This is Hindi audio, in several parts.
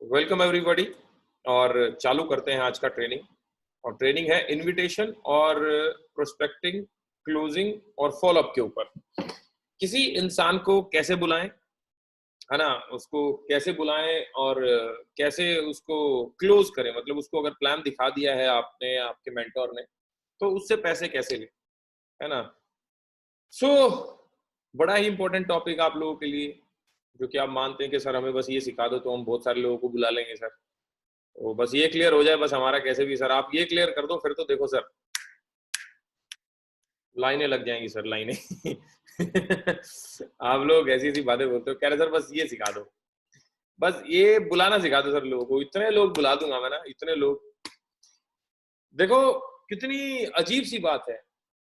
Welcome everybody. और चालू करते हैं आज का ट्रेनिंग। और ट्रेनिंग है इनविटेशन और प्रोस्पेक्टिंग, क्लोजिंग और फॉलोअप के ऊपर। किसी इंसान को कैसे बुलाएं, है ना, उसको कैसे बुलाएं और कैसे उसको क्लोज करें, मतलब उसको अगर प्लान दिखा दिया है आपने, आपके मेंटोर ने, तो उससे पैसे कैसे लें, है ना। सो बड़ा ही इंपॉर्टेंट टॉपिक आप लोगों के लिए, जो कि आप मानते हैं कि सर हमें बस ये सिखा दो तो हम बहुत सारे लोगों को बुला लेंगे सर। तो बस ये क्लियर हो जाए, बस हमारा कैसे भी सर, आप ये क्लियर कर दो, फिर तो देखो सर लाइनें लग जाएंगी सर, लाइनें। आप लोग ऐसी ऐसी बातें बोलते हो, कह रहे सर बस ये सिखा दो, बस ये बुलाना सिखा दो सर लोगों को। इतने लोग बुला दूंगा मैं ना, इतने लोग। देखो कितनी अजीब सी बात है,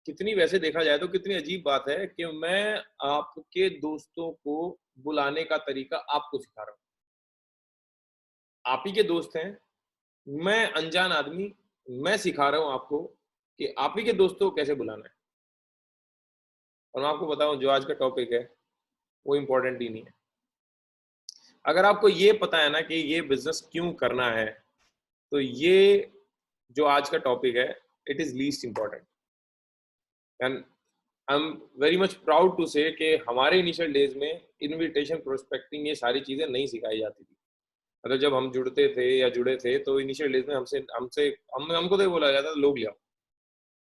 कितनी, वैसे देखा जाए तो कितनी अजीब बात है कि मैं आपके दोस्तों को बुलाने का तरीका आपको सिखा रहा हूँ। आप ही के दोस्त हैं, मैं अनजान आदमी, मैं सिखा रहा हूं आपको कि आप ही के दोस्तों को कैसे बुलाना है। और मैं आपको बताऊं, जो आज का टॉपिक है वो इम्पोर्टेंट ही नहीं है। अगर आपको ये पता है ना कि ये बिजनेस क्यों करना है, तो ये जो आज का टॉपिक है, it is least important. And I am very much proud to say कि हमारे इनिशियल डेज में इनविटेशन, प्रोस्पेक्टिंग, ये सारी चीजें नहीं सिखाई जाती थी। मतलब जब हम जुड़ते थे या जुड़े थे तो इनिशियल डेज में हमसे हमसे हमको तो ये बोला जाता था लोग ले आओ,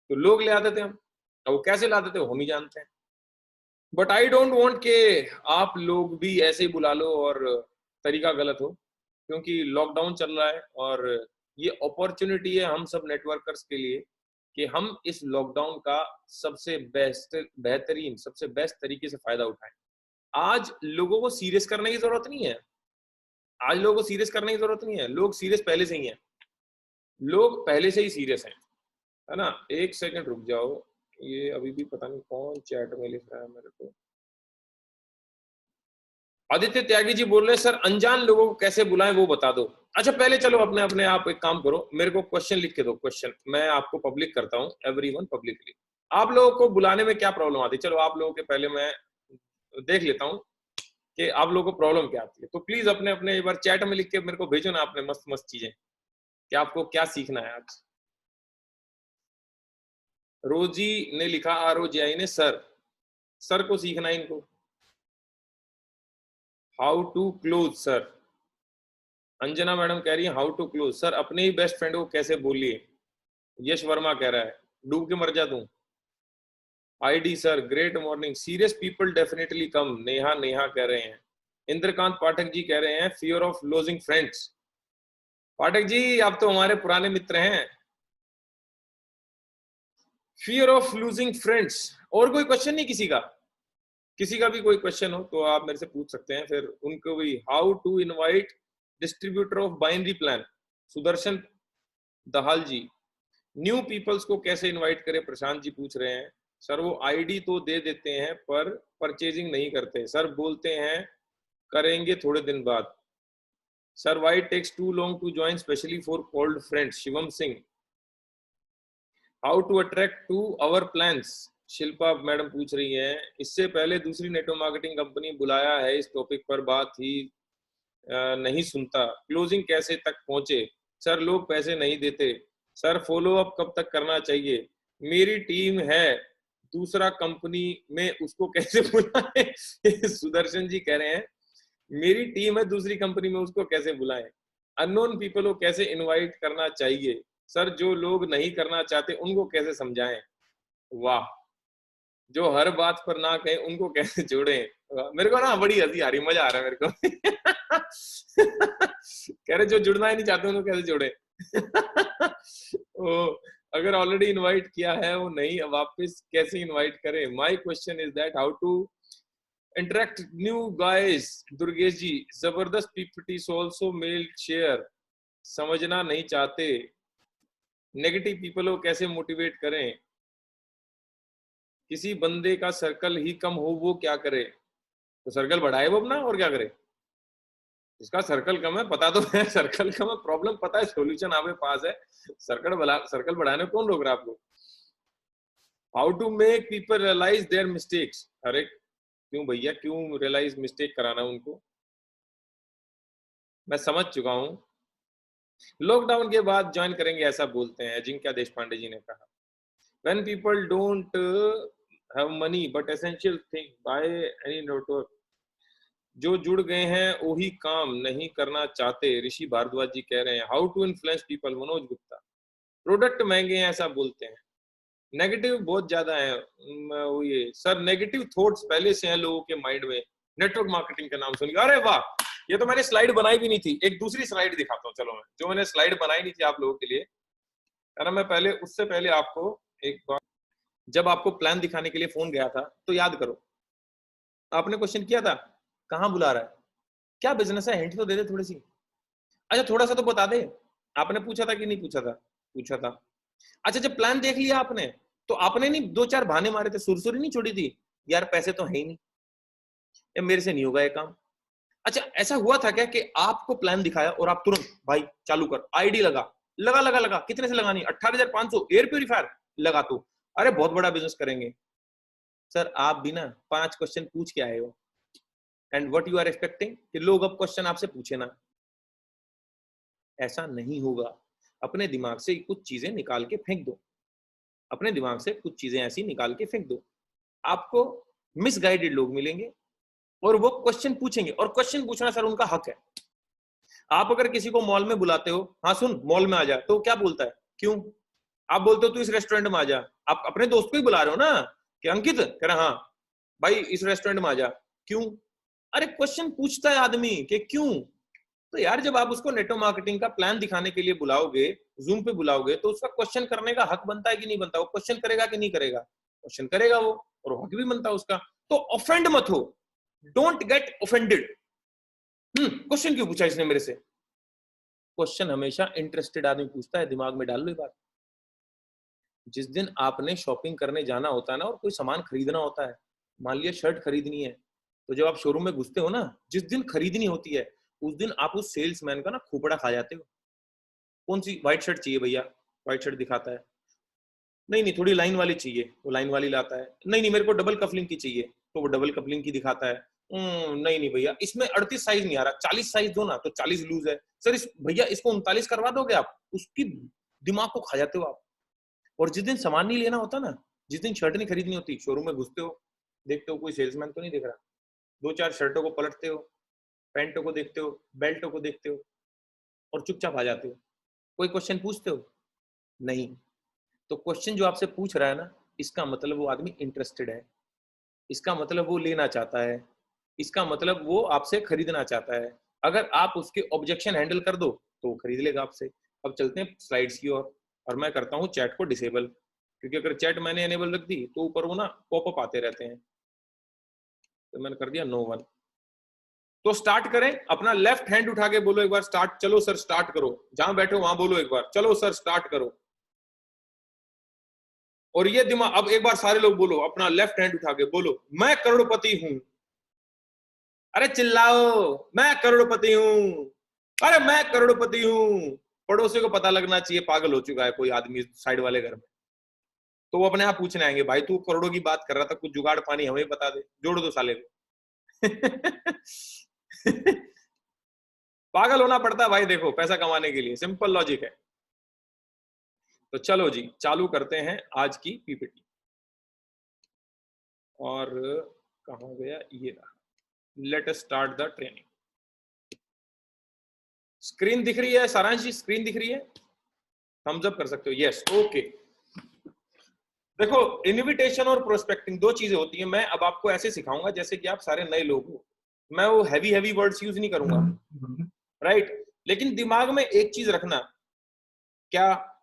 तो लोग ले आते थे हम। अब वो कैसे लाते थे वो हम ही जानते हैं। बट आई डोंट वांट के आप लोग भी ऐसे ही बुला लो और तरीका गलत हो, क्योंकि लॉकडाउन चल रहा है और ये अपॉर्चुनिटी है हम सब नेटवर्कर्स के लिए कि हम इस लॉकडाउन का सबसे बेहतरीन, सबसे बेस्ट तरीके से फायदा उठाएं। आज लोगों को सीरियस करने की जरूरत नहीं है, आज लोगों को सीरियस करने की जरूरत नहीं है, लोग सीरियस पहले से ही हैं, लोग पहले से ही सीरियस हैं, है ना। एक सेकंड रुक जाओ, ये अभी भी पता नहीं कौन चैट में लिख रहा है मेरे को। आदित्य त्यागी जी बोल रहे हैं सर अनजान लोगों को कैसे बुलाएं वो बता दो। अच्छा पहले चलो अपने अपने आप एक काम करो, मेरे को क्वेश्चन लिख के दो, क्वेश्चन मैं आपको पब्लिक करता हूँ, एवरीवन पब्लिकली। आप लोगों को बुलाने में क्या प्रॉब्लम आती है, चलो आप लोगों के पहले मैं देख लेता हूँ कि आप लोगों को प्रॉब्लम क्या आती है। तो प्लीज अपने अपने एक बार चैट में लिख के मेरे को भेजो ना, आपने मस्त मस्त चीजें कि आपको क्या सीखना है आज। रोजी ने लिखा, ROJI ने, सर सर को सीखना है इनको। How to close sir. Anjana madam कह रही है हाउ टू क्लोज सर, अपने ही बेस्ट फ्रेंड को कैसे बोलिए। यश वर्मा कह रहा है डूब के मर जा तू। ID sir great morning, serious people definitely come, Neha Neha कह रहे हैं। इंद्रकांत पाठक जी कह रहे हैं fear of losing friends. Pathak ji आप तो हमारे पुराने मित्र हैं। Fear of losing friends. और कोई क्वेश्चन नहीं किसी का, किसी का भी कोई क्वेश्चन हो तो आप मेरे से पूछ सकते हैं, फिर उनको भी। How to invite distributor of binary plan, Sudarshan Dahal ji. New peoples को कैसे इनवाइट करें, प्रशांत जी पूछ रहे हैं। सर वो आईडी तो दे देते हैं पर परचेजिंग नहीं करते सर, बोलते हैं करेंगे थोड़े दिन बाद। Sir why takes too long to join specially for cold friends, Shivam Singh. How to attract to our plans, Shilpa madam पूछ रही हैं। इससे पहले दूसरी नेटवर्क मार्केटिंग कंपनी बुलाया है, इस टॉपिक पर बात ही नहीं सुनता, क्लोजिंग कैसे तक पहुंचे। सर लोग पैसे नहीं देते। सर फॉलो अप कब तक करना चाहिए, मेरी टीम है दूसरा कंपनी में, उसको कैसे बुलाएं। सुदर्शन जी कह रहे हैं मेरी टीम है दूसरी कंपनी में, उसको कैसे बुलाएं। अननोन पीपल को कैसे इनवाइट करना चाहिए सर, जो लोग नहीं करना चाहते उनको कैसे समझाएं। वाह, जो हर बात पर ना कहें उनको कैसे जोड़ें। मेरे को ना बड़ी हंसी आ रही, मजा आ रहा है मेरे को। कह रहे जो जुड़ना ही नहीं चाहते उनको कैसे जोड़े। ओ, अगर ऑलरेडी इनवाइट किया है वो नहीं, वापस कैसे इनवाइट करें। My question is that how to interact new guys. Durgesh ji, जबरदस्त पीपीटी आल्सो मेल शेयर, समझना नहीं चाहते। नेगेटिव पीपल को कैसे मोटिवेट करें, किसी बंदे का सर्कल ही कम हो वो क्या करे। तो सर्कल बढ़ाए वो अपना, और क्या करे। इसका सर्कल कम है पता तो है, सर्कल कम है, प्रॉब्लम पता है, सॉल्यूशन आपके पास है, सर्कल बढ़ाने कौन रोक रहा है आपको। How to make people realise their mistakes. अरे क्यों भैया, क्यों रियलाइज मिस्टेक कराना उनको। मैं समझ चुका हूं। लॉकडाउन के बाद ज्वाइन करेंगे ऐसा बोलते हैं, अजिंक्य देशपांडे जी ने कहा। When people don't have money but essential thing buy any network, जो जुड़ गए हैं वही काम नहीं करना चाहते, ऋषि भारद्वाज जी कह रहे हैं। How to influence people, Manoj Gupta. Product महंगे हैं ऐसा बोलते हैं। नेगेटिव बहुत ज्यादा है। वो ये सर नेगेटिव थॉट्स पहले से हैं लोगों के माइंड में। नेटवर्क मार्केटिंग का नाम सुन के, अरे वाह, ये तो मैंने स्लाइड बनाई भी नहीं थी। एक दूसरी स्लाइड दिखाता हूँ, चलो मैं, जो मैंने स्लाइड बनाई नहीं थी आप लोगों के लिए, अरे मैं पहले उससे पहले आपको एक बार, जब आपको प्लान दिखाने के लिए फोन गया था तो याद करो, आपने क्वेश्चन किया था कहाँ बुला रहा है, क्या बिजनेस है, हिंट तो दे दे थोड़ी सी। अच्छा थोड़ा सा तो बता दे, आपने पूछा था कि नहीं पूछा था? पूछा था। अच्छा जब प्लान देख लिया आपने तो आपने नहीं दो चार बहाने मारे थे, सुरसुरी नहीं छोड़ी थी, यार पैसे तो है ही नहीं, ये मेरे से नहीं होगा ये काम। अच्छा ऐसा हुआ था क्या कि आपको प्लान दिखाया और आप तुरंत भाई चालू कर, आईडी लगा लगा लगा लगा, कितने से लगानी, 18,500 एयर प्योरीफायर लगा, तो अरे बहुत बड़ा बिजनेस करेंगे। सर आप भी ना 5 क्वेश्चन पूछ के आए हो, and what you are expecting कि लोग अब क्वेश्चन आपसे पूछे ना। ऐसा नहीं होगा। अपने दिमाग से कुछ चीजें निकाल के फेंक दो, अपने दिमाग से कुछ चीजें ऐसी निकाल के फेंक दो, आपको मिसगाइडेड लोग मिलेंगे और वो क्वेश्चन पूछेंगे, और क्वेश्चन पूछना सर उनका हक है। आप अगर किसी को मॉल में बुलाते हो, हाँ सुन मॉल में आ जा, तो क्या बोलता है, क्यों? आप बोलते हो तू इस रेस्टोरेंट में आ जा, आप अपने दोस्त को ही बुला रहे हो ना कि अंकित, कह रहा हाँ भाई इस रेस्टोरेंट में आ जा, क्यों? अरे क्वेश्चन पूछता है आदमी कि क्यों। तो यार जब आप उसको नेटवर्क मार्केटिंग का प्लान दिखाने के लिए बुलाओगे, जूम पे बुलाओगे, तो उसका क्वेश्चन करने का हक बनता है कि नहीं बनता? वो क्वेश्चन करेगा कि नहीं करेगा? क्वेश्चन करेगा वो, और हक भी बनता है उसका। तो ऑफेंड मत हो, डोंट गेट ऑफेंडेड। क्वेश्चन क्यों पूछा इसने मेरे से? क्वेश्चन हमेशा इंटरेस्टेड आदमी पूछता है, दिमाग में डाल लो ये बात। जिस दिन आपने शॉपिंग करने जाना होता है ना और कोई सामान खरीदना होता है, मान लिया शर्ट खरीदनी है, तो जब आप शोरूम में घुसते हो ना, जिस दिन खरीदनी होती है उस दिन आप उस सेल्समैन का ना खोपड़ा खा जाते हो। कौन सी व्हाइट शर्ट चाहिए भैया? व्हाइट शर्ट दिखाता है। नहीं नहीं थोड़ी लाइन वाली चाहिए, वो लाइन वाली लाता है। नहीं नहीं मेरे को डबल कपलिंग की चाहिए, तो वो डबल कपलिंग की दिखाता है। नहीं नहीं भैया इसमें 38 साइज नहीं आ रहा, 40 साइज दो ना, तो 40 लूज है। सर इस भैया इसको 39 करवा दोगे आप? उसकी दिमाग को खा जाते हो आप। और जिस दिन सामान नहीं लेना होता ना, जिस दिन शर्ट नहीं खरीदनी होती, शोरूम में घुसते हो, देखते हो कोई सेल्समैन तो नहीं दिख रहा, दो चार शर्टों को पलटते हो, पैंटों को देखते हो, बेल्टों को देखते हो, और चुपचाप आ जाते हो। कोई क्वेश्चन पूछते हो? नहीं। तो क्वेश्चन जो आपसे पूछ रहा है ना, इसका मतलब वो आदमी इंटरेस्टेड है, इसका मतलब वो लेना चाहता है, इसका मतलब वो आपसे खरीदना चाहता है। अगर आप उसके ऑब्जेक्शन हैंडल कर दो तो वो खरीद लेगा आपसे। अब चलते हैं स्लाइड्स की ओर, और मैं करता हूँ चैट को डिसेबल, क्योंकि अगर चैट मैंने एनेबल रख दी तो ऊपर वो ना पॉपअप आते रहते हैं। तो मैंने कर दिया नो वन। तो स्टार्ट करें, अपना लेफ्ट हैंड उठा के बोलो एक बार स्टार्ट, चलो सर स्टार्ट करो, जहां बैठे हो वहां बोलो एक बार, चलो सर स्टार्ट करो। और ये दिमाग, अब एक बार सारे लोग बोलो, अपना लेफ्ट हैंड उठा के बोलो, मैं करोड़पति हूं। अरे चिल्लाओ, मैं करोड़पति हूं, अरे मैं करोड़पति हूं। पड़ोसी को पता लगना चाहिए पागल हो चुका है कोई आदमी साइड वाले घर में, तो वो अपने आप पूछने आएंगे, भाई तू करोड़ों की बात कर रहा था, कुछ जुगाड़ पानी हमें बता दे, जोड़ दो साले को। पागल होना पड़ता है भाई, देखो पैसा कमाने के लिए, सिंपल लॉजिक है। तो चलो जी चालू करते हैं आज की पीपीटी। और कहां गया ये रहा, let us start the training. Screen दिख रही है सारांश जी? स्क्रीन दिख रही है? थम्स अप कर सकते हो, यस ओके। देखो इनविटेशन और प्रोस्पेक्टिंग दो चीजें होती है। मैं अब आपको ऐसे सिखाऊंगा जैसे कि आप सारे नए लोग हो, मैं वो हैवी हैवी वर्ड्स यूज नहीं करूंगा, राइट? लेकिन दिमाग में एक चीज रखना, क्या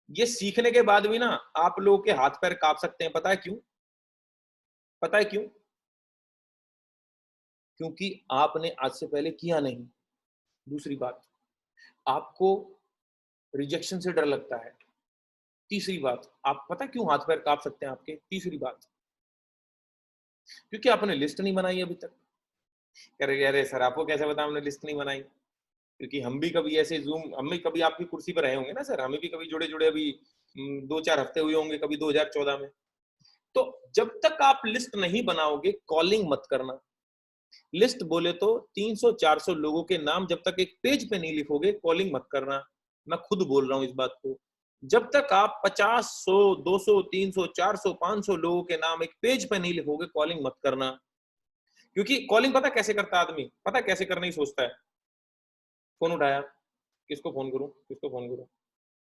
ये सीखने के बाद भी ना आप लोगों के हाथ पैर कांप सकते हैं। पता है क्यों? पता है क्यों? क्योंकि आपने आज से पहले किया नहीं। दूसरी बात, आपको रिजेक्शन से डर लगता है। तीसरी बात, आप पता क्यों हाथ पैर कांप सकते हैं आपके? तीसरी बात, क्योंकि आपने लिस्ट नहीं बनाई अभी तक। कह रहे अरे सर आपको कैसे पता हमने लिस्ट नहीं बनाई? क्योंकि हम भी कभी ऐसे जूम, हम भी कभी आपकी कुर्सी पर रहे होंगे ना सर, हमें भी कभी जुड़े जुड़े अभी 2-4 हफ्ते हुए होंगे, कभी 2014 में। तो जब तक आप लिस्ट नहीं बनाओगे कॉलिंग मत करना। लिस्ट बोले तो 300-400 लोगों के नाम जब तक एक पेज पे नहीं लिखोगे, कॉलिंग मत करना। मैं खुद बोल रहा हूं इस बात को। जब तक आप 50, 100, 200, 300, 400, 500 लोगों के नाम एक पेज पे नहीं लिखोगे, कॉलिंग मत करना। क्योंकि कॉलिंग पता कैसे करता है आदमी, पता कैसे करना ही सोचता है। फोन उठाया, किसको फोन करूं, किसको फोन करूं,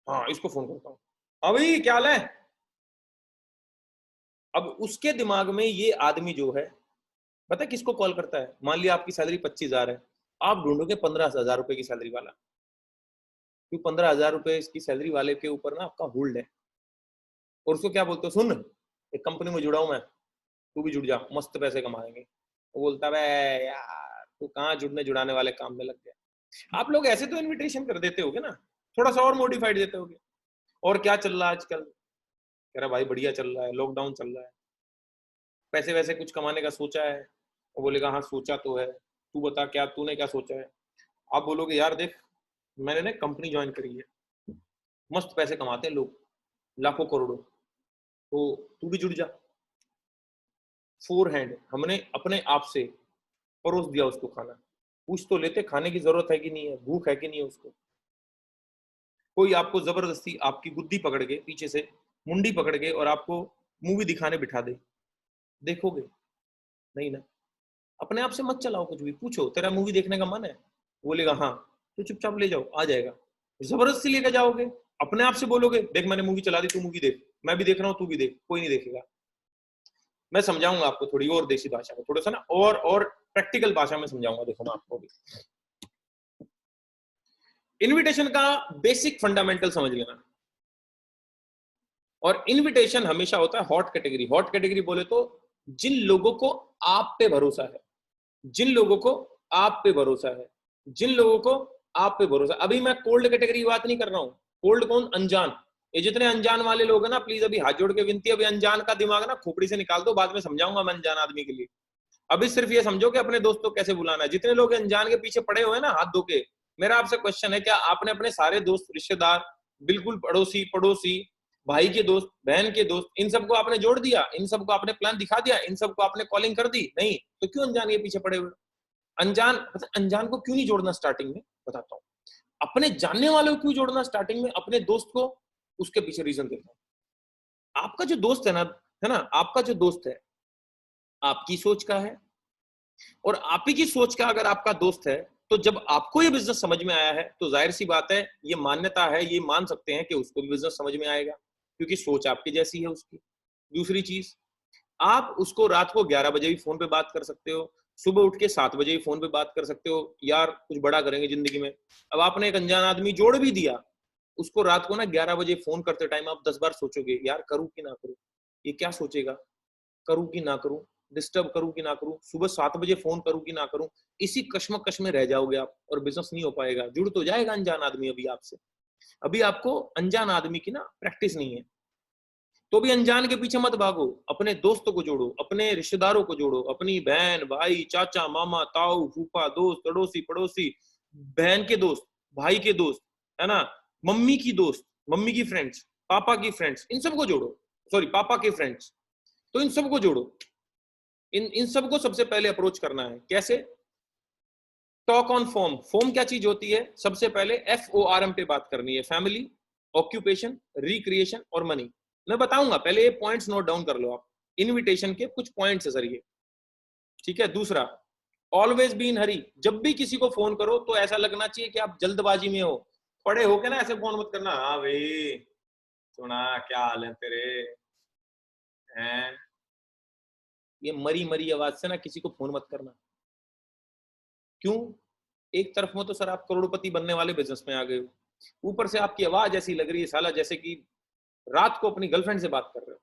हाँ इसको फोन करता हूँ, हाँ भाई क्या हाल है। अब उसके दिमाग में ये आदमी जो है, पता है किसको कॉल करता है। मान लिया आपकी सैलरी 25,000 है, आप ढूंढोगे 15,000 रुपए की सैलरी वाला, क्योंकि 15,000 रुपए की सैलरी वाले के ऊपर ना आपका होल्ड है। और उसको क्या बोलते हो, सुन एक कंपनी में जुड़ा हूं मैं, तू भी जुड़ जा, मस्त पैसे कमाएंगे। वो बोलता है यार तू कहाँ जुड़ने जुड़ाने वाले काम में लग गया। आप लोग ऐसे तो इनविटेशन कर देते होगे ना, थोड़ा सा और मॉडिफाइड देते होगे। और क्या चल रहा है आजकल, कह रहा भाई बढ़िया चल रहा है, लॉकडाउन चल रहा है, पैसे वैसे कुछ कमाने का सोचा है। वो बोलेगा हाँ सोचा तो है, तू बता क्या तूने क्या सोचा है। आप बोलोगे यार देख मैंने ना कंपनी ज्वाइन करी है, मस्त पैसे कमाते हैं लोग, लाखों करोड़ों, तो तू भी जुड़ जा। फोर हैंड हमने अपने आप से परोस दिया उसको खाना। पूछ तो लेते खाने की जरूरत है कि नहीं है, भूख है कि नहीं है उसको। कोई आपको जबरदस्ती आपकी गुद्दी पकड़ के पीछे से मुंडी पकड़ के और आपको मूवी दिखाने बिठा दे, देखोगे नहीं ना। अपने आप से मत चलाओ कुछ भी, पूछो तेरा मूवी देखने का मन है, बोलेगा हाँ, तो चुपचाप ले जाओ, आ जाएगा। जबरदस्ती लेकर जाओगे, अपने आप से बोलोगे देख मैंने मूवी चला दी, तू मूवी देख, मैं भी देख रहा हूँ तू भी देख, कोई नहीं देखेगा। मैं समझाऊंगा आपको थोड़ी और देसी भाषा में, थोड़ा सा ना और प्रैक्टिकल भाषा में समझाऊंगा। देखो मैं आपको भी इनविटेशन का बेसिक फंडामेंटल समझ लेना। और इनविटेशन हमेशा होता है हॉट कैटेगरी। हॉट कैटेगरी बोले तो जिन लोगों को आप पे भरोसा है, जिन लोगों को आप पे भरोसा है, जिन लोगों को आप पे भरोसा। अभी मैं कोल्ड कैटेगरी की बात नहीं कर रहा हूं। कोल्ड कौन, अनजान। ये जितने अनजान वाले लोग हैं ना, प्लीज अभी हाथ जोड़ के विनती है, अभी अनजान का दिमाग ना खोपड़ी से निकाल दो, बाद में समझाऊंगा मैं अनजान आदमी के लिए। अभी सिर्फ ये समझो कि अपने दोस्तों को कैसे बुलाना है। जितने लोग अनजान के पीछे पड़े हुए हैं ना हाथ धो के, मेरा आपसे क्वेश्चन है, क्या आपने अपने सारे दोस्त, रिश्तेदार, बिल्कुल पड़ोसी पड़ोसी, भाई के दोस्त, बहन के दोस्त, इन सबको आपने जोड़ दिया, इन सबको आपने प्लान दिखा दिया, इन सबको आपने कॉलिंग कर दी? नहीं। तो क्यों अनजान के पीछे पड़े हुए? अनजान अनजान को क्यों नहीं जोड़ना स्टार्टिंग में, बताता हूँ। अपने जानने वाले को क्यों जोड़ना स्टार्टिंग में, अपने दोस्त को, उसके पीछे रीजन देता हूँ। आपका जो दोस्त है ना, आपका जो दोस्त है आपकी सोच का है, और आप ही की सोच का अगर आपका दोस्त है, तो जब आपको ये बिजनेस समझ में आया है तो जाहिर सी बात है, ये मान्यता है, ये मान सकते हैं कि उसको भी बिजनेस समझ में आएगा, क्योंकि सोच आपकी जैसी है उसकी। दूसरी चीज, आप उसको रात को 11 बजे भी फोन पे बात कर सकते हो, सुबह उठ के 7 बजे भी फोन पे बात कर सकते हो, यार कुछ बड़ा करेंगे जिंदगी में। अब आपने एक अनजान आदमी जोड़ भी दिया, उसको रात को ना 11 बजे फोन करते टाइम आप 10 बार सोचोगे यार करूं कि ना करूं, ये क्या सोचेगा, करूं कि ना करूं, डिस्टर्ब करूं कि ना करूं, सुबह 7 बजे फोन करूं कि ना करूं। इसी कश्मकश में रह जाओगे आप और बिजनेस नहीं हो पाएगा। जुड़ तो जाएगा अनजान आदमी अभी आपसे, अभी आपको अनजान आदमी की ना प्रैक्टिस नहीं है। तो भी अनजान के पीछे मत भागो, अपने दोस्तों को जोड़ो, अपने रिश्तेदारों को जोड़ो, अपनी बहन, भाई, चाचा, मामा, ताऊ, फूफा, दोस्त, अड़ोसी पड़ोसी, बहन के दोस्त, भाई के दोस्त, है ना, मम्मी की दोस्त, मम्मी की फ्रेंड्स, पापा की फ्रेंड्स, इन सबको जोड़ो। सॉरी, पापा के फ्रेंड्स, तो इन सबको जोड़ो। इन सबको सबसे पहले अप्रोच करना है। कैसे? Talk on form. फॉर्म क्या चीज होती है? सबसे पहले FORM पे बात करनी है, फैमिली, ऑक्यूपेशन, रिक्रिएशन और मनी। मैं बताऊंगा, पहले ये पॉइंट्स नोट डाउन कर लो आप, इनविटेशन के कुछ पॉइंट्स है सर ये, ठीक है। दूसरा, ऑलवेज बी इन हरी। जब भी किसी को फोन करो तो ऐसा लगना चाहिए कि आप जल्दबाजी में हो, पड़े हो के ना, ऐसे फोन मत करना, हाँ भाई सुना क्या हाल है तेरे, हैं, ये मरी मरी आवाज से ना किसी को फोन मत करना। क्यों? एक तरफ में तो सर आप करोड़पति बनने वाले बिजनेस में आ गए हो, ऊपर से आपकी आवाज ऐसी लग रही है साला जैसे कि रात को अपनी गर्लफ्रेंड से बात कर रहे हो।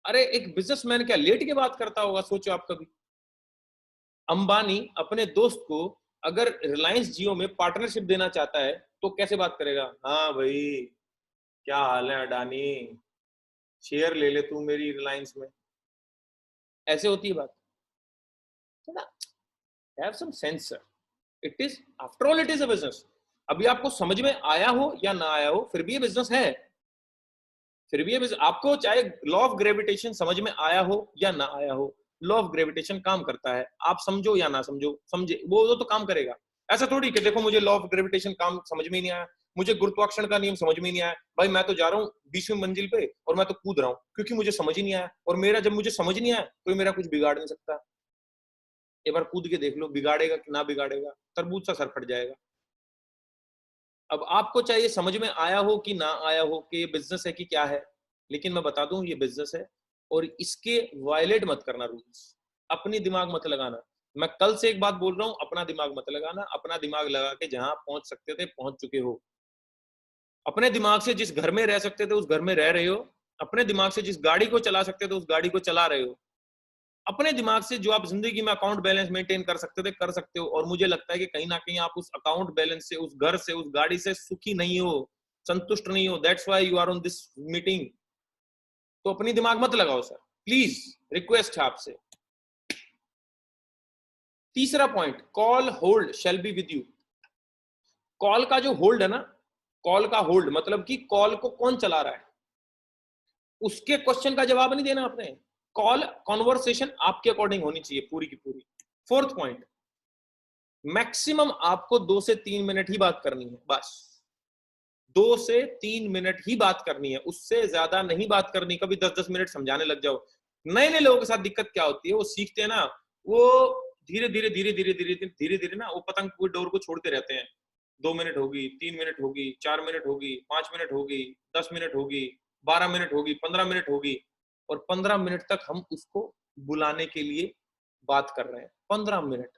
अरे एक बिजनेसमैन क्या लेट के बात करता होगा, सोचो आप कभी। अंबानी अपने दोस्त को अगर रिलायंस जियो में पार्टनरशिप देना चाहता है तो कैसे बात करेगा? हाँ भाई क्या हाल है अडानी, शेयर ले ले तू मेरी रिलायंस में। ऐसे होती है बात। थोड़ा have some sense sir, it is after all it is a business. अभी आपको समझ में आया हो या ना आया हो, फिर भी ये बिजनेस है, फिर भी ये बिजनेस। आपको चाहे लॉ ऑफ ग्रेविटेशन समझ में आया हो या ना आया हो, लॉ ऑफ ग्रेविटेशन काम करता है, आप समझो या ना समझो, समझे वो तो काम करेगा। ऐसा थोड़ी कि देखो मुझे लॉ ऑफ ग्रेविटेशन काम समझ में ही नहीं आया, मुझे गुरुत्वाकर्षण का नियम समझ में नहीं आया, भाई मैं तो जा रहा हूँ 20वीं मंजिल पे और मैं तो कूद रहा हूँ क्योंकि मुझे समझ ही नहीं आया। और मेरा जब मुझे समझ नहीं आया तो मेरा कुछ बिगाड़ नहीं सकता। एक बार कूद के देख लो, बिगाड़ेगा कि ना बिगाड़ेगा, तरबूज सा सर फट जाएगा। अब आपको चाहिए समझ में आया हो कि ना आया हो कि ये बिजनेस है कि क्या है, लेकिन मैं बता दूं ये बिजनेस है और इसके वायलेट मत करना रूल्स, अपनी दिमाग मत लगाना। मैं कल से एक बात बोल रहा हूं, अपना दिमाग मत लगाना, अपना दिमाग लगा के जहां पहुंच सकते थे पहुंच चुके हो। अपने दिमाग से जिस घर में रह सकते थे उस घर में रह रहे हो, अपने दिमाग से जिस गाड़ी को चला सकते थे उस गाड़ी को चला रहे हो, अपने दिमाग से जो आप जिंदगी में अकाउंट बैलेंस मेंटेन कर सकते थे कर सकते हो। और मुझे लगता है कि कहीं ना कहीं आप उस अकाउंट बैलेंस से, उस घर से, उस गाड़ी से सुखी नहीं हो, संतुष्ट नहीं हो। That's why you are on this meeting. तो अपनी दिमाग मत लगाओ सर, प्लीज रिक्वेस्ट है आपसे। तीसरा point, call hold shall be with you. Call का जो होल्ड है ना, कॉल का होल्ड मतलब कि कॉल को कौन चला रहा है उसके क्वेश्चन का जवाब नहीं देना आपने। कॉल कॉन्वर्सेशन आपके अकॉर्डिंग होनी चाहिए पूरी की पूरी। फोर्थ पॉइंट, मैक्सिमम आपको 2 से 3 मिनट ही बात करनी है, बस 2 से 3 मिनट ही बात करनी है, उससे ज्यादा नहीं बात करनी। कभी 10-10 मिनट समझाने लग जाओ। नए नए लोगों के साथ दिक्कत क्या होती है, वो सीखते हैं ना, वो धीरे धीरे धीरे धीरे धीरे धीरे धीरे ना वो पतंग को डोर को छोड़ते रहते हैं। 2 मिनट होगी, 3 मिनट होगी, 4 मिनट होगी, 5 मिनट होगी, 10 मिनट होगी, 12 मिनट होगी, 15 मिनट होगी, और 15 मिनट तक हम उसको बुलाने के लिए बात कर रहे हैं। 15 मिनट,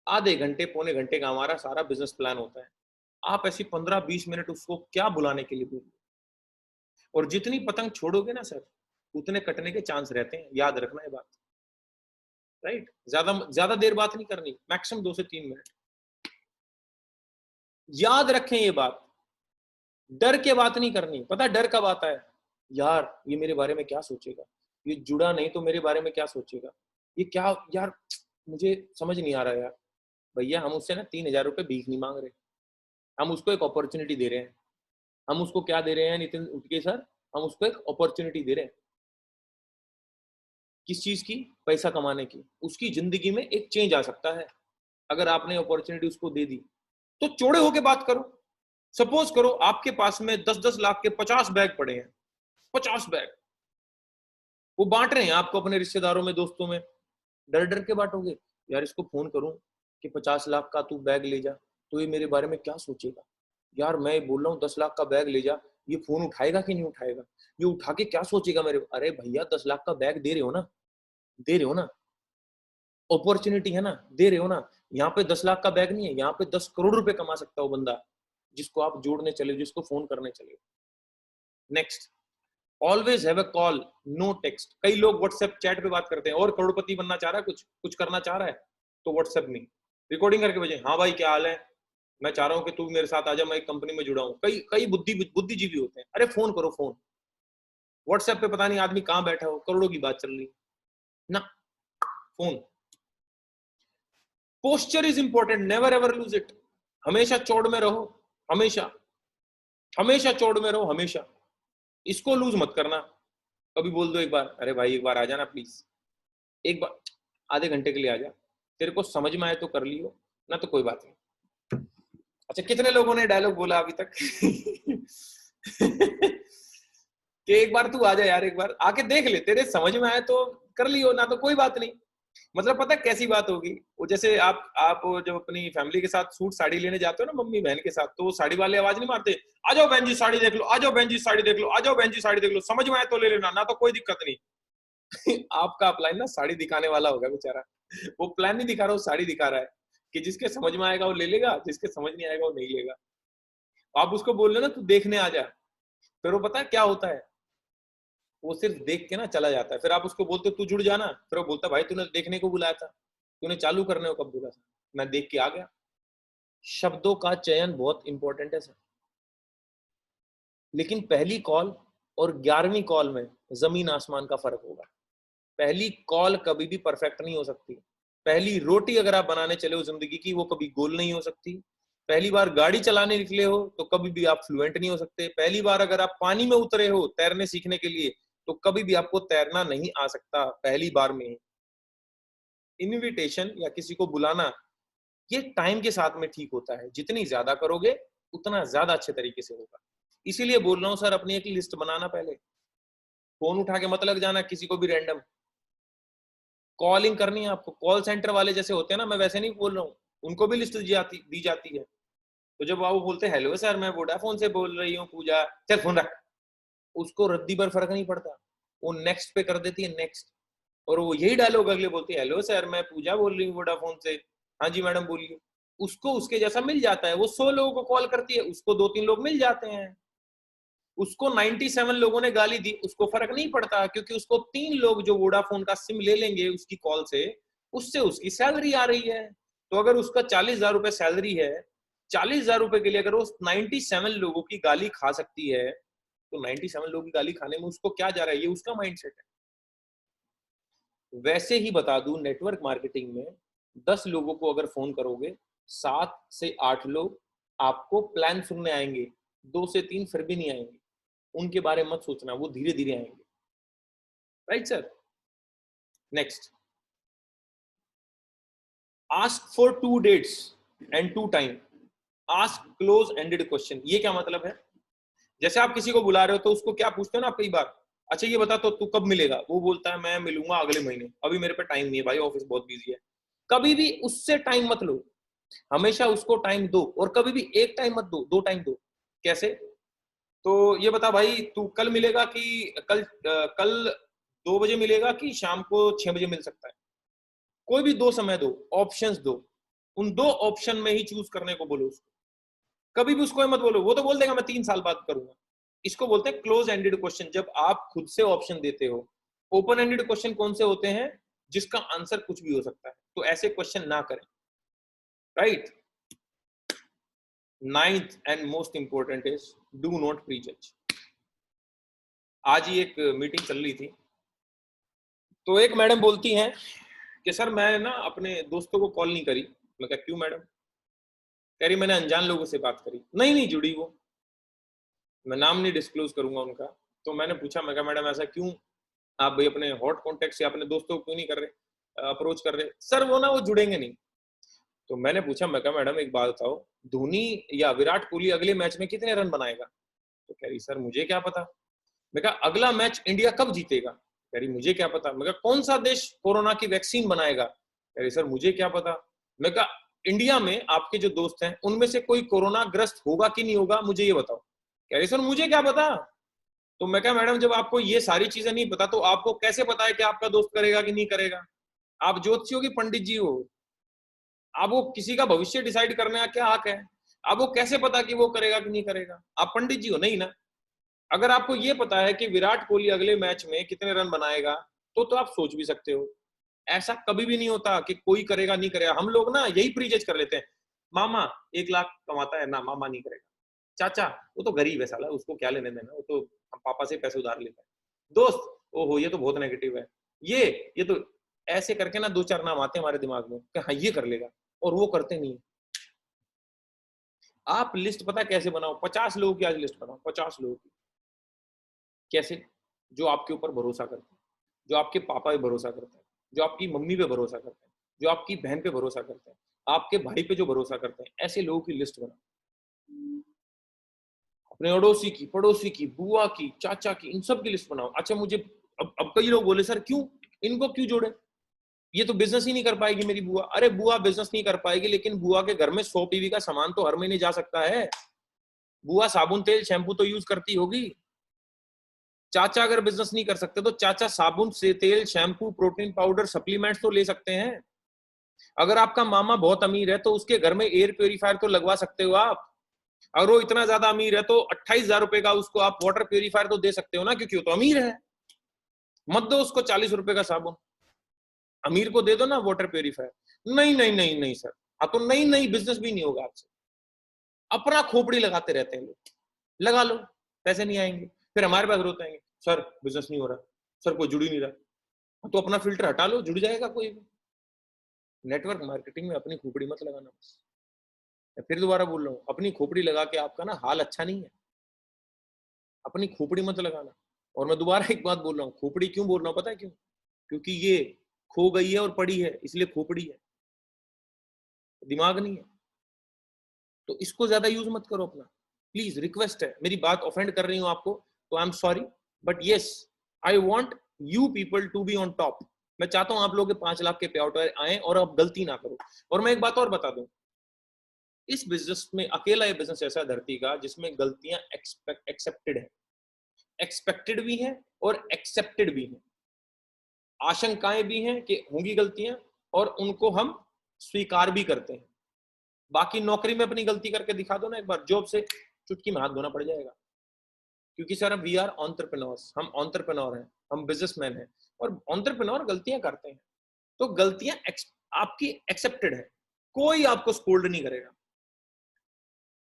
आधे घंटे पौने घंटे का हमारा सारा बिजनेस प्लान होता है। आप ऐसी 15-20 मिनट उसको क्या बुलाने के लिए बोल, और जितनी पतंग छोड़ोगे ना सर उतने कटने के चांस रहते हैं, याद रखना ये बात, राइट। ज्यादा ज्यादा देर बात नहीं करनी, मैक्सिमम 2 से 3 मिनट। याद रखें ये बात, डर के बात नहीं करनी। पता डर कब आता है, यार ये मेरे बारे में क्या सोचेगा, ये जुड़ा नहीं तो मेरे बारे में क्या सोचेगा, ये क्या यार मुझे समझ नहीं आ रहा यार। भैया हम उससे ना 3,000 रुपए भीख नहीं मांग रहे, हम उसको एक अपॉर्चुनिटी दे रहे हैं। हम उसको क्या दे रहे हैं नितिन उठ के सर, हम उसको एक अपॉर्चुनिटी दे रहे हैं। किस चीज की, पैसा कमाने की। उसकी जिंदगी में एक चेंज आ सकता है अगर आपने अपॉर्चुनिटी उसको दे दी। तो चौड़े होके बात करो। सपोज करो आपके पास में 10-10 लाख के 50 बैग पड़े हैं, 50 बैग वो बांट रहे हैं आपको अपने रिश्तेदारों में, दोस्तों में। डर डर के बांटोगे, यार इसको फोन करूं कि 50 लाख का तू बैग ले जा तो ये मेरे बारे में क्या सोचेगा, यार मैं बोल रहा हूँ 10 लाख का बैग ले जा, ये फोन उठाएगा कि नहीं उठाएगा, ये उठा के क्या सोचेगा मेरे। अरे भैया 10 लाख का बैग दे रहे हो ना, दे रहे हो ना, अपॉर्चुनिटी है ना, दे रहे हो ना। यहाँ पे 10 लाख का बैग नहीं है, यहाँ पे 10 करोड़ रुपए कमा सकता हो बंदा जिसको आप जोड़ने चले, जिसको फोन करने चले। Next, always have a call, no text. कई लोग व्हाट्सएप चैट पे बात करते हैं, और करोड़पति बनना चाह रहा है, कुछ कुछ करना चाह रहा है तो व्हाट्सएप में रिकॉर्डिंग करके भेजे, हाँ भाई क्या हाल है, मैं चाह रहा हूँ कि तू मेरे साथ आ जा, मैं एक कंपनी में जुड़ा हूँ। कई कई बुद्धिजीवी होते हैं, अरे फोन करो फोन। व्हाट्सएप पे पता नहीं आदमी कहाँ बैठा हो, करोड़ों की बात चल रही ना, phone. Posture is important, never ever lose it. हमेशा चौड़ में रहो, हमेशा हमेशा चौड़ में रहो, हमेशा इसको लूज मत करना। कभी बोल दो एक बार, अरे भाई एक बार आ जाना प्लीज, एक बार आधे घंटे के लिए आ जा, तेरे को समझ में आए तो कर लियो ना तो कोई बात नहीं। अच्छा कितने लोगों ने डायलॉग बोला अभी तक कि एक बार तू आ जा यार, एक बार आके देख ले, तेरे समझ में आए तो कर लियो ना तो कोई बात नहीं। मतलब पता कैसी बात होगी, वो जैसे आप जब अपनी फैमिली के साथ सूट साड़ी लेने जाते हो ना मम्मी बहन के साथ, तो वो साड़ी वाले आवाज नहीं मारते, आ जाओ बहन जी साड़ी देख लो, आ जाओ बहन जी साड़ी देख लो, आ जाओ बहन जी साड़ी देख लो, समझ में आए तो ले लेना ना तो कोई दिक्कत नहीं आपका अपलाइन ना साड़ी दिखाने वाला होगा बेचारा, वो प्लान नहीं दिखा रहा, वो साड़ी दिखा रहा है कि जिसके समझ में आएगा वो ले लेगा, जिसके समझ नहीं आएगा वो नहीं लेगा। आप उसको बोल रहे ना तू देखने आ जा, फिर वो पता है क्या होता है, वो सिर्फ देख के ना चला जाता है। फिर आप उसको बोलते तू जुड़ जाना, फिर वो बोलता भाई तूने देखने को बुलाया था, तूने चालू करने को कब बोला था, मैं देख के आ गया। शब्दों का चयन बहुत इंपॉर्टेंट है सर। लेकिन पहली कॉल और 11वीं कॉल में जमीन आसमान का फर्क होगा। पहली कॉल कभी भी परफेक्ट नहीं हो सकती। पहली रोटी अगर आप बनाने चले हो जिंदगी की, वो कभी गोल नहीं हो सकती। पहली बार गाड़ी चलाने निकले हो तो कभी भी आप फ्लुएंट नहीं हो सकते। पहली बार अगर आप पानी में उतरे हो तैरने सीखने के लिए तो कभी भी आपको तैरना नहीं आ सकता पहली बार में। इनविटेशन या किसी को बुलाना ये टाइम के साथ में ठीक होता है। जितनी ज्यादा करोगे उतना ज्यादा अच्छे तरीके से होगा। इसीलिए बोल रहा हूं सर, अपनी एक लिस्ट बनाना। पहले फोन उठा के मत लग जाना किसी को भी रैंडम। कॉलिंग करनी है आपको, कॉल सेंटर वाले जैसे होते हैं ना, मैं वैसे नहीं बोल रहा हूँ, उनको भी लिस्ट दी जाती है। तो जब वो बोलते हैं हेलो सर मैं वोडाफोन से बोल रही हूँ पूजा, चल फोन रख, उसको रद्दी भर फर्क नहीं पड़ता, वो नेक्स्ट पे कर देती है, नेक्स्ट। और वो यही डायलॉग अगले बोलती है, हेलो सर मैं पूजा बोल रही हूँ वोडाफोन से। हाँ जी मैडम बोलिए। उसको उसके जैसा मिल जाता है। वो 100 लोगों को कॉल करती है, उसको 2-3 लोग मिल जाते हैं। उसको 97 लोगों ने गाली दी, उसको फर्क नहीं पड़ता, क्योंकि उसको 3 लोग जो वोडाफोन का सिम ले लेंगे उसकी कॉल से, उससे उसकी सैलरी आ रही है। तो अगर उसका 40,000 रुपए सैलरी है, 40,000 रुपए के लिए अगर वो 97 लोगों की गाली खा सकती है, तो 97 लोगों की गाली खाने में उसको क्या जा रहा है, ये उसका माइंडसेट है। वैसे ही बता दूं, नेटवर्क मार्केटिंग में 10 लोगों को अगर फोन करोगे, 7 से 8 लोग आपको प्लान सुनने आएंगे, 2 से 3 फिर भी नहीं आएंगे। उनके बारे में मत सोचना, वो धीरे धीरे आएंगे। Right sir. Next, ask for 2 dates and 2 time. Ask close ended question. ये क्या मतलब है? जैसे आप किसी को बुला रहे हो तो उसको क्या पूछते हो ना आप कई बार, अच्छा ये बता तो तू कब मिलेगा? वो बोलता है मैं मिलूंगा अगले महीने, अभी मेरे पे टाइम नहीं है भाई, ऑफिस बहुत बिजी है। कभी भी उससे टाइम मत लो, हमेशा उसको टाइम दो। और कभी भी एक टाइम मत दो, 2 टाइम दो। कैसे? तो ये बता भाई तू कल मिलेगा कि कल 2 बजे मिलेगा कि शाम को 6 बजे मिल सकता है? कोई भी 2 समय दो, ऑप्शंस दो। उन 2 ऑप्शन में ही चूज करने को बोलो उसको। कभी भी उसको मत बोलो, वो तो बोल देगा मैं 3 साल बाद करूंगा। इसको बोलते हैं क्लोज एंडेड क्वेश्चन, जब आप खुद से ऑप्शन देते हो। ओपन एंडेड क्वेश्चन कौन से होते हैं? जिसका आंसर कुछ भी हो सकता है। तो ऐसे क्वेश्चन ना करें। Right. 9th and most important is do not prejudge. आज ही एक मीटिंग चल रही थी, तो एक मैडम बोलती हैं कि सर मैं ना अपने दोस्तों को कॉल नहीं करी। मैं कहा क्यों मैडम? कह रही मैंने अनजान लोगों से बात करी। नहीं जुड़ी वो, मैं नाम नहीं डिस्क्लोज करूंगा उनका। तो मैंने पूछा, मैं कहा मैडम ऐसा क्यों? आप भाई अपने हॉट कॉन्टेक्ट से अपने दोस्तों को क्यों नहीं कर रहे, अप्रोच कर रहे? सर वो ना वो जुड़ेंगे नहीं। तो मैंने पूछा, मैं कहा मैडम एक बात बताओ, धोनी या विराट कोहली अगले मैच में कितने रन बनाएगा? तो कह रही सर मुझे क्या पता। मैं कहा अगला मैच इंडिया कब जीतेगा? कह रही मुझे क्या पता। मैं कहा कौन सा देश कोरोना की वैक्सीन बनाएगा? कह रही सर मुझे क्या पता। मैं कहा इंडिया में आपके जो दोस्त हैं उनमें से कोई कोरोना ग्रस्त होगा कि नहीं होगा, मुझे ये बताओ। कह रही सर मुझे क्या पता। तो मैं कहा मैडम जब आपको ये सारी चीजें नहीं पता तो आपको कैसे पता है कि आपका दोस्त करेगा कि नहीं करेगा? आप ज्योतिषी हो कि पंडित जी हो? आप वो किसी का भविष्य डिसाइड करने का क्या हक है? आपको कैसे पता कि वो करेगा कि नहीं करेगा? आप पंडित जी हो नहीं ना। अगर आपको ये पता है कि विराट कोहली अगले मैच में कितने रन बनाएगा, तो आप सोच भी सकते हो। ऐसा कभी भी नहीं होता कि कोई करेगा नहीं करेगा। हम लोग ना यही प्रीजज कर लेते हैं, मामा 1 लाख कमाता है ना, मामा नहीं करेगा। चाचा वो तो गरीब है साला, उसको क्या लेने देना, वो तो हम पापा से पैसे उधार लेता है। दोस्त ओहो ये तो बहुत नेगेटिव है। ये तो ऐसे करके ना 2-4 नाम आते हैं हमारे दिमाग में कि हाँ ये कर लेगा, और वो करते नहीं। आप लिस्ट पता कैसे बनाओ? 50 लोगों की आज लिस्ट बनाओ, 50 लोगों की। कैसे? जो आपके ऊपर भरोसा करते हैं, जो आपके पापा पे भरोसा करते हैं, जो आपकी मम्मी पे भरोसा करते हैं, जो आपकी बहन पे भरोसा करते हैं, आपके भाई पे जो भरोसा करते हैं, ऐसे लोगों की लिस्ट बनाओ। अपने अड़ोसी की, पड़ोसी की, बुआ की, चाचा की, इन सब की लिस्ट बनाओ। अच्छा मुझे अब कई लोग बोले सर क्यों इनको क्यों जोड़े, ये तो बिजनेस ही नहीं कर पाएगी मेरी बुआ। अरे बुआ बिजनेस नहीं कर पाएगी, लेकिन बुआ के घर में 100 पीवी का सामान तो हर महीने जा सकता है। बुआ साबुन तेल शैम्पू तो यूज करती होगी। चाचा अगर बिजनेस नहीं कर सकते तो चाचा साबुन से तेल शैम्पू प्रोटीन पाउडर सप्लीमेंट्स तो ले सकते हैं। अगर आपका मामा बहुत अमीर है तो उसके घर में एयर प्योरीफायर तो लगवा सकते हो आप। अगर वो इतना ज्यादा अमीर है तो 28,000 रुपए का उसको आप वाटर प्योरीफायर तो दे सकते हो ना, क्योंकि वो तो अमीर है। मत दो उसको 40 रुपए का साबुन, अमीर को दे दो ना वाटर प्योरीफायर। नहीं सर। हाँ तो नहीं बिजनेस भी नहीं होगा आपसे। अपना खोपड़ी लगाते रहते हैं लोग। लगा लो, पैसे नहीं आएंगे, फिर हमारे पास रोते आएंगे सर बिजनेस नहीं हो रहा, सर कोई जुड़ ही नहीं रहा। तो अपना फिल्टर हटा लो, जुड़ जाएगा कोई भी। नेटवर्क मार्केटिंग में अपनी खोपड़ी मत लगाना। बस मैं फिर दोबारा बोल रहा हूँ, अपनी खोपड़ी लगा के आपका ना हाल अच्छा नहीं है। अपनी खोपड़ी मत लगाना। और मैं दोबारा एक बात बोल रहा हूँ, खोपड़ी क्यों बोल रहा हूँ पता है क्यों? क्योंकि ये खो गई है और पड़ी है, इसलिए खोपड़ी है, दिमाग नहीं है। तो इसको ज्यादा यूज मत करो अपना, प्लीज, रिक्वेस्ट है। मेरी बात ऑफेंड कर रही हूँ आपको तो I am sorry, but yes, I want you people to be on top. मैं चाहता हूं आप लोग के 5 लाख के पे आउट आए और आप गलती ना करो। और मैं एक बात और बता दूं, इस बिजनेस में अकेला ये बिजनेस ऐसा धरती का जिसमें गलतियां एक्सेप्टेड है, एक्सपेक्टेड भी है और एक्सेप्टेड भी है। आशंकाएं भी हैं कि होंगी गलतियां और उनको हम स्वीकार भी करते हैं। बाकी नौकरी में अपनी गलती करके दिखा दो ना एक बार, जॉब से चुटकी में हाथ धोना पड़ जाएगा। क्योंकि सर वी आर एंटरप्रेन्योर्स, हम एंटरप्रेन्योर हैं, हम बिजनेसमैन हैं और एंटरप्रेन्योर गलतियां करते हैं। तो गलतियां आपकी एक्सेप्टेड है, कोई आपको स्कोल्ड नहीं करेगा।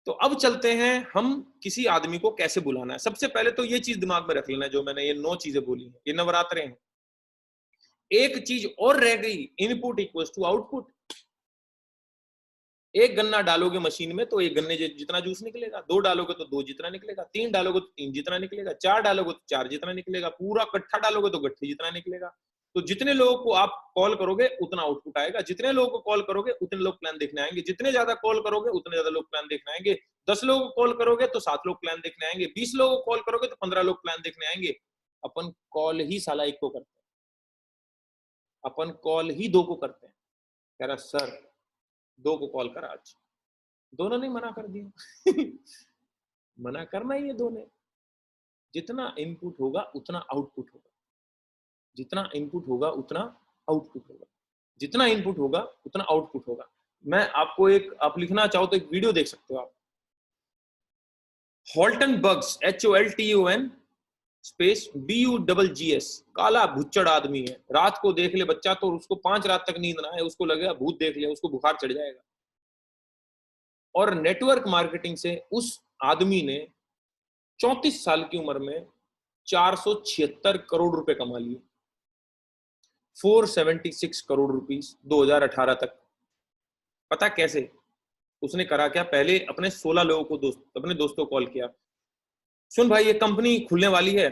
तो अब चलते हैं हम किसी आदमी को कैसे बुलाना है। सबसे पहले तो ये चीज दिमाग में रख लेना, जो मैंने ये 9 चीजें बोली हैं, ये नवरात्रे हैं। एक चीज और रह गई, इनपुट इक्वल्स टू आउटपुट। एक गन्ना डालोगे मशीन में तो एक गन्ने जितना जूस निकलेगा, 2 डालोगे तो 2 जितना निकलेगा, 3 डालोगे तो 3 जितना निकलेगा, 4 डालोगे तो 4 जितना निकलेगा, पूरा कट्ठा डालोगे तो गट्ठे जितना निकलेगा। तो जितने लोगों को आप कॉल करोगे उतना आउटपुट आएगा, जितने लोगों को कॉल करोगे उतने लोग प्लान देखने आएंगे, जितने ज्यादा कॉल करोगे उतने ज्यादा लोग प्लान देखने आएंगे। 10 लोगों को कॉल करोगे तो 7 लोग प्लान देखने आएंगे, 20 लोगों को कॉल करोगे तो 15 लोग प्लान देखने आएंगे। अपन कॉल ही साला एक को करते हैं, अपन कॉल ही 2 को करते हैं। कह रहा सर 2 को कॉल करा आज, दोनों ने मना कर दिया। मना करना ही है 2 ने। जितना इनपुट होगा उतना आउटपुट होगा, जितना इनपुट होगा उतना आउटपुट होगा, जितना इनपुट होगा उतना आउटपुट होगा। मैं आपको आप लिखना चाहो तो एक वीडियो देख सकते हो आप। Holtun Buggs, HOLTUN space BUGGS, काला भुच्चड़ आदमी है। रात को देख ले बच्चा तो उसको 5 रात तक नींद ना आए, उसको लगेगा भूत देख लिया, उसको बुखार चढ़ जाएगा। और नेटवर्क मार्केटिंग से उस आदमी ने 34 साल की उम्र में 476 करोड़ रुपए कमा लिए, 476 करोड़ रुपीस 2018 तक। पता कैसे? उसने करा क्या, पहले अपने 16 लोगों को अपने दोस्तों को कॉल किया, सुन भाई ये कंपनी खुलने वाली है,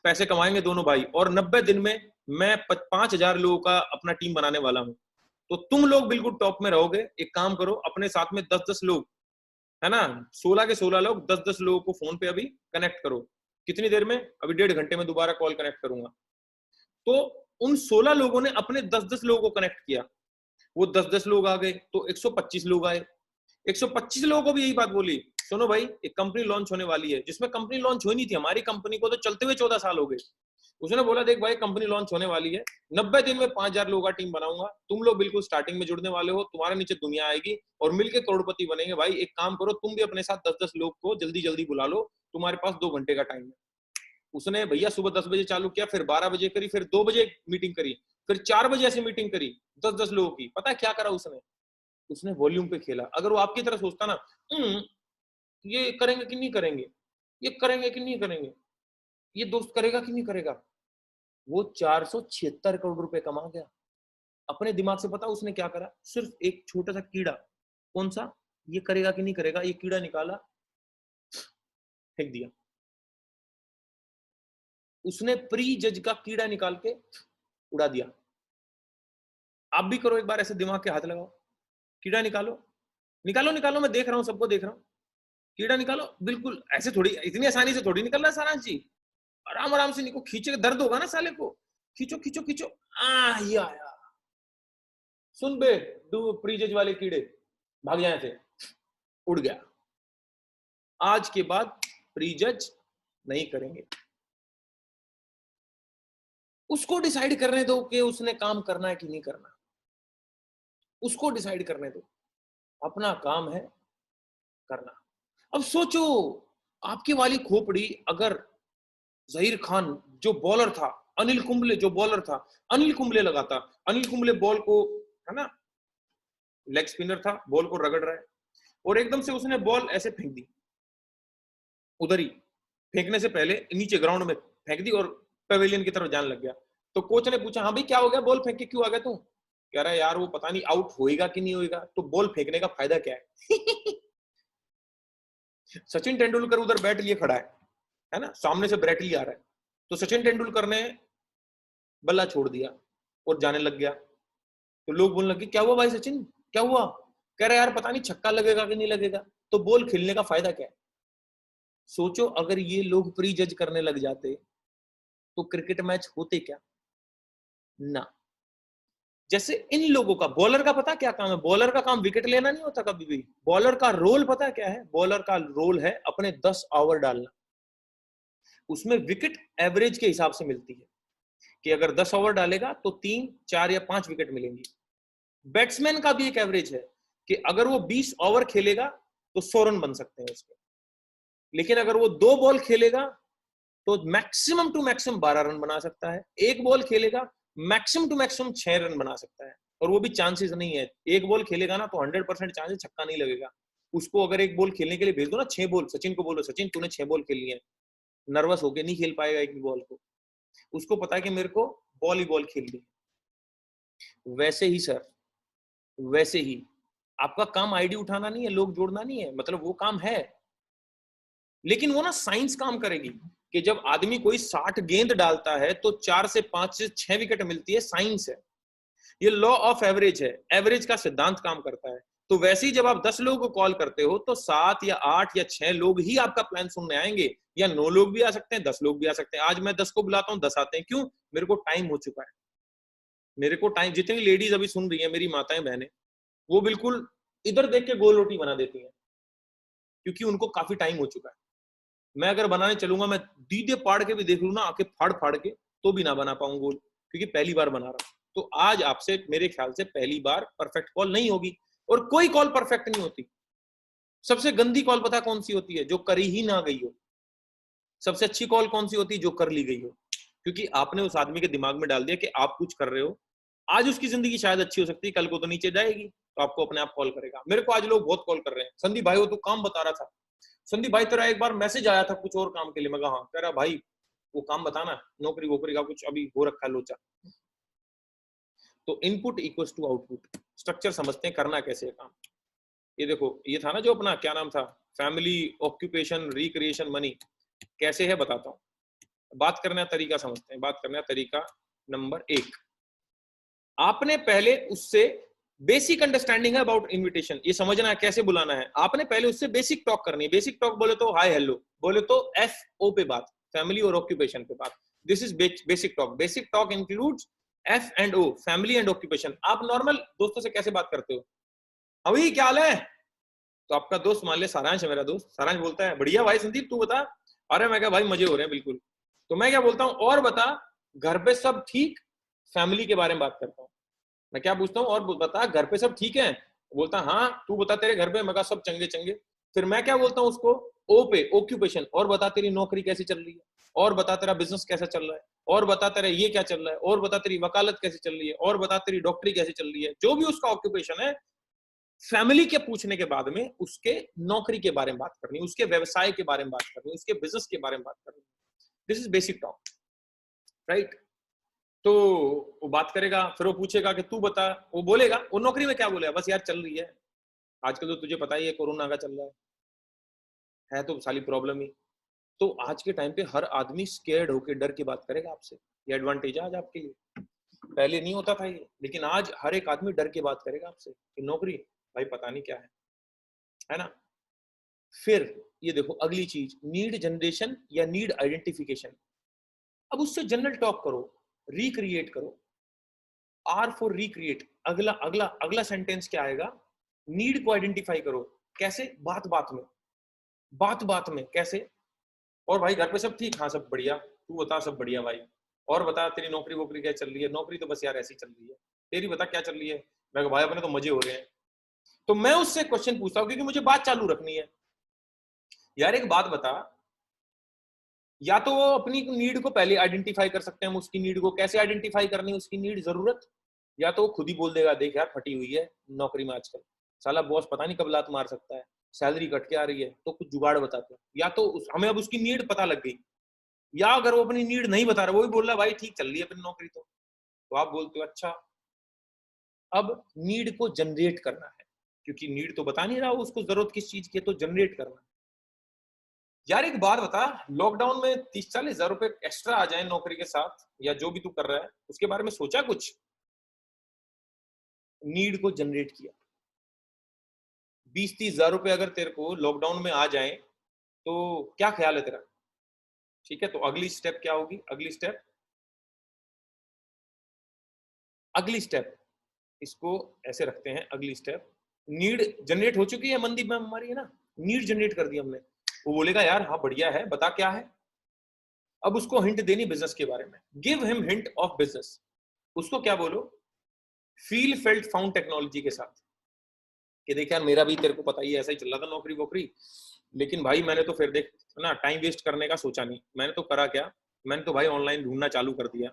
पैसे कमाएंगे दोनों भाई, और 90 दिन में मैं 5000 लोगों का अपना टीम बनाने वाला हूं, तो तुम लोग बिल्कुल टॉप में रहोगे। एक काम करो, अपने साथ में 10-10 लोग, है ना, 16 के 16 लोग, 10-10 लोगों को फोन पे अभी कनेक्ट करो। कितनी देर में? अभी 1.5 घंटे में दोबारा कॉल कनेक्ट करूंगा। तो उन 16 लोगों ने अपने 10-10 लोगों को कनेक्ट किया, वो 10-10 लोग आ गए तो 125 लोग आए। 125 लोगों को भी यही बात बोली, सुनो भाई एक कंपनी लॉन्च होने वाली है, जिसमें कंपनी लॉन्च हुई नहीं थी, हमारी कंपनी को तो चलते हुए 14 साल हो गए। उसने बोला देख भाई कंपनी लॉन्च होने वाली है, 90 दिन में 5000 लोगों का टीम बनाऊंगा, तुम लोग बिल्कुल स्टार्टिंग में जुड़ने वाले हो, तुम्हारे नीचे दुनिया आएगी और मिलके करोड़पति बनेंगे। भाई एक काम करो, तुम भी अपने साथ 10-10 लोग को जल्दी जल्दी बुला लो, तुम्हारे पास 2 घंटे का टाइम है। उसने भैया सुबह 10 बजे चालू किया, फिर 12 बजे करी, फिर 2 बजे मीटिंग करी, फिर 4 बजे ऐसी मीटिंग करी 10-10 लोगों की। पता है क्या करा उसने वॉल्यूम पे खेला। अगर वो आपकी तरह सोचता ना ये करेंगे कि नहीं करेंगे, ये करेंगे कि नहीं करेंगे, ये दोस्त करेगा कि नहीं करेगा, वो 476 करोड़ रुपए कमा गया अपने दिमाग से। पता उसने क्या करा? सिर्फ एक छोटा सा कीड़ा, कौन सा, ये करेगा कि नहीं करेगा, ये कीड़ा निकाला, फेंक दिया। उसने प्री जज का कीड़ा निकाल के उड़ा दिया। आप भी करो एक बार ऐसे, दिमाग के हाथ लगाओ, कीड़ा निकालो, निकालो निकालो, मैं देख रहा हूं, सबको देख रहा हूं, कीड़ा निकालो। बिल्कुल ऐसे थोड़ी, इतनी आसानी से थोड़ी निकल रहा है सारांश जी, आराम आराम से निको, खींचे, दर्द होगा ना साले को, खींचो खींचो खींचो, ये आया। सुन बे दो प्रीजज वाले कीड़े, भाग जाए थे, उड़ गया। आज के बाद प्रीजज नहीं करेंगे। उसको डिसाइड करने दो कि उसने काम करना है कि नहीं करना, उसको डिसाइड करने दो, अपना काम है करना। अब सोचो, आपकी वाली खोपड़ी अगर जहीर खान जो बॉलर था, अनिल कुंबले जो बॉलर था, अनिल कुंबले लगाता, अनिल कुंबले बॉल को, है ना, लेग स्पिनर था, बॉल को रगड़ रहा है और एकदम से उसने बॉल ऐसे फेंक दी, उधर ही, फेंकने से पहले नीचे ग्राउंड में फेंक दी और पेविलियन की तरफ जाने लग गया। तो कोच ने पूछा, हाँ भाई क्या हो गया, बॉल फेंक के क्यों आ गया तू? कह रहा है यार वो पता नहीं आउट होएगा कि नहीं होएगा, तो बॉल फेंकने का फायदा क्या है? सचिन तेंदुलकर उधर बैट लिए खड़ा है ना, सामने से ब्रेट ली आ रहा है, तो सचिन तेंदुलकर ने बल्ला छोड़ दिया और जाने लग गया। तो लोग बोलने लगे क्या हुआ भाई सचिन, क्या हुआ? कह रहा यार पता नहीं छक्का लगेगा कि नहीं लगेगा। तो बॉल खेलने का फायदा क्या है? सोचो अगर ये लोग प्री जज करने लग जाते तो क्रिकेट मैच होते क्या ना। जैसे इन लोगों का, बॉलर का पता क्या काम है? बॉलर का काम विकेट लेना नहीं होता कभी भी। बॉलर का रोल पता क्या है? बॉलर का रोल है अपने 10 ओवर डालना। उसमें विकेट एवरेज के हिसाब से मिलती है कि अगर 10 ओवर डालेगा तो 3, 4 या 5 विकेट मिलेंगी। बैट्समैन का भी एक एवरेज है कि अगर वो 20 ओवर खेलेगा तो 100 रन बन सकते हैं उसके। लेकिन अगर वो 2 बॉल खेलेगा तो मैक्सिमम टू मैक्सिमम 12 रन बना सकता है। एक बॉल खेलेगा मैक्सिमम टू मैक्सिमम 6 रन बना सकता है, और वो भी चांसेस नहीं है। एक बॉल खेलेगा ना तो 100% चांस है छक्का नहीं लगेगा। उसको अगर एक बॉल खेलने के लिए भेज दो ना, 6 बॉल, सचिन को बोलो सचिन तूने 6 बॉल खेलनी है, नर्वस होके नहीं खेल पाएगा एक भी बॉल को। उसको पता है कि मेरे को बॉल ही बॉल खेलनी है। वैसे ही सर, वैसे ही आपका काम आईडी उठाना नहीं है, लोग जोड़ना नहीं है, मतलब वो काम है, लेकिन वो ना साइंस काम करेगी कि जब आदमी कोई 60 गेंद डालता है तो 4 से 5 से 6 विकेट मिलती है। साइंस है ये, लॉ ऑफ एवरेज है, एवरेज का सिद्धांत काम करता है। तो वैसे ही जब आप 10 लोगों को कॉल करते हो तो 7 या 8 या 6 लोग ही आपका प्लान सुनने आएंगे, या 9 लोग भी आ सकते हैं, 10 लोग भी आ सकते हैं। आज मैं 10 को बुलाता हूं, 10 आते हैं, क्यों? मेरे को टाइम हो चुका है। मेरे को टाइम, जितनी लेडीज अभी सुन रही है मेरी माताएं बहनें, वो बिल्कुल इधर देख के गोल रोटी बना देती हैं, क्योंकि उनको काफी टाइम हो चुका है। मैं अगर बनाने चलूंगा, मैं दीदे पाड़ के भी देख लू ना, आके फाड़ फाड़ के, तो भी ना बना पाऊंगा गोल, क्योंकि पहली बार बना रहा हूं। तो आज आपसे मेरे ख्याल से पहली बार परफेक्ट कॉल नहीं होगी, और कोई कॉल परफेक्ट नहीं होती। सबसे गंदी कॉल पता कौन सी होती है? जो करी ही ना गई हो। सबसे अच्छी कॉल कौन सी होती है? जो कर ली गई हो, क्योंकि आपने उस आदमी के दिमाग में डाल दिया कि आप कुछ कर रहे हो। आज उसकी जिंदगी शायद अच्छी हो सकती है, कल को तो नीचे जाएगी, तो आपको अपने आप कॉल करेगा। मेरे को आज लोग बहुत कॉल कर रहे हैं, संदीप भाई वो तू काम बता रहा था, संदीप भाई तेरा एक बार मैसेज आया था कुछ और काम के लिए। मैं कहा हाँ। कह रहा भाई वो काम बताना, नौकरी वोकरी का कुछ अभी हो रखा है लोचा। तो input equals to output, structure समझते हैं करना कैसे है काम। ये देखो, ये था ना जो अपना क्या नाम था, फैमिली, ऑक्यूपेशन, रिक्रिएशन, मनी, कैसे है बताता हूं। बात करने का तरीका समझते हैं। बात करने का तरीका नंबर 1, आपने पहले उससे बेसिक अंडरस्टैंडिंग है अबाउट इनविटेशन, ये समझना है कैसे बुलाना है। आपने पहले उससे बेसिक टॉक करनी है। बेसिक टॉक बोले तो हाय हेलो, बोले तो FO पे बात, फैमिली और ऑक्यूपेशन पे बात। This is basic talk. Basic talk includes F&O, family and occupation. आप नॉर्मल दोस्तों से कैसे बात करते हो? अभी क्या हाल है? तो आपका दोस्त, मान ले सारांश है मेरा दोस्त, सारांश बोलता है बढ़िया भाई संदीप तू बता। अरे मैं क्या भाई मजे हो रहे हैं बिल्कुल। तो मैं क्या बोलता हूँ, और बता घर पे सब ठीक? फैमिली के बारे में बात करता हूँ। मैं क्या पूछता हूँ, और बता घर पे सब ठीक है? बोलता हाँ तू बता तेरे घर पे। मैं कहा सब चंगे चंगे। फिर मैं क्या बोलता हूँ उसको, O पे ऑक्यूपेशन, और बता तेरी नौकरी कैसी चल रही है, और बता तेरा बिजनेस कैसा चल रहा है, और बता तेरा ये क्या चल रहा है, और बता तेरी वकालत कैसी चल रही है, और बता तेरी डॉक्टरी कैसी चल रही है। जो भी उसका ऑक्यूपेशन है, फैमिली के पूछने के बाद में उसके नौकरी के बारे में बात करनी, उसके व्यवसाय के बारे में बात करनी, उसके बिजनेस के बारे में बात करनी। This is basic talk, right? तो वो बात करेगा, फिर वो पूछेगा कि तू बता। वो बोलेगा, वो नौकरी में क्या बोलेगा, बस यार चल रही है आजकल, तो तुझे पता ही है कोरोना का चल रहा है तो साली प्रॉब्लम ही। तो आज के टाइम पे हर आदमी स्केर्ड होकर, डर की बात करेगा आपसे। ये एडवांटेज है आज आपके लिए, पहले नहीं होता था ये, लेकिन आज हर एक आदमी डर के बात करेगा आपसे कि नौकरी भाई पता नहीं क्या है ना। फिर ये देखो अगली चीज, नीड जनरेशन या नीड आइडेंटिफिकेशन। अब उससे जनरल टॉक करो, रिक्रिएट करो। R for recreate. अगला अगला अगला सेंटेंस क्या आएगा? नीड को आइडेंटिफाई करो। कैसे? बात बात में, बात बात में कैसे? और भाई घर पे सब ठीक? हाँ सब बढ़िया, तू बता सब बढ़िया भाई। और बता तेरी नौकरी वोकरी क्या चल रही है? नौकरी तो बस यार ऐसी चल रही है। तेरी बता क्या चल रही है? मैं कहा भाई अपने तो मजे हो रहे हैं। तो मैं उससे क्वेश्चन पूछता हूँ क्योंकि मुझे बात चालू रखनी है। यार एक बात बता, या तो वो अपनी नीड को पहले आइडेंटिफाई कर सकते हैं। हम उसकी नीड को कैसे आइडेंटिफाई करनी है, उसकी नीड, जरूरत, या तो वो खुद ही बोल देगा देख यार फटी हुई है नौकरी में आजकल, साला बॉस पता नहीं कब लात मार सकता है, सैलरी कट के आ रही है, तो कुछ जुगाड़ बताते हैं। या तो हमें अब उसकी नीड पता लग गई, या अगर वो अपनी नीड नहीं बता रहा, वो भी बोल रहा है भाई ठीक चल रही है अपनी नौकरी, तो आप बोलते हो अच्छा। अब नीड को जनरेट करना है, क्योंकि नीड तो बता नहीं रहा हो उसको जरूरत किस चीज की है, तो जनरेट करना है। यार एक बात बता, लॉकडाउन में 30-40 हजार रुपए एक्स्ट्रा आ जाए नौकरी के साथ, या जो भी तू कर रहा है उसके बारे में सोचा कुछ? नीड को जनरेट किया। 20-30 हजार रुपए अगर तेरे को लॉकडाउन में आ जाए तो क्या ख्याल है तेरा? ठीक है, तो अगली स्टेप क्या होगी? अगली स्टेप इसको ऐसे रखते हैं। अगली स्टेप, नीड जनरेट हो चुकी है, मंदी में हमारी है ना, नीड जनरेट कर दी हमने। वो बोलेगा यार हाँ बढ़िया है, बता क्या है। अब उसको हिंट देनी बिजनेस के बारे में। Give him hint of business. उसको क्या बोलो? फील फेल्ट फाउंड टेक्नोलॉजी के साथ कि देख यार मेरा भी तेरे को पता ही है ऐसा ही चल रहा था नौकरी वोकरी, लेकिन भाई मैंने तो फिर देख ना टाइम वेस्ट करने का सोचा नहीं। मैंने तो करा क्या, मैंने तो भाई ऑनलाइन ढूंढना चालू कर दिया।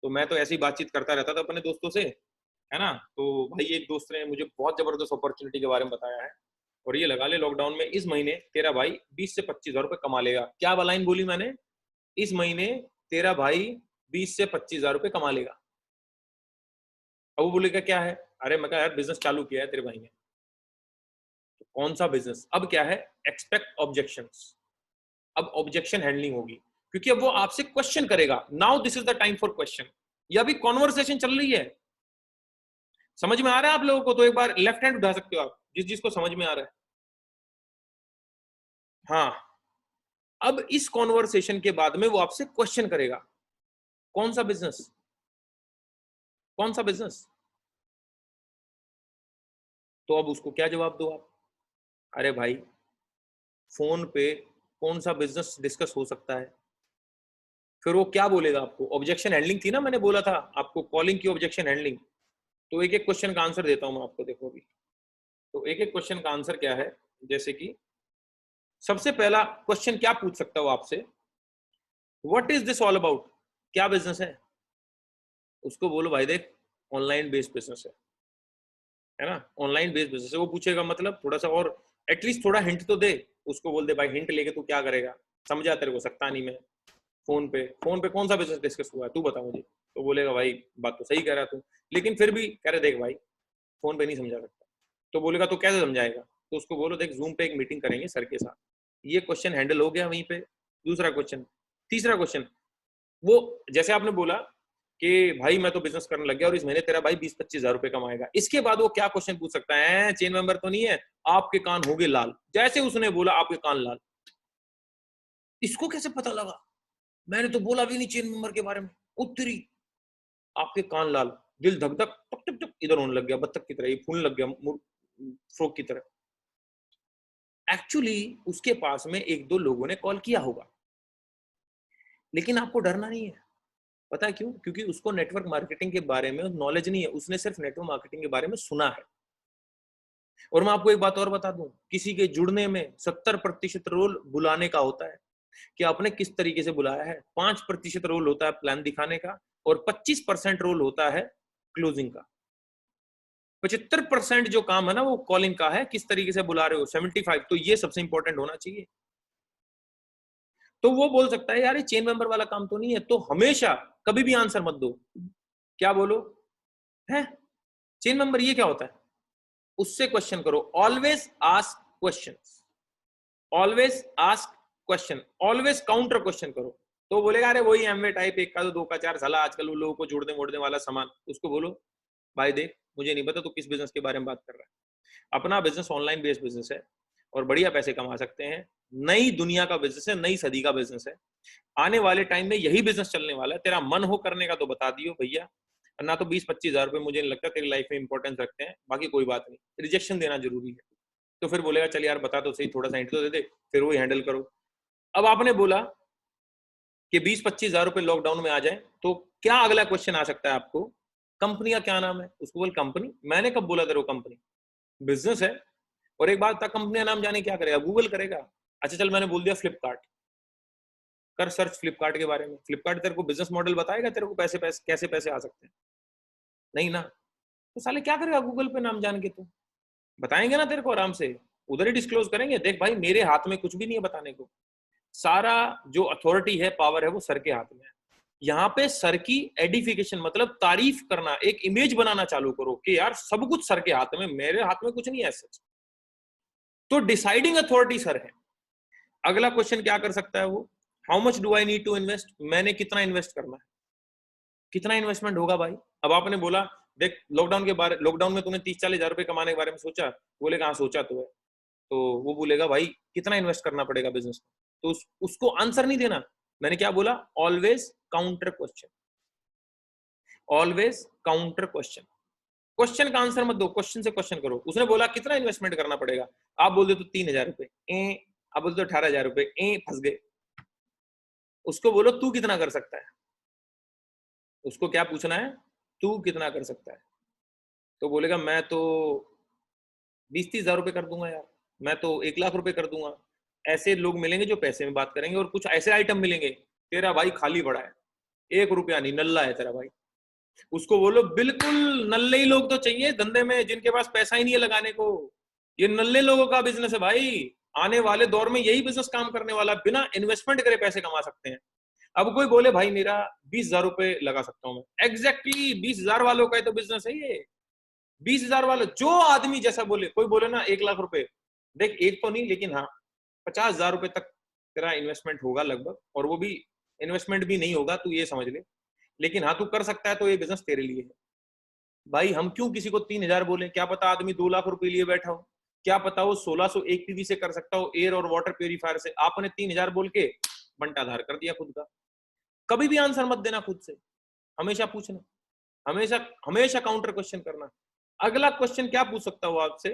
तो मैं तो ऐसी बातचीत करता रहता था अपने दोस्तों से, है ना। तो भाई एक दोस्त ने मुझे बहुत जबरदस्त अपॉर्चुनिटी के बारे में बताया है, और ये लगा ले लॉकडाउन में इस महीने तेरा भाई 20 से 25 हजार रुपए कमा लेगा। क्या लाइन बोली मैंने? इस महीने तेरा भाई 20 से 25 हजार रुपए कमा लेगा। अब वो बोलेगा क्या है? अरे मैं कहा यार बिजनेस चालू किया है तेरे भाई ने। तो कौन सा बिजनेस? अब क्या है? Expect objections. अब ऑब्जेक्शन हैंडलिंग होगी, क्योंकि अब वो आपसे क्वेश्चन करेगा। Now this is the time for question. ये अभी कॉन्वर्सेशन चल रही है। समझ में आ रहा है आप लोगों को? तो एक बार लेफ्ट हैंड उठा सकते हो आप जिस जिसको समझ में आ रहा है। हाँ, अब इस कॉन्वर्सेशन के बाद में वो आपसे क्वेश्चन करेगा, कौन सा बिजनेस, कौन सा बिजनेस। तो अब उसको क्या जवाब दो आप? अरे भाई फोन पे कौन सा बिजनेस डिस्कस हो सकता है। फिर वो क्या बोलेगा आपको? ऑब्जेक्शन हैंडलिंग थी ना, मैंने बोला था आपको कॉलिंग की ऑब्जेक्शन हैंडलिंग। तो एक एक क्वेश्चन का आंसर देता हूं मैं आपको, देखो अभी। तो एक एक क्वेश्चन का आंसर क्या है, जैसे कि सबसे पहला क्वेश्चन क्या पूछ सकता हो आपसे? What is this all about? क्या बिजनेस है? उसको बोलो भाई देख ऑनलाइन बेस्ड बिजनेस है ना, ऑनलाइन बेस्ड बिजनेस है। वो पूछेगा मतलब थोड़ा सा और एटलीस्ट थोड़ा हिंट तो दे। उसको बोल दे भाई हिंट लेके तू क्या करेगा, समझा तेरे को सकता नहीं मैं। फोन पे कौन सा बिजनेस डिस्कस हुआ है तू बता मुझे। तो बोलेगा भाई बात तो सही कह रहा तू, लेकिन फिर भी कह रहे देख भाई फोन पे नहीं समझा सकता। तो बोलेगा तो कैसे समझाएगा? तो उसको बोलो देख जूम पे एक मीटिंग करेंगे सर के साथ। ये क्वेश्चन हैंडल हो गया वहीं पे। दूसरा क्वेश्चन, तीसरा क्वेश्चन, वो जैसे आपने बोला कि भाई मैं तो बिजनेस करने लग गया और इस महीने तेरा भाई 20-25 हजार रुपए कमाएगा। इसके बाद वो क्या क्वेश्चन पूछ सकता है? चेन मेंबर तो नहीं है, आपके कान होंगे लाल। जैसे उसने बोला आपके कान लाल, इसको कैसे पता लगा? मैंने तो बोला भी नहीं चेन मेंबर के बारे में। उत्तरी आपके कान लाल, दिल धक धक टक टक टक इधर होने लग गया, बत्तख की तरह ये फूलने लग गया, फ्रॉक की तरह। एक्चुअली उसके पास में एक दो लोगों ने कॉल किया होगा, लेकिन आपको डरना नहीं है। पता है क्यों? क्योंकि उसको नेटवर्क मार्केटिंग के बारे में नॉलेज नहीं है, उसने सिर्फ नेटवर्क मार्केटिंग के बारे में सुना है। और मैं आपको एक बात और बता दूं, किसी के जुड़ने में 70% रोल बुलाने का होता है कि आपने किस तरीके से बुलाया है। 5% रोल होता है प्लान दिखाने का, और 25% रोल होता है क्लोजिंग का। 75% जो काम है ना वो कॉलिंग का है, किस तरीके से बुला रहे हो। 75 तो ये सबसे इंपॉर्टेंट होना चाहिए। तो वो बोल सकता है यार ये चेन मेंबर वाला काम तो नहीं है, तो हमेशा कभी भी आंसर मत दो। क्या बोलो? है चेन मेंबर ये क्या होता है? उससे क्वेश्चन करो। Always ask question, always ask question, always counter question करो। तो बोलेगा अरे वही एमवे टाइप, एक का दो का चार साला आजकल वो लोगों को जोड़ने मोड़ने वाला सामान। उसको बोलो भाई देख मुझे नहीं पता तो किस बिजनेस के बारे में बात कर रहा है। अपना बिजनेस ऑनलाइन बेस्ड बिजनेस है और बढ़िया पैसे कमा सकते हैं। नई दुनिया का बिजनेस है, नई सदी का बिजनेस है। आने वाले टाइम में यही बिजनेस चलने वाला है। तेरा मन हो करने का तो बता दियो भैया, ना तो 20-25 हजार रुपए मुझे नहीं लगता तेरी लाइफ में इंपॉर्टेंस रखते हैं। बाकी कोई बात नहीं, रिजेक्शन देना जरूरी है। तो फिर बोलेगा चल यार बता तो सही, थोड़ा सा हिंट तो दे दे, फिर वो हैंडल करो। अब आपने बोला कि 20-25 हजार रुपए लॉकडाउन में आ जाए तो क्या अगला क्वेश्चन आ सकता है आपको? कंपनी का क्या नाम है? उसको बोल कंपनी। मैंने कब बोला तेरे को कंपनी? बिजनेस है। और एक बात था, कंपनी का नाम जाने क्या करेगा? गूगल करेगा। अच्छा चल मैंने बोल दिया फ्लिपकार्ट, कर सर्च फ्लिपकार्ट के बारे में। फ्लिपकार्ट तेरे को बिजनेस मॉडल बताएगा तेरे को पैसे पैसे कैसे पैसे आ सकते हैं? नहीं ना। तो साले क्या करेगा गूगल पे नाम जान के? तो बताएंगे ना तेरे को आराम से, उधर ही डिस्क्लोज करेंगे। देख भाई मेरे हाथ में कुछ भी नहीं है बताने को, सारा जो अथॉरिटी है पावर है वो सर के हाथ में है। यहाँ पे सर की एडिफिकेशन मतलब तारीफ करना, एक इमेज बनाना चालू करो कि यार सब कुछ सर के हाथ में, मेरे हाथ में कुछ नहीं है सच। तो डिसाइडिंग अथॉरिटी सर है। अगला क्वेश्चन क्या कर सकता है वो? How much do I need to invest? मैंने कितना इन्वेस्ट करना है, कितना इन्वेस्टमेंट होगा भाई? अब आपने बोला देख लॉकडाउन में तूने 30-40 हजार रुपए कमाने के बारे में सोचा? बोलेगा हाँ सोचा तो है। तो वो बोलेगा भाई कितना इन्वेस्ट करना पड़ेगा बिजनेस में? तो उसको आंसर नहीं देना। मैंने क्या बोला? Always counter question, always counter question. Question का आंसर मत दो, क्वेश्चन से क्वेश्चन करो। उसने बोला कितना इन्वेस्टमेंट करना पड़ेगा, आप बोल दो तो 3,000 रुपए, आप बोल दो 18,000 रुपए, फंस गए। उसको बोलो तू कितना कर सकता है, उसको क्या पूछना है, तू कितना कर सकता है। तो बोलेगा मैं तो 20-30 हजार रुपए कर दूंगा यार, मैं तो 1 लाख रुपए कर दूंगा। ऐसे लोग मिलेंगे जो पैसे में बात करेंगे, और कुछ ऐसे आइटम मिलेंगे तेरा भाई खाली पड़ा है, 1 रुपया नहीं, नल्ला है तेरा भाई। उसको बोलो बिल्कुल नल्ले ही लोग तो चाहिए धंधे में, जिनके पास पैसा ही नहीं है लगाने को। ये नल्ले लोगों का बिजनेस है भाई। आने वाले दौर में यही बिजनेस काम करने वाला, बिना इन्वेस्टमेंट करे पैसे कमा सकते हैं। अब कोई बोले भाई मेरा 20,000 रुपए लगा सकता हूं मैं, एग्जैक्टली 20,000 वालों का तो बिजनेस है ये। 20,000 वाले जो आदमी जैसा बोले, कोई बोले ना 1 लाख रुपए, देख एक तो नहीं लेकिन हाँ 50,000 रुपए तक तेरा इन्वेस्टमेंट होगा लगभग, और वो भी इन्वेस्टमेंट भी नहीं होगा, तू ये समझ ले। लेकिन हाँ तू कर सकता है, तो ये बिजनेस तेरे लिए है भाई। हम क्यों किसी को 3,000 बोले? क्या पता आदमी 2 लाख रुपए लिए बैठा हो, क्या पता वो 1601 पीवी से कर सकता हो, एयर और वाटर प्योरीफायर से। आपने 3,000 बोल के बंटाधार कर दिया खुद का। कभी भी आंसर मत देना खुद से, हमेशा पूछना, हमेशा हमेशा काउंटर क्वेश्चन करना। अगला क्वेश्चन क्या पूछ सकता हूं आपसे,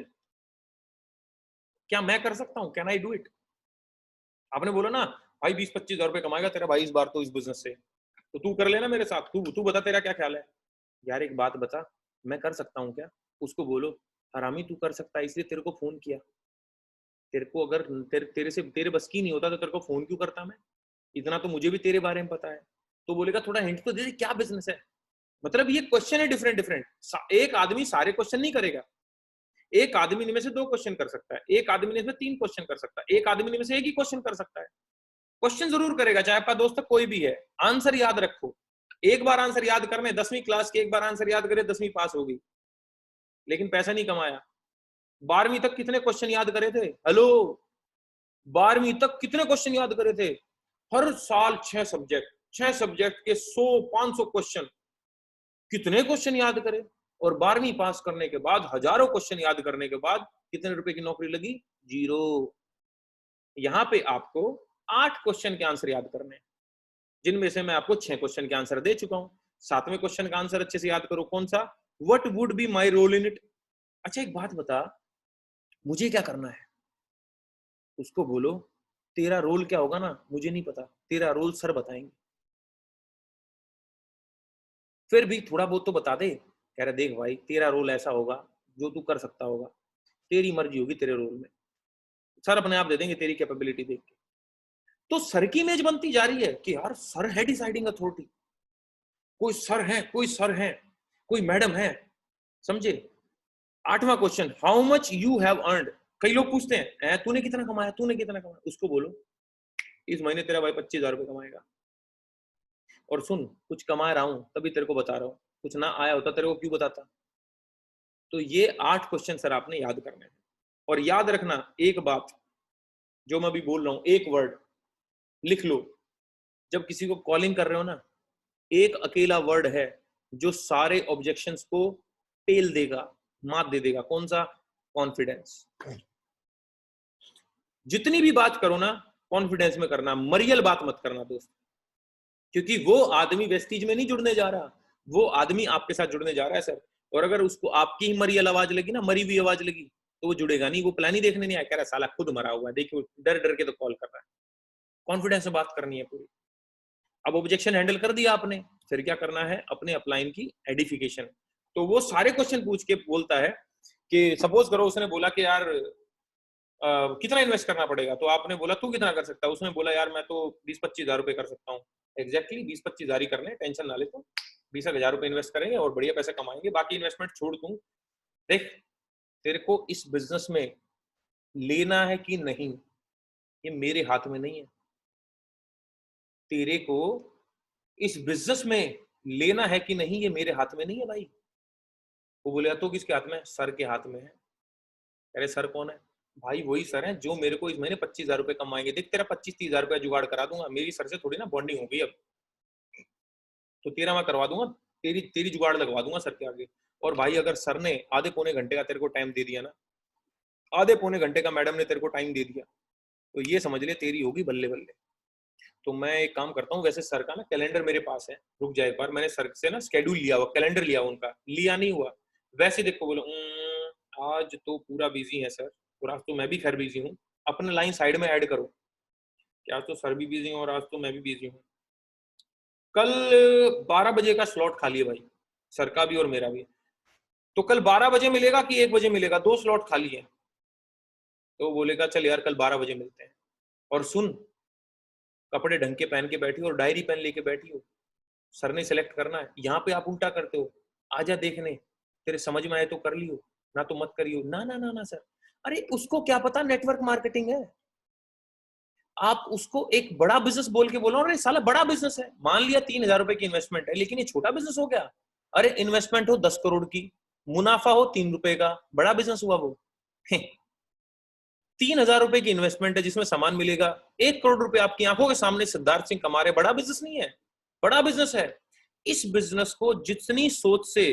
क्या मैं कर सकता हूं, कैन आई डू इट? आपने बोला ना भाई 20-25 हजार रुपए कमाएगा तेरा भाई इस बार तो इस बिजनेस से, तो तू कर लेना मेरे साथ, तू बता तेरा क्या ख्याल है। यार एक बात बता, मैं कर सकता हूँ क्या? उसको बोलो हरामी तू कर सकता है इसलिए तेरे को फोन किया, तेरे को अगर तेरे से तेरे बस की नहीं होता तो तेरे को फोन क्यों करता मैं? इतना तो मुझे भी तेरे बारे में पता है। तो बोलेगा थोड़ा हिंट तो दे दे क्या बिजनेस है। मतलब ये क्वेश्चन है डिफरेंट डिफरेंट। एक आदमी सारे क्वेश्चन नहीं करेगा, एक आदमी इनमें से 2 क्वेश्चन कर सकता है, एक आदमी इनमें 3 क्वेश्चन कर सकता है, एक आदमी इनमें से 1 ही क्वेश्चन कर सकता है। क्वेश्चन जरूर करेगा, चाहे आपका दोस्त कोई भी है। आंसर याद रखो, एक बार आंसर याद करने, 10वीं क्लास के एक बार आंसर याद करे, 10वीं पास होगी, लेकिन पैसा नहीं कमाया। 12वीं तक कितने क्वेश्चन याद करे थे? हेलो, 12वीं तक कितने क्वेश्चन याद करे थे? हर साल 6 सब्जेक्ट के 100-500 क्वेश्चन, कितने क्वेश्चन याद करे? और 12वीं पास करने के बाद हजारों क्वेश्चन याद करने के बाद कितने रुपए की नौकरी लगी? 0। यहां पे आपको 8 क्वेश्चन के आंसर याद करने हैं, जिनमें से मैं आपको 6 क्वेश्चन के आंसर दे चुका हूं। 7वें क्वेश्चन का आंसर अच्छे से याद करो, कौन सा? What would be my role in it. अच्छा एक बात बता, मुझे क्या करना है? उसको बोलो तेरा रोल क्या होगा ना मुझे नहीं पता, तेरा रोल सर बताएंगे। फिर भी थोड़ा बहुत तो बता दे। कह रहा देख भाई तेरा रोल ऐसा होगा जो तू कर सकता होगा, तेरी मर्जी होगी तेरे रोल में, सर अपने आप दे देंगे तेरी कैपेबिलिटी देख के। तो सर की इमेज बनती जा रही है कि यार सर है डिसाइडिंग अथॉरिटी, कोई सर है, कोई सर है, कोई मैडम है, समझे? 8वां question, how much you have earned. कई लोग पूछते हैं तूने कितना कमाया, तूने कितना कमाया? उसको बोलो इस महीने तेरा भाई 25,000 रुपए कमाएगा, और सुन कुछ कमा रहा हूं तभी तेरे को बता रहा हूं, कुछ ना आया होता तेरे को क्यों बताता। तो ये 8 क्वेश्चन सर आपने याद करने हैं। और याद रखना एक बात जो मैं अभी बोल रहा हूं, एक वर्ड लिख लो। जब किसी को कॉलिंग कर रहे हो ना, एक अकेला वर्ड है जो सारे ऑब्जेक्शंस को टेल देगा, मात दे देगा। कौन सा? कॉन्फिडेंस। जितनी भी बात करो ना कॉन्फिडेंस में करना, मरियल बात मत करना दोस्त, क्योंकि वो आदमी वेस्टीज में नहीं जुड़ने जा रहा, वो आदमी आपके साथ जुड़ने जा रहा है सर। और अगर उसको आपकी ही मरियल आवाज लगी ना, मरी हुई आवाज लगी, तो वो जुड़ेगा नहीं, वो प्लान ही देखने नहीं आया, कह रहा साला खुद मरा हुआ है, देखिए डर डर के तो कॉल कर रहा है। कॉन्फिडेंस से बात करनी है पूरी। अब ऑब्जेक्शन हैंडल कर दिया आपने, फिर क्या करना है? अपने अपलाइन की एडिफिकेशन। तो वो सारे क्वेश्चन पूछ के बोलता है कि सपोज करो उसने बोला कि यार कितना इन्वेस्ट करना पड़ेगा, तो आपने बोला तू कितना कर सकता है? उसने बोला यार मैं तो 20-25 हजार रुपए कर सकता हूँ। एग्जैक्टली 20-25 हजार ही करने, टेंशन ना ले, तो 20,000 रुपए इन्वेस्ट करेंगे और बढ़िया पैसे कमाएंगे, बाकी इन्वेस्टमेंट छोड़ दूं। देख तेरे को इस बिजनेस में लेना है कि नहीं, ये मेरे हाथ में नहीं है। तेरे को इस बिजनेस में लेना है कि नहीं, ये मेरे हाथ में नहीं है भाई। वो बोलेगा तो किसके हाथ में? सर के हाथ में है। अरे सर कौन है? भाई वही सर है जो मेरे को इस महीने 25,000 रुपए कमाएंगे। देख तेरा 25-30 हजार रुपया जुगाड़ करा दूंगा, मेरी सर से थोड़ी ना बॉन्डिंग होगी अब, तो तेरा मैं करवा दूंगा, तेरी जुगाड़ लगवा दूंगा सर के आगे। और भाई अगर सर ने आधे पौने घंटे का तेरे को टाइम दे दिया ना, आधे पौने घंटे का मैडम ने तेरे को टाइम दे दिया, तो ये समझ ले तेरी होगी बल्ले बल्ले। तो मैं एक काम करता हूँ, वैसे सर का ना कैलेंडर मेरे पास है, रुक जाए एक बार, मैंने सर से ना शेड्यूल लिया हुआ, कैलेंडर लिया हुआ उनका, लिया नहीं हुआ वैसे देखो बोलो आज तो पूरा बिजी है सर, और आज तो मैं भी खैर बिजी हूँ, अपना लाइन साइड में ऐड करो कि आज तो सर भी बिजी हूँ और आज तो मैं भी बिजी हूँ। कल 12 बजे का स्लॉट खाली है भाई, सर का भी और मेरा भी, तो कल 12 बजे मिलेगा कि 1 बजे मिलेगा, 2 स्लॉट खाली है। तो बोलेगा चल यार कल 12 बजे मिलते हैं। और सुन, कपड़े ढंग के पहन के बैठी हो और डायरी पेन लेके बैठी हो, सर ने सिलेक्ट करना है। यहाँ पे आप उल्टा करते हो, आजा देखने, तेरे समझ में आए तो कर लियो, ना तो मत करियो। ना ना ना ना सर, अरे उसको क्या पता नेटवर्क मार्केटिंग है, आप उसको एक बड़ा बिजनेस बोल के बोलो, अरे साला बड़ा बिजनेस है, मान लिया 3,000 रुपए की इन्वेस्टमेंट है, लेकिन ये छोटा बिजनेस हो गया। अरे इन्वेस्टमेंट हो 10 करोड़ की, मुनाफा हो 3 रुपए का, बड़ा बिजनेस हुआ वो। 3,000 रुपए की इन्वेस्टमेंट है जिसमें सामान मिलेगा, 1 करोड़ रुपए आपकी आंखों के सामने सिद्धार्थ सिंह कमा रहे, बड़ा बिजनेस नहीं है? बड़ा बिजनेस है। इस बिजनेस को जितनी सोच से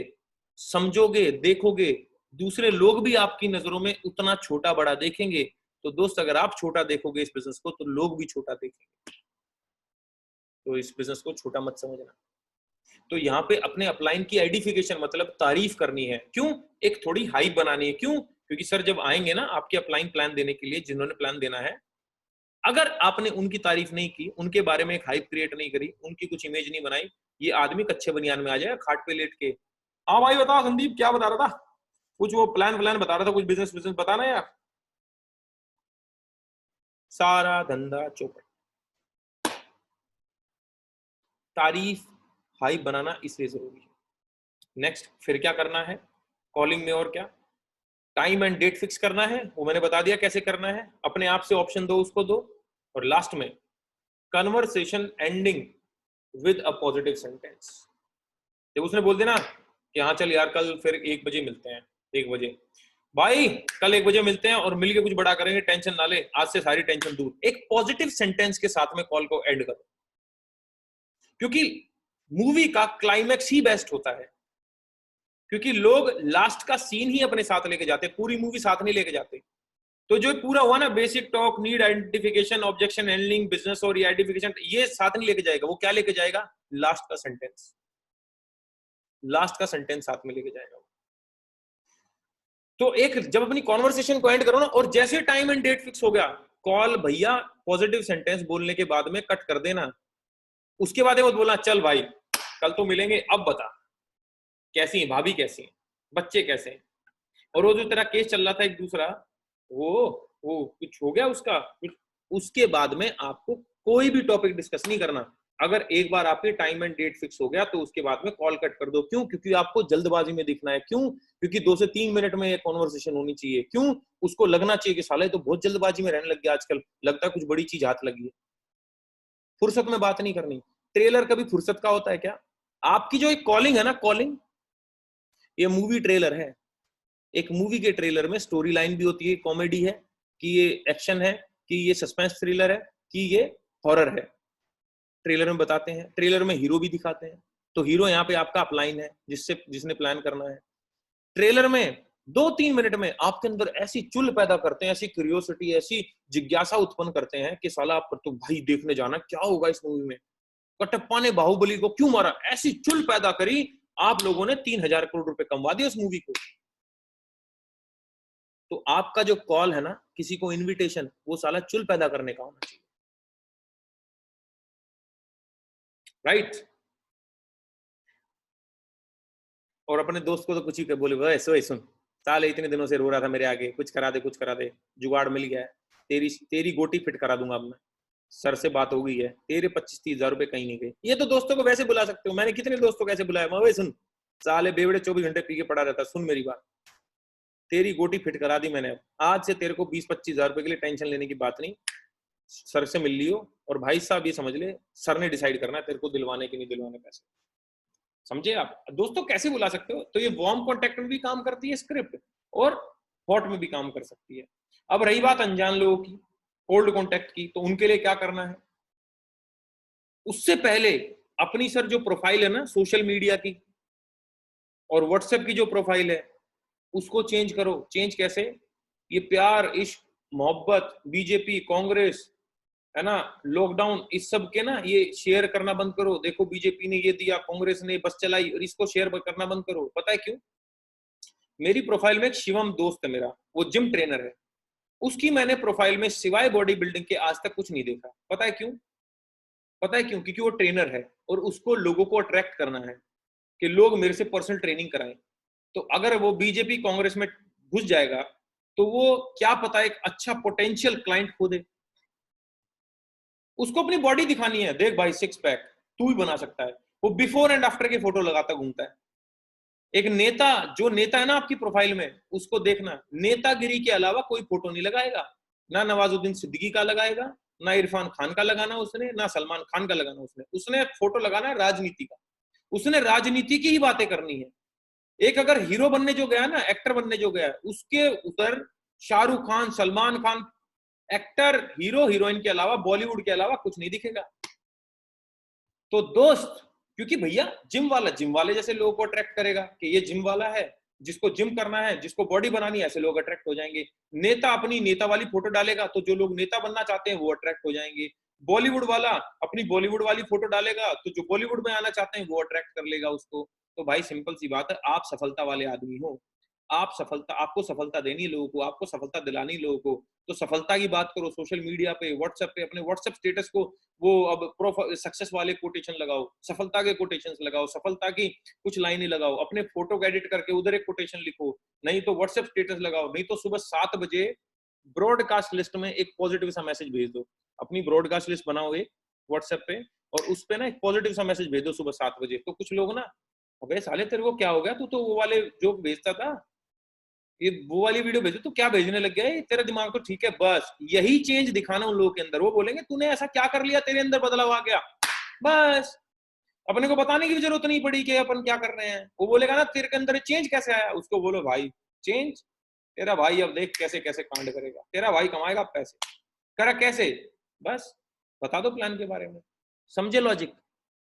समझोगे, देखोगे, दूसरे लोग भी आपकी नजरों में उतना छोटा बड़ा देखेंगे। तो दोस्त अगर आप छोटा देखोगे इस बिजनेस को, तो लोग भी छोटा देखेंगे। तो इस बिजनेस को छोटा मत समझना। तो यहाँ पे अपने अपलाइन की आइडेंटिफिकेशन मतलब तारीफ करनी है, क्यों? एक थोड़ी हाइप बनानी है, क्यों? क्योंकि सर जब आएंगे ना आपके अपलाइन प्लान देने के लिए, जिन्होंने प्लान देना है, अगर आपने उनकी तारीफ नहीं की, उनके बारे में एक हाइप क्रिएट नहीं करी, उनकी कुछ इमेज नहीं बनाई, ये आदमी कच्चे बनियान में आ जाएगा खाट पे लेट के। हाँ भाई बताओ संदीप, क्या बता रहा था? कुछ वो प्लान बता रहा था, कुछ बिजनेस बिजनेस बताना यार। सारा धंधा चौपट। तारीफ हाइप बनाना इसलिए जरूरी है। नेक्स्ट फिर क्या करना है कॉलिंग में, और क्या? टाइम एंड डेट फिक्स करना है, वो मैंने बता दिया कैसे करना है, अपने आप से ऑप्शन दो, उसको दो। और लास्ट में conversation ending with a positive sentence. जब उसने बोल देना कि हाँ चल यार कल फिर 1 बजे मिलते हैं, 1 बजे भाई, कल 1 बजे मिलते हैं और मिलके कुछ बड़ा करेंगे, टेंशन ना ले, आज से सारी टेंशन दूर, एक पॉजिटिव सेंटेंस के साथ में कॉल को एंड करो। क्योंकि मूवी का क्लाइमैक्स ही बेस्ट होता है, क्योंकि लोग लास्ट का सीन ही अपने साथ लेके जाते, पूरी मूवी साथ नहीं लेके जाते। तो जो पूरा हुआ ना, basic talk, need identification, objection handling, business और आइडेंटिफिकेशन, ये साथ नहीं लेके जाएगा। वो क्या लेके जाएगा? लास्ट का सेंटेंस, लास्ट का सेंटेंस साथ में लेके जाएगा। तो एक जब अपनी कॉन्वर्सेशन को एंड करो ना, और जैसे टाइम एंड डेट फिक्स हो गया, कॉल भैया पॉजिटिव सेंटेंस बोलने के बाद में कट कर देना। उसके बाद मत बोलना चल भाई कल तो मिलेंगे, अब बता कैसी है भाभी, कैसी है बच्चे, कैसे हैं। और वो जो तेरा केस चल रहा था एक दूसरा, वो कुछ हो गया उसका, उसके बाद में आपको कोई भी टॉपिक डिस्कस नहीं करना। अगर एक बार आपके टाइम एंड डेट फिक्स हो गया तो उसके बाद में कॉल कट कर दो। क्यों? क्योंकि आपको जल्दबाजी में दिखना है। क्यों? क्योंकि 2 से 3 मिनट में ये कॉन्वर्सेशन होनी चाहिए। क्यों? उसको लगना चाहिए कि साले तो बहुत जल्दबाजी में रहने लग गया आजकल, लगता है कुछ बड़ी चीज हाथ लगी है। फुर्सत में बात नहीं करनी। ट्रेलर कभी फुर्सत का होता है क्या? आपकी जो एक कॉलिंग है ना, कॉलिंग, ये मूवी ट्रेलर है। एक मूवी के ट्रेलर में स्टोरी लाइन भी होती है, कॉमेडी है कि ये एक्शन है कि ये सस्पेंस थ्रिलर है कि ये हॉरर है, ट्रेलर में बताते हैं। ट्रेलर में हीरो भी दिखाते हैं। तो हीरो यहाँ पे आपका अपलाइन है, जिसने प्लान करना है। ट्रेलर में 2-3 मिनट में आपके अंदर ऐसी चुल पैदा करते हैं, ऐसी क्यूरियोसिटी, ऐसी जिज्ञासा उत्पन्न करते हैं कि साला आप तो भाई देखने जाना, क्या होगा इस मूवी में, कटप्पा ने बाहुबली को क्यों मारा, ऐसी चुल पैदा करी, आप लोगों ने 3,000 करोड़ रुपए कमवा दिए उस मूवी को। तो आपका जो कॉल है ना, किसी को इनविटेशन, वो साला चुल पैदा करने का होना चाहिए, राइट? और अपने दोस्त को तो कुछ ही बोले, वह ऐसे सुन साले इतने दिनों से रो रहा था मेरे आगे, कुछ करा दे, कुछ करा दे, जुगाड़ मिल गया है, तेरी तेरी गोटी फिट करा दूंगा अब मैं, सर से बात हो गई है, तेरे 25-30 हजार रुपए कहीं नहीं गए। ये तो दोस्तों को वैसे बुला सकते हो, मैंने कितने दोस्तों को ऐसे बुलाया, मैं सुन साले बेवड़े 24 घंटे पी के पड़ा रहता, सुन मेरी बात, तेरी गोटी फिट करा दी मैंने, आज से तेरे को 20-25 हजार रुपए के लिए टेंशन लेने की बात नहीं, सर से मिल लियो। और भाई साहब ये समझ ले, सर ने डिसाइड करना है तेरे को दिलवाने की नहीं दिलवाने पैसे, समझे आप? दोस्तों कैसे बुला सकते हो? तो ये वार्म कॉन्टेक्ट में भी काम करती है स्क्रिप्ट, और हॉट में भी काम कर सकती है। अब रही बात अनजान लोगों की, कोल्ड कॉन्टेक्ट की, तो उनके लिए क्या करना है? उससे पहले अपनी सर जो प्रोफाइल है ना सोशल मीडिया की, और व्हाट्सएप की जो प्रोफाइल है उसको चेंज करो। चेंज कैसे? ये प्यार, इश्क, मोहब्बत, बीजेपी, कांग्रेस, है ना, लॉकडाउन, इस सब के ना ये शेयर करना बंद करो। देखो बीजेपी ने ये दिया, कांग्रेस ने बस चलाई, और इसको शेयर करना बंद करो। पता है क्यों? मेरी प्रोफाइल में एक शिवम दोस्त है मेरा, वो जिम ट्रेनर है, उसकी मैंने प्रोफाइल में सिवाय बॉडी बिल्डिंग के आज तक कुछ नहीं देखा। पता है क्यों? पता है क्यों? क्योंकि वो ट्रेनर है और उसको लोगों को अट्रैक्ट करना है कि लोग मेरे से पर्सनल ट्रेनिंग कराएं। तो अगर वो बीजेपी कांग्रेस में घुस जाएगा तो वो क्या पता एक अच्छा पोटेंशियल क्लाइंट खो दे। उसको अपनी बॉडी दिखानी है, देख भाई सिक्स पैक तू ही बना सकता है। वो बिफोर एंड आफ्टर के फोटो लगाता घूमता है। एक नेता, जो नेता है ना आपकी प्रोफाइल में, उसको देखना, नेतागिरी के अलावा कोई फोटो नहीं लगाएगा। ना नवाजुद्दीन सिद्दीकी का लगाएगा, ना इरफान खान का लगाना उसने, ना सलमान खान का लगाना उसने। उसने फोटो लगाना है राजनीति का। उसने राजनीति की ही बातें करनी है। एक अगर हीरो बनने जो गया ना, एक्टर बनने जो गया, उसके उधर Shahrukh Khan, Salman Khan, actor, hero, heroine के अलावा, बॉलीवुड के अलावा कुछ नहीं दिखेगा। तो दोस्त, क्योंकि भैया जिम वाला जिम वाले जैसे लोगों को अट्रैक्ट करेगा कि ये जिम वाला है, जिसको जिम करना है, जिसको बॉडी बनानी है, ऐसे लोग अट्रैक्ट हो जाएंगे। नेता अपनी नेता वाली फोटो डालेगा तो जो लोग नेता बनना चाहते हैं वो अट्रैक्ट हो जाएंगे। बॉलीवुड वाला अपनी बॉलीवुड वाली फोटो डालेगा तो जो बॉलीवुड में आना चाहते हैं वो अट्रैक्ट कर लेगा उसको। तो भाई सिंपल सी बात है, आप सफलता वाले आदमी हो, आप सफलता, आपको सफलता देनी है लोगों को, आपको सफलता दिलानी लोगों को। तो सफलता की बात करो सोशल मीडिया पे, व्हाट्सएप पे, अपने व्हाट्सएप स्टेटस को वो अब सक्सेस वाले कोटेशन लगाओ, सफलता के कोटेशंस लगाओ, सफलता की कुछ लाइनें लगाओ, अपने फोटो को एडिट करके उधर एक कोटेशन लिखो, नहीं तो व्हाट्सएप स्टेटस लगाओ, नहीं तो सुबह 7 बजे ब्रॉडकास्ट लिस्ट में एक पॉजिटिव सा मैसेज भेज दो। अपनी ब्रॉडकास्ट लिस्ट बनाओ एक व्हाट्सएप पे, और उस पे ना एक पॉजिटिव सा मैसेज भेज दो सुबह 7 बजे। तो कुछ लोग ना, अबे साले तेरे को क्या हो गया, तू तो वो वाले जोक भेजता था, ये वो वाली वीडियो भेजो तो क्या भेजने लग गया है, तेरा दिमाग तो ठीक है। बस यही चेंज दिखाना उन लोगों के अंदर। वो बोलेंगे तूने ऐसा क्या कर लिया, तेरे अंदर बदलाव आ गया। बस अपने को बताने की भी जरूरत नहीं पड़ी कि अपन क्या कर रहे हैं। वो बोलेगा ना तेरे के अंदर चेंज कैसे आया, उसको बोलो भाई चेंज तेरा भाई अब देख कैसे कैसे कांड करेगा, तेरा भाई कमाएगा पैसे, करा कैसे, बस बता दो प्लान के बारे में, समझे लॉजिक।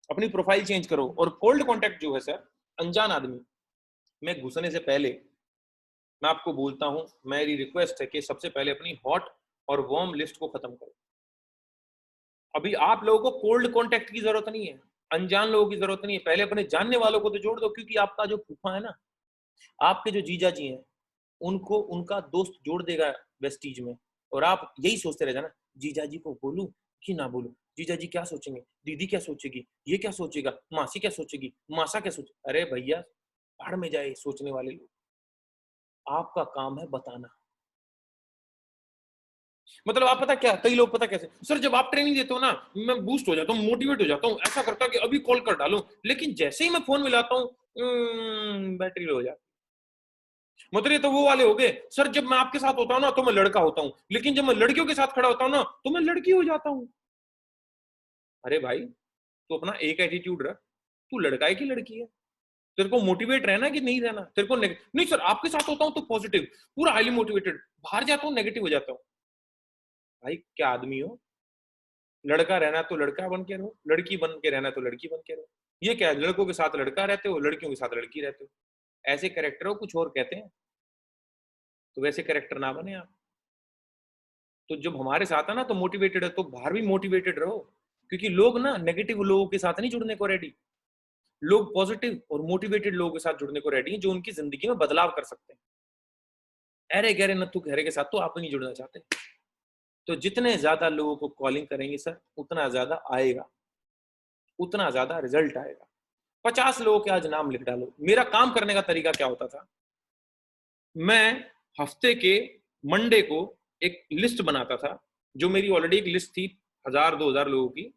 अपनी प्रोफाइल चेंज करो। और कोल्ड कॉन्टेक्ट जो है सर, अनजान आदमी में घुसने से पहले मैं आपको बोलता हूं, मेरी रिक्वेस्ट है कि सबसे पहले अपनी हॉट और वार्म लिस्ट को खत्म करो। अभी आप लोगों को कोल्ड कॉन्टेक्ट की जरूरत नहीं है, अनजान लोगों की जरूरत नहीं है। पहले अपने जानने वालों को तो जोड़ दो, क्योंकि आपका जो फूफा है ना, आपके जो जीजा जी हैं, उनको उनका दोस्त जोड़ देगा वेस्टीज में। और आप यही सोचते रह जाना, जीजा जी को बोलूं कि ना बोलूं, जीजा जी क्या सोचेंगे, दीदी क्या सोचेगी, ये क्या सोचेगा, मासी क्या सोचेगी, मासा क्या सोचे। अरे भैया भाड़ में जाए सोचने वाले लोग, आपका काम है बताना। मतलब आप पता क्या, कई लोग पता कैसे सर, जब आप ट्रेनिंग देते हो ना, मैं बूस्ट हो जाता हूँ, मोटिवेट हो जाता हूँ, ऐसा करता कि अभी कॉल कर डालूं, लेकिन जैसे ही मैं फोन मिलाता हूँ बैटरी लो हो जाती। मतलब ये तो वो वाले हो गए सर, जब मैं आपके साथ होता हूँ ना तो मैं लड़का होता हूँ, लेकिन जब मैं लड़कियों के साथ खड़ा होता हूँ ना तो मैं लड़की हो जाता हूँ। अरे भाई तो अपना एक एटीट्यूड रख, तू लड़का है कि लड़की है। तेरे को मोटिवेट रहना कि नहीं रहना, तेरे को नहीं सर आपके साथ होता हूँ तो पॉजिटिव, पूरा हाईली मोटिवेटेड, बाहर जाता हूँ नेगेटिव हो जाता हूँ। भाई क्या आदमी हो, लड़का रहना तो लड़का बन के रहो, लड़की बन के रहना तो लड़की बन के रहो। ये क्या है, लड़कों के साथ लड़का रहते हो, लड़कियों के साथ लड़की रहते हो, ऐसे कैरेक्टर हो कुछ और कहते हैं। तो वैसे कैरेक्टर ना बने आप। तो जब हमारे साथ है ना तो मोटिवेटेड है, तो बाहर भी मोटिवेटेड रहो, क्योंकि लोग ना नेगेटिव लोगों के साथ नहीं जुड़ने को रेडी, लोग पॉजिटिव और मोटिवेटेड लोगों के साथ जुड़ने को रेडी हैं, जो उनकी जिंदगी में बदलाव कर सकते हैं। अरे गहरे नत्थु गहरे के साथ तो आप नहीं जुड़ना चाहते। तो जितने ज्यादा लोगों को कॉलिंग करेंगे सर, उतना ज्यादा आएगा, उतना ज्यादा रिजल्ट आएगा। 50 लोगों के आज नाम लिख डालो। मेरा काम करने का तरीका क्या होता था, मैं हफ्ते के मंडे को एक लिस्ट बनाता था, जो मेरी ऑलरेडी एक लिस्ट थी 1000-2000 लोगों की।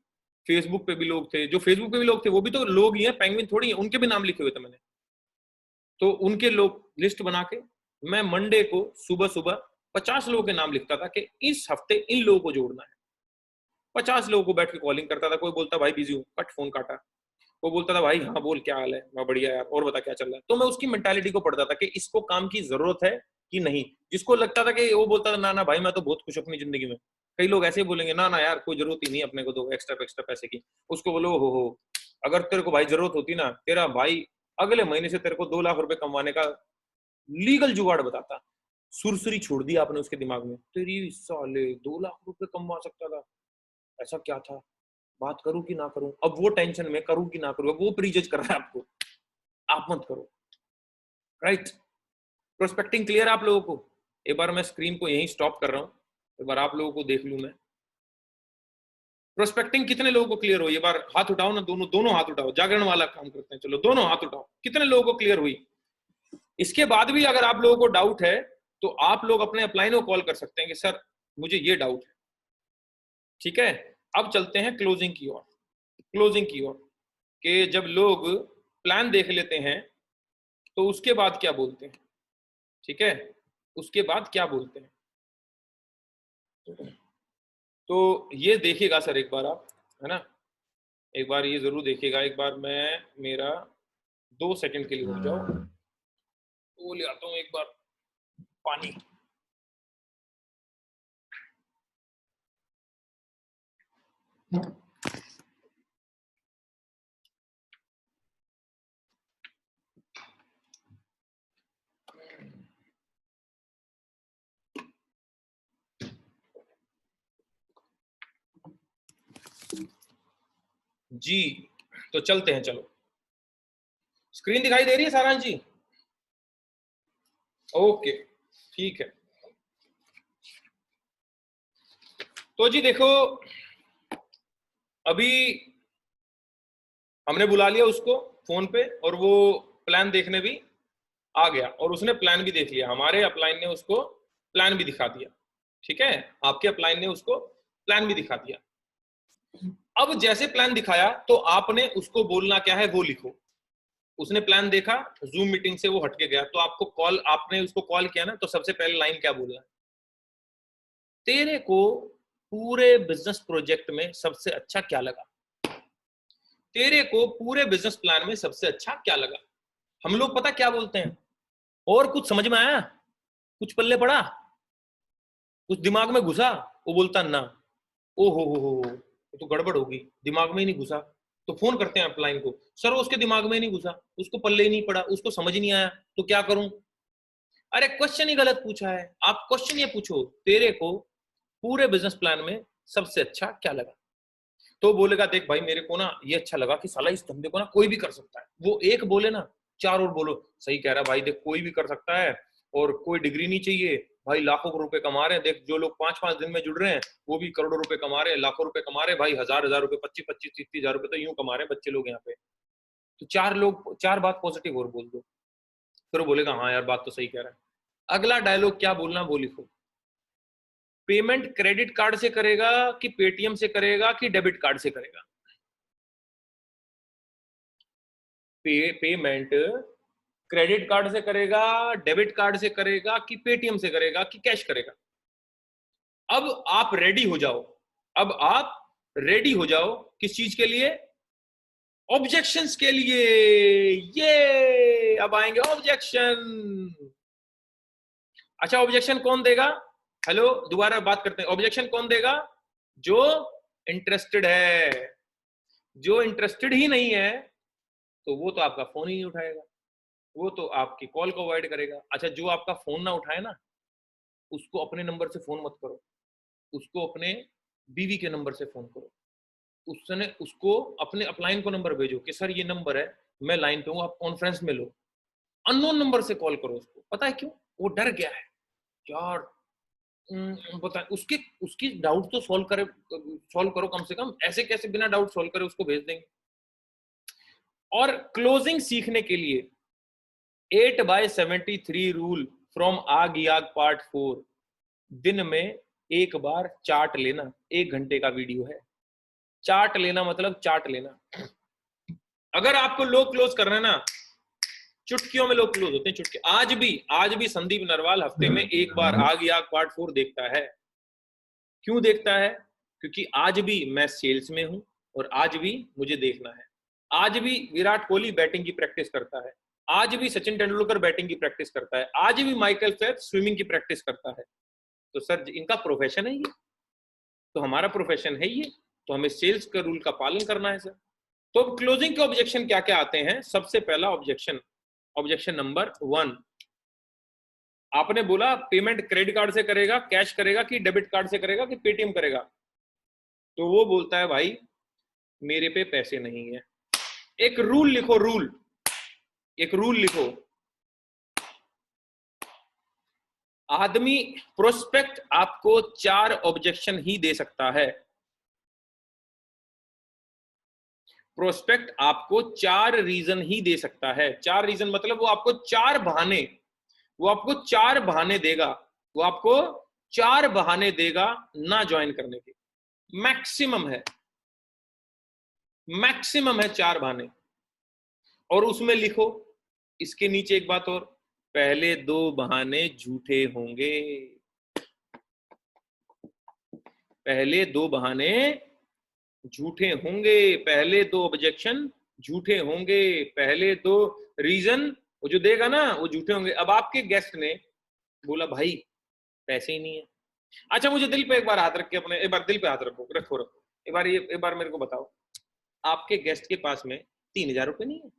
फेसबुक पे भी लोग थे, जो फेसबुक पे भी लोग थे वो भी तो लोग ही हैं, पेंगुइन थोड़ी है, उनके भी नाम लिखे हुए थे मैंने। तो उनके लोग लिस्ट बना के मैं मंडे को सुबह सुबह 50 लोगों के नाम लिखता था कि इस हफ्ते इन लोगों को जोड़ना है। 50 लोगों को बैठ के कॉलिंग करता था। कोई बोलता भाई बिजी हूँ, कट फोन काटा। वो बोलता था भाई हाँ बोल क्या हाल है, मैं बढ़िया यार, और बता क्या चल रहा है। तो मैं उसकी मेंटालिटी को पढ़ता था कि इसको काम की जरूरत है कि नहीं। जिसको लगता था कि वो बोलता था ना ना भाई मैं तो बहुत खुश अपनी जिंदगी में। कई लोग ऐसे ही बोलेंगे ना ना यार कोई जरूरत ही नहीं अपने को तो एक्स्ट्रा एक्स्ट्रा पैसे की। उसको बोलो हो, अगर तेरे को भाई जरूरत होती ना, तेरा भाई अगले महीने से तेरे को 2 लाख रुपए कमाने का लीगल जुगाड़ बताता। सुरसुरी छोड़ दी आपने उसके दिमाग में, तेरी साले 2 लाख रुपए कमा सकता था, ऐसा क्या था, बात करूं कि ना करूं, अब वो टेंशन में करूं कि ना करूं, अब वो प्रीजज कर रहा है आपको, आप मत करो। राइट, प्रोस्पेक्टिंग क्लियर आप लोगों को? एक बार मैं स्क्रीन को यहीं स्टॉप कर रहा हूं, एक बार आप लोगों को देख लूं मैं। प्रोस्पेक्टिंग कितने लोगों को क्लियर हुई? एक बार हाथ उठाओ ना, दोनों हाथ उठाओ, जागरण वाला काम करते हैं, चलो दोनों हाथ उठाओ, कितने लोगों को क्लियर हुई? इसके बाद भी अगर आप लोगों को डाउट है तो आप लोग अपने अपलाइन को कॉल कर सकते हैं कि सर मुझे ये डाउट है। ठीक है, अब चलते हैं क्लोजिंग की ओर। क्लोजिंग की ओर कि जब लोग प्लान देख लेते हैं तो उसके बाद क्या बोलते हैं। ठीक है, उसके बाद क्या बोलते हैं, तो ये देखिएगा सर एक बार आप, है ना, एक बार ये जरूर देखिएगा। एक बार मैं मेरा 2 सेकंड के लिए रुक जाओ, वो ले आता हूँ एक बार पानी। जी तो चलते हैं, चलो स्क्रीन दिखाई दे रही है सारांश जी? ओके ठीक है, तो जी देखो अभी हमने बुला लिया उसको फोन पे और वो प्लान देखने भी आ गया और उसने प्लान भी देख लिया, हमारे अपलाइन ने उसको प्लान भी दिखा दिया। ठीक है, आपके अपलाइन ने उसको प्लान भी दिखा दिया। अब जैसे प्लान दिखाया तो आपने उसको बोलना क्या है वो लिखो। उसने प्लान देखा, जूम मीटिंग से वो हटके गया, तो आपको कॉल, आपने उसको कॉल किया ना, तो सबसे पहले लाइन क्या बोलना है? तेरे को पूरे बिजनेस प्रोजेक्ट में सबसे अच्छा क्या लगा? तेरे को पूरे बिजनेस प्लान में सबसे अच्छा क्या लगा? हम लोग पता क्या बोलते हैं, और कुछ समझ में आया, कुछ पल्ले पड़ा, कुछ दिमाग में घुसा? वो बोलता ना, ओ हो, तो गड़बड़ होगी, दिमाग में ही नहीं घुसा। तो फोन करते हैं अपलाइन को, सर उसके दिमाग में ही नहीं घुसा, उसको पल्ले ही नहीं पड़ा, उसको समझ नहीं आया, तो क्या करूं? अरे क्वेश्चन ही गलत पूछा है। आप क्वेश्चन ये पूछो, तेरे को पूरे बिजनेस प्लान में सबसे अच्छा क्या लगा? तो बोलेगा देख भाई मेरे को ना ये अच्छा लगा कि साला इस धंधे को ना कोई भी कर सकता है। वो एक बोले ना, 4 और बोलो सही कह रहा भाई, देख कोई भी कर सकता है और कोई डिग्री नहीं चाहिए भाई, लाखों रुपए कमा रहे हैं, देख जो लोग 5-5 दिन में जुड़ रहे हैं वो भी करोड़ों रुपए कमा रहे हैं, लाखों रुपए कमा रहे हैं भाई, हजार रुपए, 25-25-30-30 हजार रुपए तो यूं कमा रहे हैं बच्चे लोग यहाँ पे। तो 4 लोग 4 बात पॉजिटिव और बोल दो, फिर वो बोलेगा हाँ यार बात तो सही कह रहा है। अगला डायलॉग क्या बोलना वो लिखो। पेमेंट क्रेडिट कार्ड से करेगा कि पेटीएम से करेगा कि डेबिट कार्ड से करेगा? पेमेंट क्रेडिट कार्ड से करेगा, डेबिट कार्ड से करेगा कि पेटीएम से करेगा कि कैश करेगा? अब आप रेडी हो जाओ, अब आप रेडी हो जाओ किस चीज के लिए? ऑब्जेक्शंस के लिए। ये अब आएंगे ऑब्जेक्शन। अच्छा ऑब्जेक्शन कौन देगा? हेलो दोबारा बात करते हैं, ऑब्जेक्शन कौन देगा? जो इंटरेस्टेड है। जो इंटरेस्टेड ही नहीं है तो वो तो आपका फोन ही नहीं उठाएगा, वो तो आपकी कॉल को अवॉइड करेगा। अच्छा जो आपका फोन ना उठाए ना, उसको अपने नंबर से फोन मत करो, उसको अपने बीवी के नंबर से फोन करो। उसने उसको अपने अपलाइन को नंबर भेजो कि सर ये नंबर है, मैं लाइन पे हूँ, आप कॉन्फ्रेंस में लो। अननोन नंबर से कॉल करो उसको। पता है क्यों? वो डर गया है यार, बता उसके उसकी डाउट तो सॉल्व करो कम से कम, ऐसे कैसे बिना डाउट सॉल्व करे उसको भेज देंगे। और क्लोजिंग सीखने के लिए 8/73 रूल फ्रॉम आग याग पार्ट 4, दिन में एक बार चार्ट लेना। 1 घंटे का वीडियो है, चार्ट लेना मतलब चार्ट लेना। अगर आपको लोग क्लोज करना है ना, चुटकियों में लोग क्लोज होते हैं, चुटकी। आज भी संदीप नरवाल हफ्ते में एक बार आग याग पार्ट 4 देखता है। क्यों देखता है? क्योंकि आज भी मैं सेल्स में हूं और आज भी मुझे देखना है। आज भी विराट कोहली बैटिंग की प्रैक्टिस करता है, आज भी सचिन तेंदुलकर बैटिंग की प्रैक्टिस करता है, आज भी माइकल फेल्प्स स्विमिंग की प्रैक्टिस करता है। तो सर इनका प्रोफेशन है ये, तो हमारा प्रोफेशन है ये, तो हमें सेल्स का रूल का पालन करना है सर। तो अब क्लोजिंग के ऑब्जेक्शन क्या क्या आते हैं? सबसे पहला ऑब्जेक्शन, ऑब्जेक्शन नंबर 1, आपने बोला पेमेंट क्रेडिट कार्ड से करेगा, कैश करेगा, कि डेबिट कार्ड से करेगा, कि पेटीएम करेगा? तो वो बोलता है भाई मेरे पे पैसे नहीं है। एक रूल लिखो, रूल, एक रूल लिखो, आदमी प्रोस्पेक्ट आपको 4 ऑब्जेक्शन ही दे सकता है। प्रोस्पेक्ट आपको 4 रीजन ही दे सकता है। 4 रीजन मतलब वो आपको 4 बहाने, वो आपको 4 बहाने देगा, वो आपको 4 बहाने देगा ना ज्वाइन करने के। मैक्सिमम है, मैक्सिमम है 4 बहाने। और उसमें लिखो इसके नीचे एक बात और, पहले 2 बहाने झूठे होंगे। पहले 2 बहाने झूठे होंगे, पहले 2 ऑब्जेक्शन झूठे होंगे, पहले 2 रीजन वो जो देगा ना वो झूठे होंगे। अब आपके गेस्ट ने बोला भाई पैसे ही नहीं है। अच्छा मुझे दिल पे एक बार हाथ रख के, अपने एक बार दिल पे हाथ रखो, रखो रखो एक बार, ये एक बार मेरे को बताओ, आपके गेस्ट के पास में 3000 रुपए नहीं है?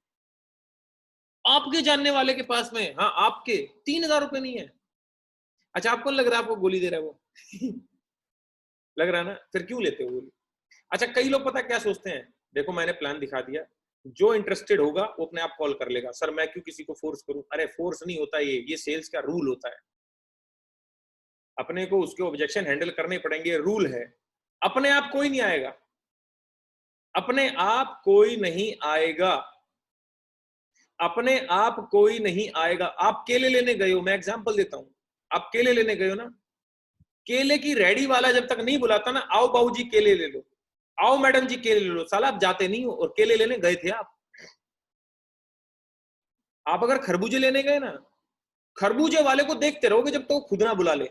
आपके जानने वाले के पास में, हाँ आपके 3000 रुपए नहीं है। अच्छा आपको लग रहा है आपको गोली दे रहा है वो? लग रहा है ना? फिर क्यों लेते हो गोली? अच्छा कई लोग पता क्या सोचते हैं, देखो मैंने प्लान दिखा दिया, जो इंटरेस्टेड होगा वो अपने आप कॉल कर लेगा। सर मैं क्यों किसी को फोर्स करूं? अरे फोर्स नहीं होता, ये सेल्स का रूल होता है। अपने को उसके ऑब्जेक्शन हैंडल करने पड़ेंगे, रूल है। अपने आप कोई नहीं आएगा, अपने आप कोई नहीं आएगा, अपने आप कोई नहीं आएगा। आप केले लेने गए हो, मैं एग्जांपल देता हूं, आप केले लेने गए हो ना, केले की रेडी वाला जब तक नहीं बुलाता ना, आओ बाबूजी केले ले लो, आओ मैडम जी केले ले लो, साला आप जाते नहीं हो। और केले लेने गए थे आप अगर खरबूजे लेने गए ना, खरबूजे वाले को देखते रहोगे जब तक वो खुद ना बुला ले,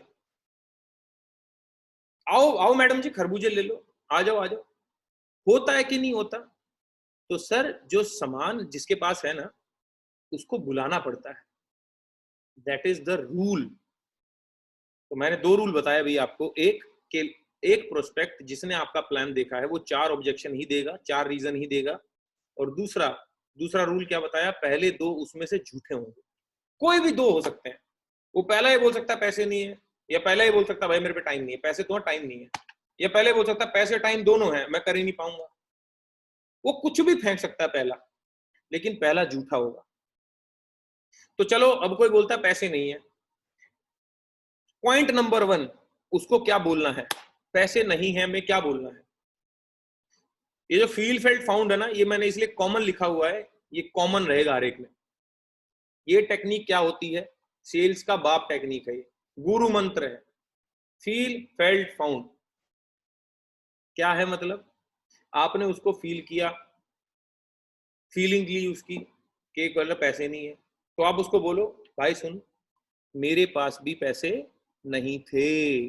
आओ आओ मैडम जी खरबूजे ले लो, आ जाओ आ जाओ। होता है कि नहीं होता? तो सर जो सामान जिसके पास है ना उसको बुलाना पड़ता है, दैट इज द रूल। तो मैंने 2 रूल बताया भाई आपको, एक प्रोस्पेक्ट जिसने आपका प्लान देखा है वो 4 ऑब्जेक्शन ही देगा, 4 रीजन ही देगा। और दूसरा दूसरा रूल क्या बताया, पहले 2 उसमें से झूठे होंगे। कोई भी 2 हो सकते हैं, वो पहला ये बोल सकता है पैसे नहीं है, या पहला ये बोल सकता है भाई मेरे पे टाइम नहीं है, पैसे तो टाइम नहीं है, या पहले बोल सकता है पैसे टाइम दोनों है मैं कर ही नहीं पाऊंगा। वो कुछ भी फेंक सकता है पहला, लेकिन पहला झूठा होगा। तो चलो अब कोई बोलता है पैसे नहीं है, पॉइंट नंबर 1 उसको क्या बोलना है, पैसे नहीं है में क्या बोलना है। ये जो फील फेल्ट फाउंड है ना, ये मैंने इसलिए कॉमन लिखा हुआ है, ये कॉमन रहेगा हर एक में। ये टेक्निक क्या होती है, सेल्स का बाप टेक्निक है, ये गुरु मंत्र है। फील फेल्ट फाउंड क्या है मतलब, आपने उसको फील किया, फीलिंग ली उसकी कि एक वाला पैसे नहीं है, तो आप उसको बोलो भाई सुन मेरे पास भी पैसे नहीं थे,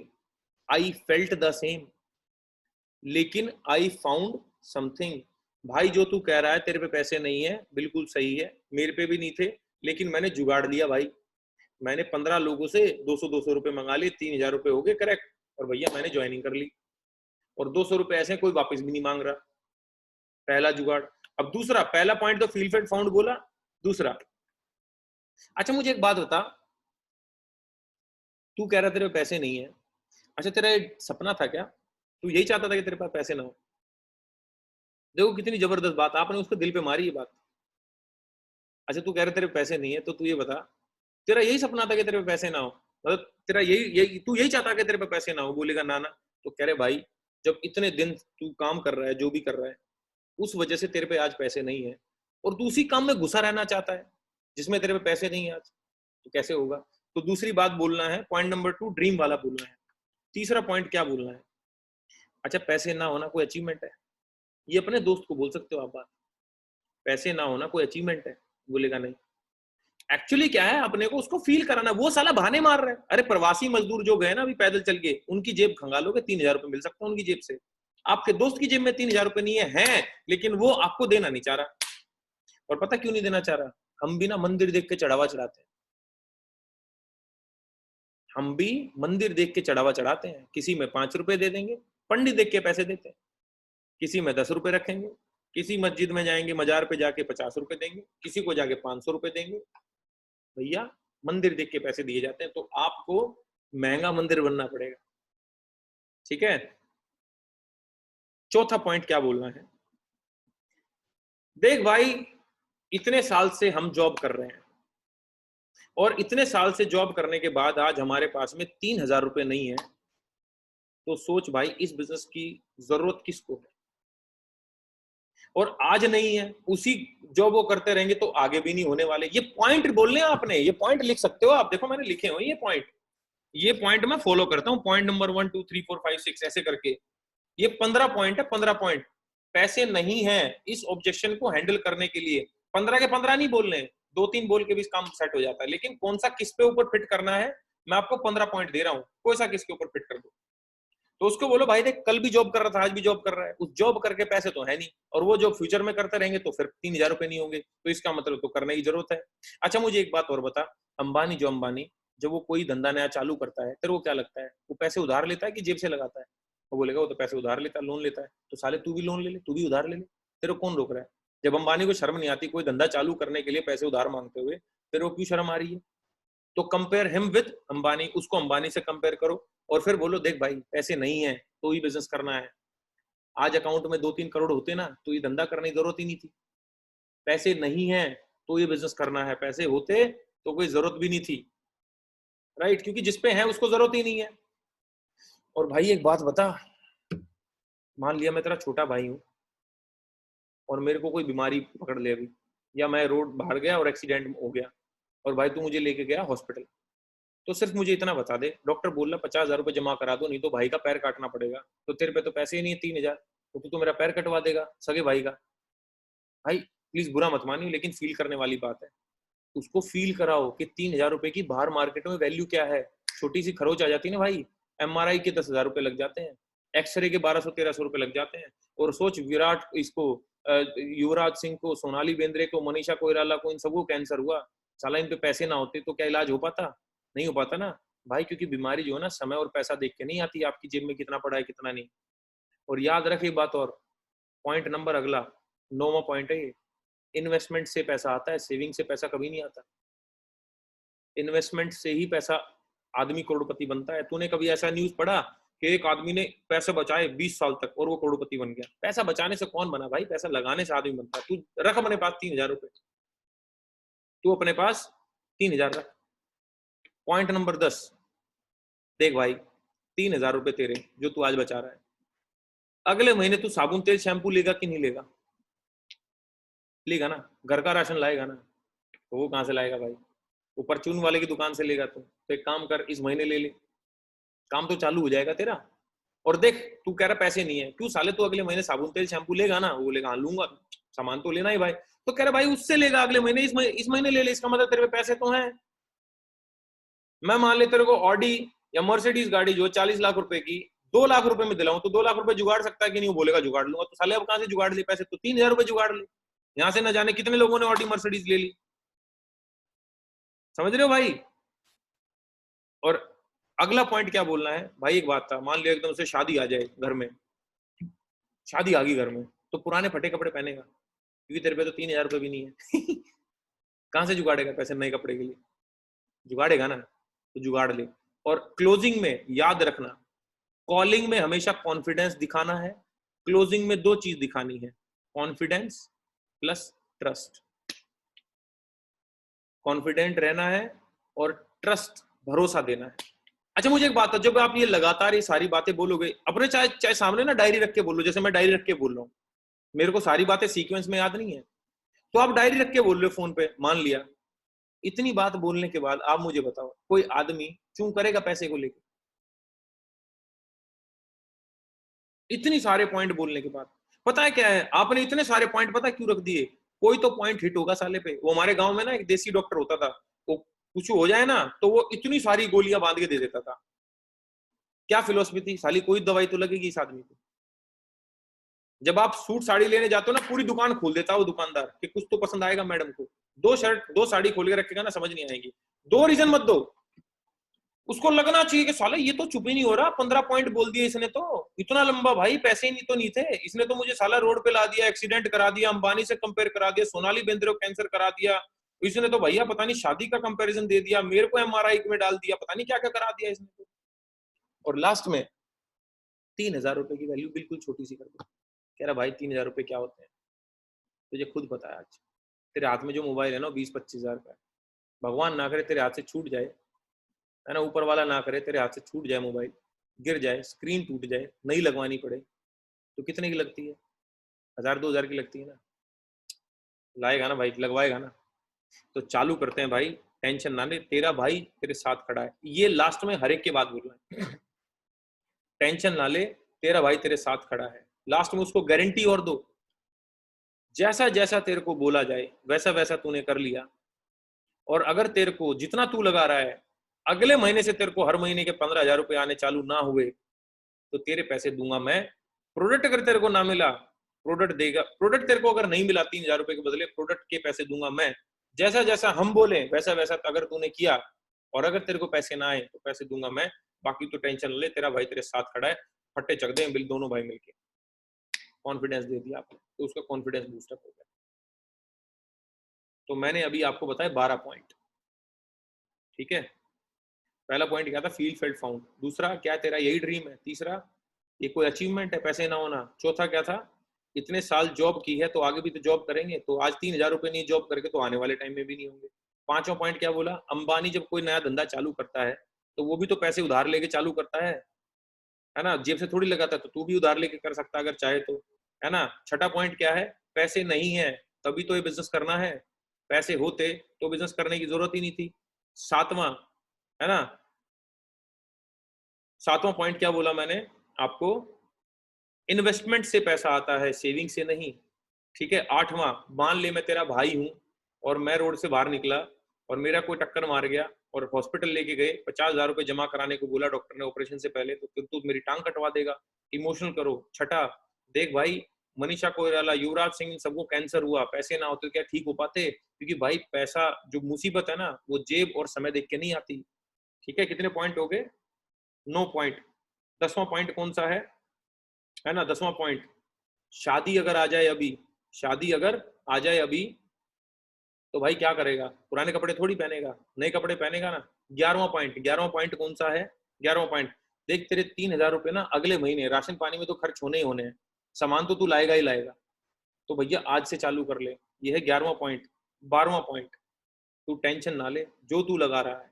आई फेल्ट द सेम, लेकिन आई फाउंड समथिंग। भाई जो तू कह रहा है तेरे पे पैसे नहीं है बिल्कुल सही है, मेरे पे भी नहीं थे, लेकिन मैंने जुगाड़ लिया भाई, मैंने 15 लोगों से 200-200 रुपए मंगा लिए, 3000 रुपए हो गए करेक्ट, और भैया मैंने ज्वाइनिंग कर ली, और 200 रुपए ऐसे कोई वापस भी नहीं मांग रहा। पहला जुगाड़। अब दूसरा, पहला पॉइंट तो फील फेल्ट फाउंड बोला, दूसरा, अच्छा मुझे एक बात बता, तू कह रहा तेरे पे पैसे नहीं है, अच्छा तेरा एक सपना था क्या, तू यही चाहता था कि तेरे पास पैसे ना हो? देखो कितनी जबरदस्त बात, आपने उसको दिल पे मारी ये बात। अच्छा तू कह रहा तेरे पे पैसे नहीं है, तो तू ये बता तेरा यही सपना था कि तेरे पे पैसे ना हो, मतलब तेरा यही तू यही चाहता कि तेरे पे पैसे ना हो? बोलेगा ना ना। तो कह रहे भाई जब इतने दिन तू काम कर रहा है, जो भी कर रहा है, उस वजह से तेरे पे आज पैसे नहीं है, और तू उसी काम में घुसा रहना चाहता है जिसमें तेरे पे पैसे नहीं है आज, तो कैसे होगा? तो दूसरी बात बोलना है, पॉइंट नंबर 2 ड्रीम वाला बोलना है। तीसरा पॉइंट क्या बोलना है, अच्छा पैसे ना होना कोई अचीवमेंट है, ये अपने दोस्त को बोल सकते हो आप बात, पैसे ना होना कोई अचीवमेंट है? बोलेगा नहीं। एक्चुअली क्या है, अपने को उसको फील कराना, वो साला बहाने मार रहा है। अरे प्रवासी मजदूर जो गए ना अभी पैदल चल के, उनकी जेब खंगालोगे 3000 रुपए मिल सकता है उनकी जेब से, आपके दोस्त की जेब में 3000 रुपए नहीं है, लेकिन वो आपको देना नहीं चाह रहा। और पता क्यों नहीं देना चाह रहा, हम भी ना मंदिर देख के चढ़ावा चढ़ाते हैं, हम भी मंदिर देख के चढ़ावा चढ़ाते हैं, किसी में 5 रुपए दे देंगे, पंडित देख के पैसे देते हैं, किसी में 10 रुपए रखेंगे, किसी मस्जिद में जाएंगे, मजार पे जाके 50 रुपए देंगे, किसी को जाके 500 रुपए देंगे। भैया मंदिर देख के पैसे दिए जाते हैं, तो आपको महंगा मंदिर बनना पड़ेगा। ठीक है। चौथा पॉइंट क्या बोलना है, देख भाई इतने साल से हम जॉब कर रहे हैं और इतने साल से जॉब करने के बाद आज हमारे पास में 3,000 रुपए नहीं है, तो सोच भाई इस बिजनेस की जरूरत किसको है। और आज नहीं है, उसी जॉब वो करते रहेंगे तो आगे भी नहीं होने वाले। ये पॉइंट बोलने हैं आपने, ये पॉइंट लिख सकते हो आप, देखो मैंने लिखे हुए ये पॉइंट मैं फॉलो करता हूं, पॉइंट नंबर 1 2 3 4 5 6 ऐसे करके। ये 15 पॉइंट है, 15 पॉइंट। पैसे नहीं है इस ऑब्जेक्शन को हैंडल करने के लिए। 15 के 15 नहीं बोलने, 2-3 बोल के भी काम सेट हो जाता है, लेकिन कौन सा किस पे ऊपर फिट करना है, मैं आपको 15 पॉइंट दे रहा हूं, कोई सा किसके ऊपर फिट कर दो। तो उसको बोलो भाई देख कल भी जॉब कर रहा था, आज भी जॉब कर रहा है, उस जॉब करके पैसे तो है नहीं, और वो जॉब फ्यूचर में करते रहेंगे तो फिर 3,000 रुपए नहीं होंगे, तो इसका मतलब तो करने की जरूरत है। अच्छा मुझे एक बात और बता, अंबानी जो अंबानी जब वो कोई धंधा नया चालू करता है, तेरे को क्या लगता है वो पैसे उधार लेता है कि जेब से लगाता है? वो बोलेगा वो तो पैसे उधार लेता है, लोन लेता है। तो साले तू भी लोन ले ले, तू भी उधार ले ले, तेरे को कौन रोक रहा है? जब अंबानी को शर्म नहीं आती कोई धंधा चालू करने के लिए पैसे उधार मांगते हुए, तेरे को क्यों शर्म आ रही है? तो कंपेयर हिम विद अंबानी, उसको अंबानी से कंपेयर करो और फिर बोलो देख भाई पैसे नहीं है तो ही बिजनेस करना है। आज अकाउंट में 2-3 करोड़ होते ना तो ये धंधा करने की जरूरत ही नहीं थी। पैसे नहीं है तो ये बिजनेस करना है, पैसे होते तो कोई जरूरत भी नहीं थी, राइट? क्योंकि जिसपे है उसको जरूरत ही नहीं है। और भाई एक बात बता, मान लिया मैं तेरा छोटा भाई हूं और मेरे को कोई बीमारी पकड़ ले अभी, या मैं रोड बाहर गया और एक्सीडेंट हो गया और भाई तू मुझे लेके गया हॉस्पिटल, तो सिर्फ मुझे इतना बता दे, डॉक्टर बोल रहा 50,000 रुपए जमा करा दो नहीं तो भाई का पैर काटना पड़ेगा, तो तेरे पे तो पैसे ही नहीं है 3,000, तो तू तो मेरा पैर कटवा देगा सगे भाई का। भाई प्लीज बुरा मत मानियो, लेकिन फील करने वाली बात है, उसको फील कराओ कि 3,000 रुपए की बाहर मार्केट में वैल्यू क्या है। छोटी सी खरोच आ जाती है ना भाई, MRI के 10,000 रुपए लग जाते हैं, एक्सरे के 1200-1300 रुपए लग जाते हैं। और सोच विराट इसको, युवराज सिंह को, सोनाली बेंद्रे को, मनीषा कोइराला को, इन सबको कैंसर हुआ, साला इन पे पैसे ना होते तो क्या इलाज हो पाता? नहीं हो पाता ना भाई, क्योंकि बीमारी जो है ना समय और पैसा देख के नहीं आती, आपकी जेब में कितना पड़ा है कितना नहीं। और याद रख एक बात और, पॉइंट नंबर अगला 9वां पॉइंट है ये, इन्वेस्टमेंट से पैसा आता है, सेविंग से पैसा कभी नहीं आता। इन्वेस्टमेंट से ही पैसा आदमी करोड़पति बनता है। तूने कभी ऐसा न्यूज पढ़ा कि एक आदमी ने पैसे बचाए 20 साल तक और वो करोड़पति बन गया? पैसा बचाने से कौन बना भाई, पैसा लगाने से आदमी बनता है। तू रख अपने पास 3,000 रुपए, तू अपने पास 3,000 रख। पॉइंट नंबर 10, देख भाई 3,000 रुपए तेरे जो तू आज बचा रहा है, अगले महीने तू साबुन तेल शैम्पू लेगा कि नहीं लेगा? लेगा ना। घर का राशन लाएगा ना, तो वो कहां से लाएगा भाई? वो परचून वाले की दुकान से लेगा। तू तो एक काम कर, इस महीने ले ले, काम तो चालू हो जाएगा तेरा। और देख तू कह रहा पैसे नहीं है, क्यों साले तू अगले महीने साबुन तेल शैम्पू लेगा ना, वो लेगा, हाँ लूंगा, सामान तो लेना ही भाई। तो कह रहा भाई उससे लेगा अगले महीने, इस महीने ले ले, इसका मतलब तेरे पे पैसे तो हैं। मैं मान ले तेरे को ऑडी या मर्सिडीज गाड़ी जो 40 लाख रुपए की 2 लाख रुपए में दिलाऊं, तो 2 लाख रुपए जुगाड़ सकता है कि नहीं? वो बोलेगा जुगाड़ लूंगा। तो साले अब कहां से जुगाड़ ले पैसे? तो 3,000 रुपए जुगाड़ ले। यहां से न जाने कितने लोगों ने ऑडी मर्सिडीज ले ली, समझ रहे हो भाई? और अगला पॉइंट क्या बोलना है भाई, एक बात था, मान लिया एकदम से शादी आ जाए घर में, शादी आ गई घर में, तो पुराने फटे कपड़े पहनेगा? क्योंकि तेरे पे तो 3,000 रुपए भी नहीं है। कहां से जुगाड़ेगा पैसे नए कपड़े के लिए? जुगाड़ेगा ना, तो जुगाड़ ले। और क्लोजिंग में याद रखना, कॉलिंग में हमेशा कॉन्फिडेंस दिखाना है, क्लोजिंग में 2 चीज दिखानी है, कॉन्फिडेंस प्लस ट्रस्ट। कॉन्फिडेंट रहना है और ट्रस्ट, भरोसा देना है। अच्छा मुझे एक बात है, जब आप ये लगातार ये सारी बातें बोलोगे अपने, चाहे चाहे सामने ना डायरी रख के बोलो, जैसे मैं डायरी रख के बोल रहा हूँ, मेरे को सारी बातें सीक्वेंस में याद नहीं है, तो आप डायरी रख के बोल रहे हो फोन पे, मान लिया। इतनी बात बोलने के बाद आप मुझे बताओ कोई आदमी क्यों करेगा पैसे को लेकर? इतनी सारे पॉइंट बोलने के बाद पता है क्या है, आपने इतने सारे पॉइंट पता क्यों रख दिए? कोई तो पॉइंट हिट होगा साले पे। वो हमारे गांव में ना एक देसी डॉक्टर होता था, वो कुछ हो जाए ना तो वो इतनी सारी गोलियां बांध के दे देता था। क्या फिलोसफी थी साली, कोई दवाई तो लगेगी इस आदमी को। जब आप सूट साड़ी लेने जाते हो ना, पूरी दुकान खोल देता है वो दुकानदार कि कुछ तो पसंद आएगा मैडम को। 2 शर्ट 2 साड़ी खोल के रखेगा ना, समझ नहीं आएगी। 2 रीजन मत दो, उसको लगना चाहिए कि साला ये तो चुप ही नहीं हो रहा, 15 पॉइंट बोल दिए इसने, तो इतना लंबा भाई, पैसे नहीं तो नहीं थे, इसने तो मुझे साला रोड पे ला दिया, एक्सीडेंट करा दिया, अंबानी से कंपेयर करा दिया, सोनाली बेंद्रे को कैंसर करा दिया, इसने तो भैया पता नहीं शादी का कंपैरिजन दे दिया, मेरे को एमआरआई में डाल दिया, पता नहीं क्या क्या करा दिया इसने तो। और लास्ट में 3,000 रुपए की वैल्यू बिल्कुल छोटी सी कर दो, कह रहा भाई 3,000 रुपए क्या होते हैं, तुझे खुद पता है, आज तेरे हाथ में जो मोबाइल है ना 20-25 हजार का है, भगवान ना करे तेरे हाथ से छूट जाए, है ना, ऊपर वाला ना करे तेरे हाथ से छूट जाए मोबाइल, गिर जाए, स्क्रीन टूट जाए, नई लगवानी पड़े, तो कितने की लगती है? 1,000-2,000 की लगती है ना, लाएगा ना भाई, लगवाएगा ना। तो चालू करते हैं भाई, टेंशन ना ले, तेरा भाई तेरे साथ खड़ा है, ये लास्ट में हर एक के बात बोल रहा है, टेंशन ना ले, तेरा भाई तेरे साथ खड़ा है, लास्ट में उसको गारंटी और दो, जैसा जैसा तेरे को बोला जाए वैसा वैसा तूने कर लिया, और अगर तेरे को जितना तू लगा रहा है अगले महीने से तेरे को हर महीने के 15,000 रुपए आने चालू ना हुए, तो तेरे पैसे दूंगा मैं। प्रोडक्ट अगर तेरे को ना मिला, प्रोडक्ट देगा, प्रोडक्ट तेरे को अगर नहीं मिला 3,000 रुपए के बदले, प्रोडक्ट के पैसे दूंगा मैं, जैसा जैसा हम बोले वैसा वैसा अगर तूने किया, और अगर तेरे को पैसे ना आए तो पैसे दूंगा मैं, बाकी तो टेंशन ले, तेरा भाई तेरे साथ खड़ा है, फट्टे चक दे बिल दोनों भाई मिलके। कॉन्फिडेंस दे दिया आपने, तो उसका कॉन्फिडेंस बूस्टअप हो गया। तो मैंने अभी आपको बताया 12 पॉइंट, ठीक है। पहला पॉइंट क्या था? Feel felt found. दूसरा क्या, तेरा यही ड्रीम है। तीसरा, ये कोई अचीवमेंट है पैसे ना होना। चौथा क्या था? इतने साल जॉब की है तो आगे भी तो जॉब करेंगे, तो आज 3,000 रुपए नहीं जॉब करके तो आने वाले टाइम में भी नहीं होंगे। पांचवा पॉइंट क्या बोला? अंबानी जब कोई नया धंधा चालू करता है तो वो भी तो पैसे उधार लेके चालू करता है ना, जेब से थोड़ी लगाता है, तो तू भी उधार लेके कर सकता अगर चाहे तो, है ना। छठा पॉइंट क्या है? पैसे नहीं है तभी तो ये बिजनेस करना है, पैसे होते तो बिजनेस करने की जरूरत ही नहीं थी। सातवां, है ना, सातवां पॉइंट क्या बोला मैंने आपको? इन्वेस्टमेंट से पैसा आता है, सेविंग से नहीं, ठीक है। आठवां, मान ले मैं तेरा भाई हूं और मैं रोड से बाहर निकला और मेरा कोई टक्कर मार गया और हॉस्पिटल लेके गए, 50,000 रुपए जमा कराने को बोला डॉक्टर ने ऑपरेशन से पहले, तो तू मेरी टांग कटवा देगा? इमोशनल करो। छठा, देख भाई, मनीषा कोइराला, युवराज सिंह, सबको कैंसर हुआ, पैसे ना होते तो क्या ठीक हो पाते? क्योंकि भाई पैसा, जो मुसीबत है ना, वो जेब और समय देख के नहीं आती, ठीक है। कितने पॉइंट हो गए? 9 पॉइंट। 10वां पॉइंट कौन सा है ना? 10वां पॉइंट, शादी अगर आ जाए अभी, शादी अगर आ जाए अभी, तो भाई क्या करेगा? पुराने कपड़े थोड़ी पहनेगा, नए कपड़े पहनेगा ना। 11वां पॉइंट, 11वां पॉइंट कौन सा है? 11वां पॉइंट, देख तेरे 3,000 रुपए ना अगले महीने राशन पानी में तो खर्च होने ही होने हैं, सामान तो तू लाएगा ही लाएगा, तो भैया आज से चालू कर ले। ये है 11वां पॉइंट। 12वां पॉइंट, तू टेंशन ना ले, जो तू लगा रहा है,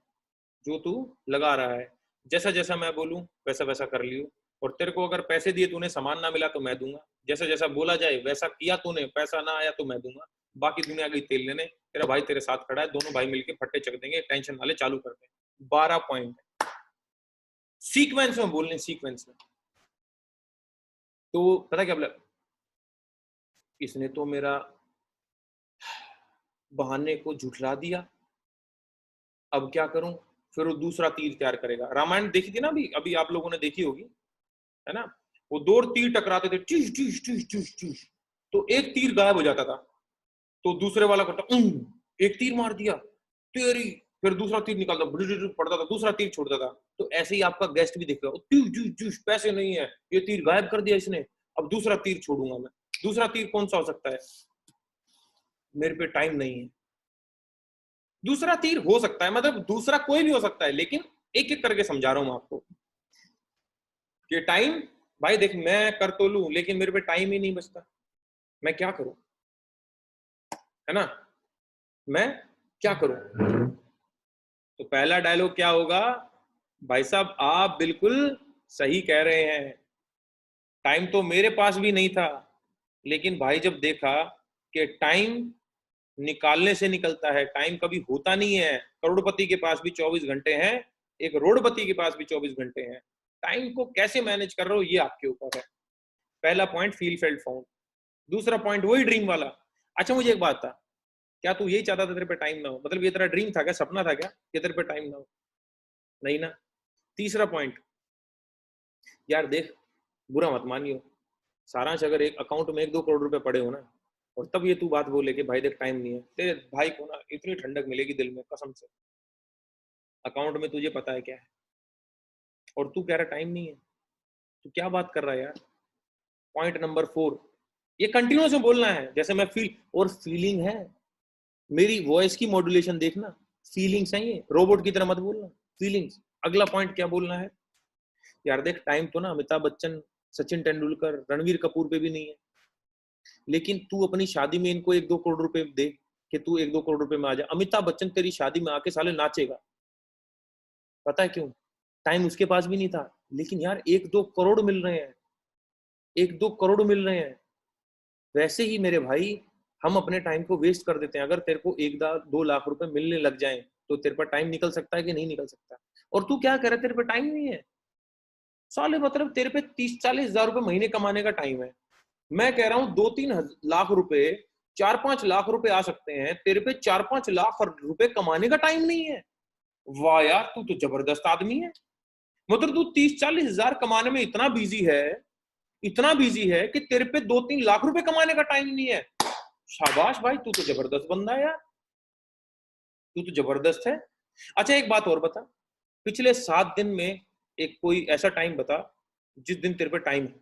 जो तू लगा रहा है, जैसा जैसा मैं बोलूं वैसा वैसा कर लियो। और तेरे को अगर पैसे दिए तूने, सामान ना मिला तो मैं दूंगा, जैसा जैसा बोला जाए वैसा किया तूने, पैसा ना आया तो मैं दूंगा, बाकी दुनिया गई तेल लेने, तेरा भाई तेरे साथ खड़ा है, दोनों भाई मिलके फट्टे चक देंगे, टेंशन ना ले, चालू करते हैं। 12 पॉइंट सीक्वेंस में बोलने, सीक्वेंस में। तो पता क्या बोला? इसने तो मेरा बहाने को झुठला दिया, अब क्या करूं? फिर वो दूसरा तीर तैयार करेगा। रामायण देखी थी ना अभी, अभी आप लोगों ने देखी होगी, है ना। वो दो तीर टकराते थे, टिश टिश टिश टिश टिश, तो एक तीर गायब हो जाता था, तो दूसरे वाला करता एक तीर मार दिया तेरी, फिर दूसरा तीर निकालता, पड़ता था, दूसरा तीर छोड़ता था। तो ऐसे ही आपका गेस्ट भी देखेगा, पैसे नहीं है, ये तीर गायब कर दिया इसने, अब दूसरा तीर छोड़ूंगा मैं। दूसरा तीर कौन सा हो सकता है? मेरे पे टाइम नहीं है। दूसरा तीर हो सकता है, मतलब दूसरा कोई भी हो सकता है, लेकिन एक एक करके समझा रहा हूं मैं आपको कि टाइम, भाई देख मैं कर तो लूं लेकिन मेरे पे टाइम ही नहीं बचता, मैं क्या करूं, है ना, मैं क्या करूं? तो पहला डायलॉग क्या होगा? भाई साहब आप बिल्कुल सही कह रहे हैं, टाइम तो मेरे पास भी नहीं था, लेकिन भाई जब देखा कि टाइम निकालने से निकलता है, टाइम कभी होता नहीं है, करोड़पति के पास भी 24 घंटे हैं, एक रोडपति के पास भी 24 घंटे हैं, टाइम को कैसे मैनेज कर रहे हो ये आपके ऊपर है। पहला पॉइंट, फील फेल्ट फाउंड। दूसरा पॉइंट वही ड्रीम वाला। अच्छा मुझे एक बात था, क्या तू यही चाहता था तेरे पे टाइम ना हो? मतलब ये तेरा ड्रीम था क्या, सपना था क्या कि तेरे पे टाइम ना हो? नहीं ना। तीसरा पॉइंट, यार देख, बुरा मत मानियो, सारांश अगर एक अकाउंट में 1-2 करोड़ रुपए पड़े हो ना, और तब ये तू बात बोले कि भाई देख टाइम नहीं है, तेरे भाई को ना इतनी ठंडक मिलेगी दिल में कसम से। अकाउंट में तुझे पता है क्या है? और तू कह रहा टाइम नहीं है, तू क्या बात कर रहा है यार। पॉइंट नंबर 4, ये कंटिन्यूस में बोलना है, जैसे मैं फील और फीलिंग है, मेरी वॉइस की मॉड्यूलेशन देखना, फीलिंग्स है, ये रोबोट की तरह मत बोलना, फीलिंग्स। अगला पॉइंट क्या बोलना है यार, देख टाइम तो ना अमिताभ बच्चन, सचिन तेंदुलकर, रणवीर कपूर पे भी नहीं है, लेकिन तू अपनी शादी में इनको 1-2 करोड़ रुपए दे कि तू 1-2 करोड़ रुपए में आ जा। अमिताभ बच्चन तेरी शादी में आके साले नाचेगा, पता है क्यों? टाइम उसके पास भी नहीं था, लेकिन यार 1-2 करोड़ मिल रहे हैं, 1-2 करोड़ मिल रहे हैं। वैसे ही मेरे भाई हम अपने टाइम को वेस्ट कर देते हैं। अगर तेरे को 1-2 लाख रुपए मिलने लग जाए तो तेरे पर टाइम निकल सकता है कि नहीं निकल सकता? और तू क्या कह रहा है तेरे पे टाइम नहीं है? साले मतलब तेरे पे 30-40 हजार रुपए महीने कमाने का टाइम है। मैं कह रहा हूं 2-3 लाख रुपए, 4-5 लाख रुपए आ सकते हैं, तेरे पे 4-5 लाख रुपए कमाने का टाइम नहीं है। वाह यार, तू तो जबरदस्त आदमी है। मतलब तू 30-40 हजार कमाने में इतना बिजी है, इतना बिजी है कि तेरे पे 2-3 लाख रुपए कमाने का टाइम नहीं है। शाबाश भाई, तू तो जबरदस्त बंदा है यार, तू तो जबरदस्त है। अच्छा एक बात और बता, पिछले 7 दिन में एक कोई ऐसा टाइम बता जिस दिन तेरे पे टाइम है।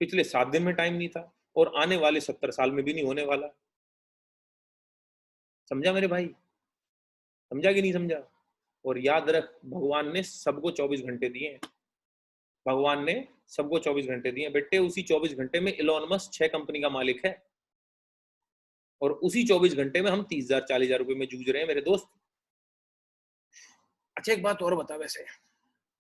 पिछले 7 दिन में टाइम नहीं था, और आने वाले 70 साल में भी नहीं होने वाला। समझा मेरे भाई? समझा कि नहीं समझा? और याद रख, भगवान ने सबको 24 घंटे दिए हैं। भगवान ने सबको 24 घंटे दिए बेटे। उसी 24 घंटे में इलॉन मस्क 6 कंपनी का मालिक है, और उसी 24 घंटे में हम 30,000 40,000 रुपए में जूझ रहे हैं मेरे दोस्त। अच्छा एक बात और बता, वैसे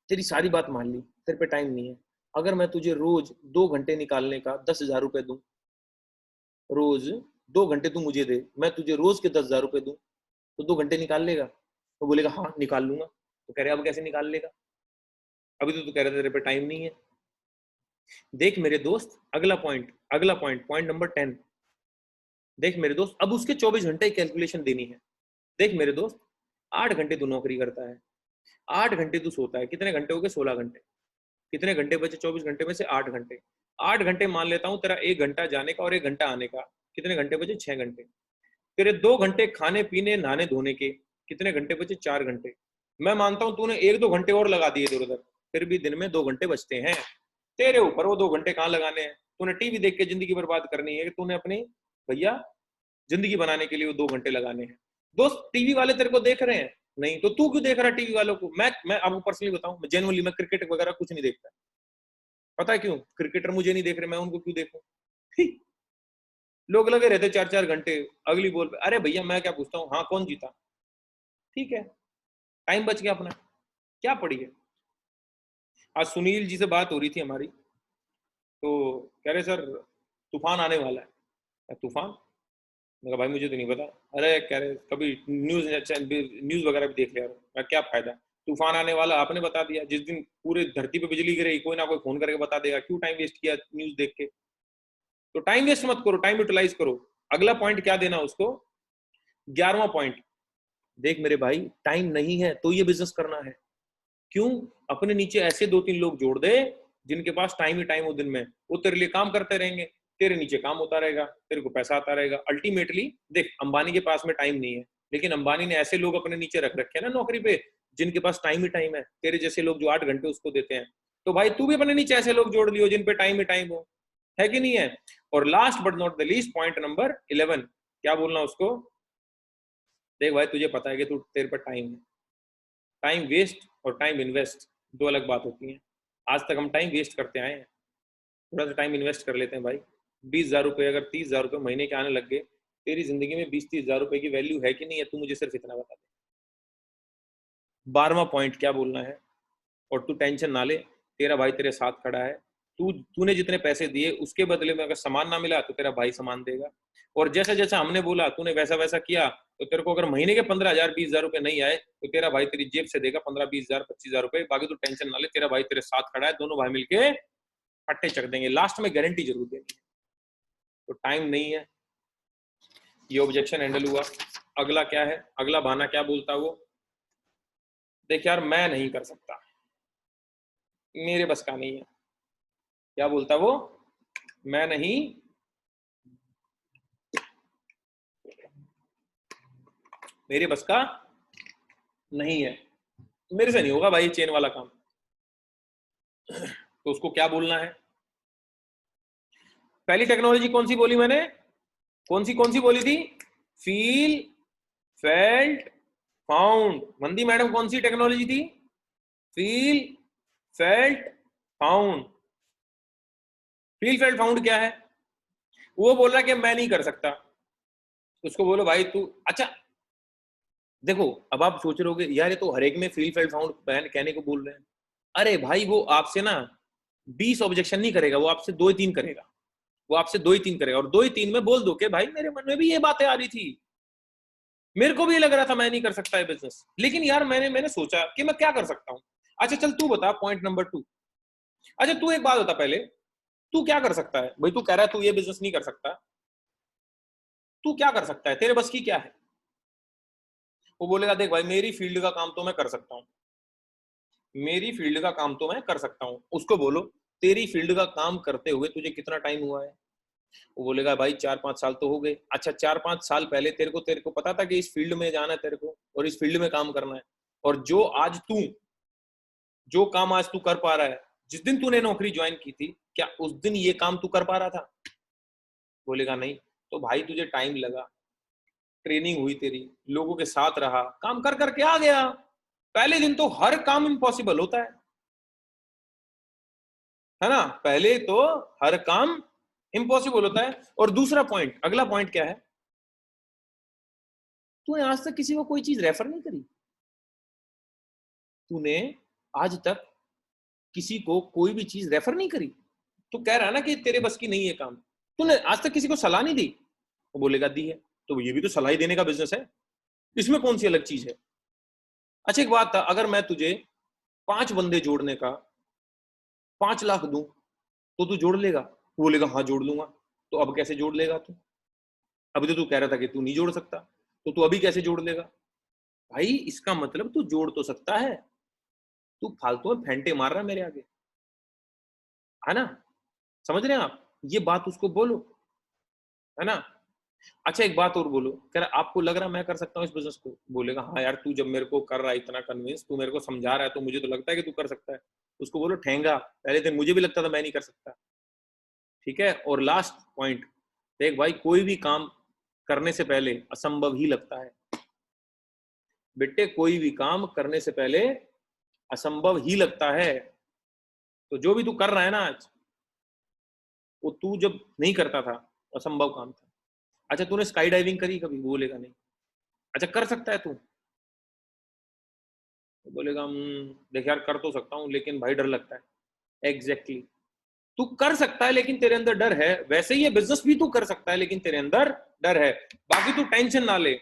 तेरी सारी बात मान ली, तेरे पे टाइम नहीं है। अगर मैं तुझे रोज 2 घंटे निकालने का 10,000 रुपए दूं, रोज 2 घंटे तू मुझे दे, मैं तुझे रोज के 10,000 रुपए दूं, तो 2 घंटे निकाल लेगा? तो बोलेगा हाँ निकाल लूंगा। तो कह रहे अब कैसे निकाल लेगा? अभी तो तू कह रहे तेरे पे टाइम नहीं है। देख मेरे दोस्त, अगला पॉइंट, अगला पॉइंट, पॉइंट नंबर 10। देख मेरे दोस्त, अब उसके 24 घंटे की कैलकुलेशन देनी है। देख मेरे दोस्त, 8 घंटे तू नौकरी करता है, 8 घंटे तू सोता है, कितने घंटे हो गए? 16 घंटे। कितने घंटे बचे 24 घंटे में से? 8 घंटे। 8 घंटे मान लेता हूं तेरा 1 घंटा जाने का और 1 घंटा आने का, कितने घंटे बचे? 6 घंटे। तेरे 2 घंटे खाने पीने नहाने धोने के, कितने घंटे बचे? 4 घंटे। मैं मानता हूं तूने 1-2 घंटे और लगा दिए इधर उधर, फिर भी दिन में 2 घंटे बचते हैं। तेरे ऊपर वो 2 घंटे कहाँ लगाने हैं। तूने टीवी देख के जिंदगी बर्बाद करनी है कि तूने अपनी भैया जिंदगी बनाने के लिए वो 2 घंटे लगाने हैं? दोस्त टीवी वाले तेरे को देख रहे हैं? नहीं, तो तू क्यों देख रहा है टीवी वालों को? मैं आपको पर्सनली बताऊं, मैं जेन्युइनली मैं क्रिकेट वगैरह कुछ नहीं देखता। पता है क्यों? क्रिकेटर मुझे नहीं देख रहे, मैं उनको क्यों देखूं? लोग लगे रहते 4-4 घंटे अगली बॉल पे। अरे भैया मैं क्या पूछता हूँ, हाँ कौन जीता, ठीक है, टाइम बच गया अपना, क्या पड़ी है। आज सुनील जी से बात हो रही थी हमारी, तो कह रहे सर तूफान आने वाला है। तूफान? मैं कहा भाई मुझे तो नहीं पता। अरे कह रहे कभी न्यूज न्यूज वगैरह भी देख लिया। मैं क्या फायदा, तूफान आने वाला आपने बता दिया। जिस दिन पूरे धरती पे बिजली गिरेगी कोई ना कोई फोन करके बता देगा, क्यों टाइम वेस्ट किया न्यूज देख के? तो टाइम वेस्ट मत करो, टाइम यूटिलाइज करो। अगला पॉइंट क्या देना उसको, 11वां पॉइंट। देख मेरे भाई, टाइम नहीं है तो ये बिजनेस करना है। क्यों? अपने नीचे ऐसे 2-3 लोग जोड़ दे जिनके पास टाइम ही टाइम हो दिन में, वो तेरे लिए काम करते रहेंगे, तेरे नीचे काम होता रहेगा, तेरे को पैसा आता रहेगा। अल्टीमेटली देख, अंबानी के पास में टाइम नहीं है, लेकिन अंबानी ने ऐसे लोग अपने नीचे रख रखे हैं ना नौकरी पे, जिनके पास टाइम ही टाइम है, तेरे जैसे लोग जो 8 घंटे उसको देते हैं। तो भाई तू भी अपने नीचे ऐसे लोग जोड़ लियो जिन पे टाइम ही टाइम हो, है कि नहीं है? और last but not the least, point number 11, क्या बोलना उसको? देख भाई तुझे पता है कि तू तेरे पर टाइम है। टाइम वेस्ट और टाइम इन्वेस्ट 2 अलग बात होती है। आज तक हम टाइम वेस्ट करते आए हैं, थोड़ा सा टाइम इन्वेस्ट कर लेते हैं भाई। 20,000 रुपए अगर 30,000 रुपए महीने के आने लग गए, तेरी जिंदगी में 20-30,000 रुपए की वैल्यू है कि नहीं है, तू मुझे सिर्फ इतना बता दे। 12वां पॉइंट क्या बोलना है, और तू टेंशन ना ले, तेरा भाई तेरे साथ खड़ा है। तूने जितने पैसे दिए उसके बदले में अगर सामान ना मिला तो तेरा भाई सामान देगा, और जैसा जैसा हमने बोला तूने वैसा वैसा किया, तो तेरे को अगर महीने के 15,000 20,000 रुपए नहीं आए तो तेरा भाई तेरी जेब से देगा 15-20,000 25,000 रुपए। बाकी तू टेंशन ना ले, तेरा भाई तेरे साथ खड़ा है, दोनों भाई मिलके पट्टे चक देंगे, लास्ट में गारंटी जरूर देंगे। तो टाइम नहीं है, ये ऑब्जेक्शन हैंडल हुआ। अगला क्या है, अगला बहाना क्या बोलता वो? देख यार मैं नहीं कर सकता, मेरे बस का नहीं है। क्या बोलता वो? मैं नहीं, मेरे बस का नहीं है, मेरे से नहीं होगा भाई चेन वाला काम। तो उसको क्या बोलना है? पहली टेक्नोलॉजी कौन सी बोली मैंने? कौन सी बोली थी? Feel, felt, found. मंदी मैडम कौन सी टेक्नोलॉजी थी? Feel, felt, found. Feel, felt, found क्या है? वो बोल रहा कि मैं नहीं कर सकता। उसको बोलो भाई तू, अच्छा देखो, अब आप सोच रहे हो यार ये तो हर एक में फील, फेल्ट, फाउंड कहने को बोल रहे हैं। अरे भाई वो आपसे ना 20 ऑब्जेक्शन नहीं करेगा, वो आपसे 2 ही 3 करेगा। वो आपसे 2 ही 3 करेगा, और 2 ही 3 में बोल दो कि भाई मेरे मन में भी ये बातें आ रही थी, मेरे को भी लग रहा था मैं नहीं कर सकता है बिजनेस, लेकिन यार मैंने सोचा कि मैं क्या कर सकता हूं। अच्छा चल तू बता पॉइंट नंबर 2। अच्छा तू एक बात बता पहले, तू क्या कर सकता है? भाई तू कह रहा है तू ये बिजनेस नहीं कर सकता, तू क्या कर सकता है? तेरे बस की क्या है? वो बोलेगा देख भाई मेरी फील्ड का काम तो मैं कर सकता हूं, मेरी फील्ड का काम तो मैं कर सकता हूं। उसको बोलो तेरी फील्ड का काम करते हुए तुझे कितना टाइम हुआ है? वो बोलेगा भाई 4-5 साल तो हो गए। अच्छा 4-5 साल पहले तेरे को पता था कि इस फील्ड में जाना है तेरे को और इस फील्ड में काम करना है, और जो काम आज तू कर पा रहा है, जिस दिन तूने नौकरी ज्वाइन की थी क्या उस दिन ये काम तू कर पा रहा था? बोलेगा नहीं। तो भाई तुझे टाइम लगा, ट्रेनिंग हुई तेरी, लोगों के साथ रहा, काम कर करके आ गया। पहले दिन तो हर काम इम्पॉसिबल होता है ना? पहले तो हर काम इम्पॉसिबल होता है। और दूसरा पॉइंट, अगला पॉइंट क्या है? तूने आज तक किसी को कोई चीज रेफर नहीं करी। तूने आज तक किसी को कोई भी चीज रेफर नहीं करी। तू कह रहा है ना कि तेरे बस की नहीं है काम, तूने आज तक किसी को सलाह नहीं दी। वो बोलेगा दी है। तो ये भी तो सलाह देने का बिजनेस है, इसमें कौन सी अलग चीज है? अच्छा एक बात था, अगर मैं तुझे 5 बंदे जोड़ने का 5 लाख दूं तो तू जोड़ लेगा? वो बोलेगा हाँ जोड़ लूंगा। तो अब कैसे जोड़ लेगा तू? अभी तो तू कह रहा था कि तू नहीं जोड़ सकता, तो तू अभी कैसे जोड़ लेगा? भाई इसका मतलब तू जोड़ तो सकता है, तू फालतू में फेंटे मार रहा है मेरे आगे, है ना? समझ रहे हैं आप? ये बात उसको बोलो, है ना? अच्छा एक बात और बोलो, कह रहा आपको लग रहा मैं कर सकता हूँ इस बिजनेस को? बोलेगा हाँ यार तू जब मेरे को कर रहा है इतना कन्विंस, तू मेरे को समझा रहा है, तो मुझे तो लगता है कि तू कर सकता है। उसको बोलो ठेंगा, पहले दिन मुझे भी लगता था मैं नहीं कर सकता। ठीक है? और लास्ट पॉइंट, देख भाई कोई भी काम करने से पहले असंभव ही लगता है। बेटे कोई भी काम करने से पहले असंभव ही लगता है। तो जो भी तू कर रहा है ना आज, वो तू जब नहीं करता था असंभव काम था। अच्छा तूने स्काई डाइविंग करी कभी? बोलेगा नहीं। अच्छा कर सकता है तू? तो बोलेगा देख यार कर तो सकता हूँ लेकिन भाई डर लगता है। Exactly exactly. तू कर सकता है लेकिन तेरे अंदर डर है, वैसे ही ये बिजनेस भी तू कर सकता है लेकिन तेरे अंदर डर है। बाकी तू टेंशन ना ले,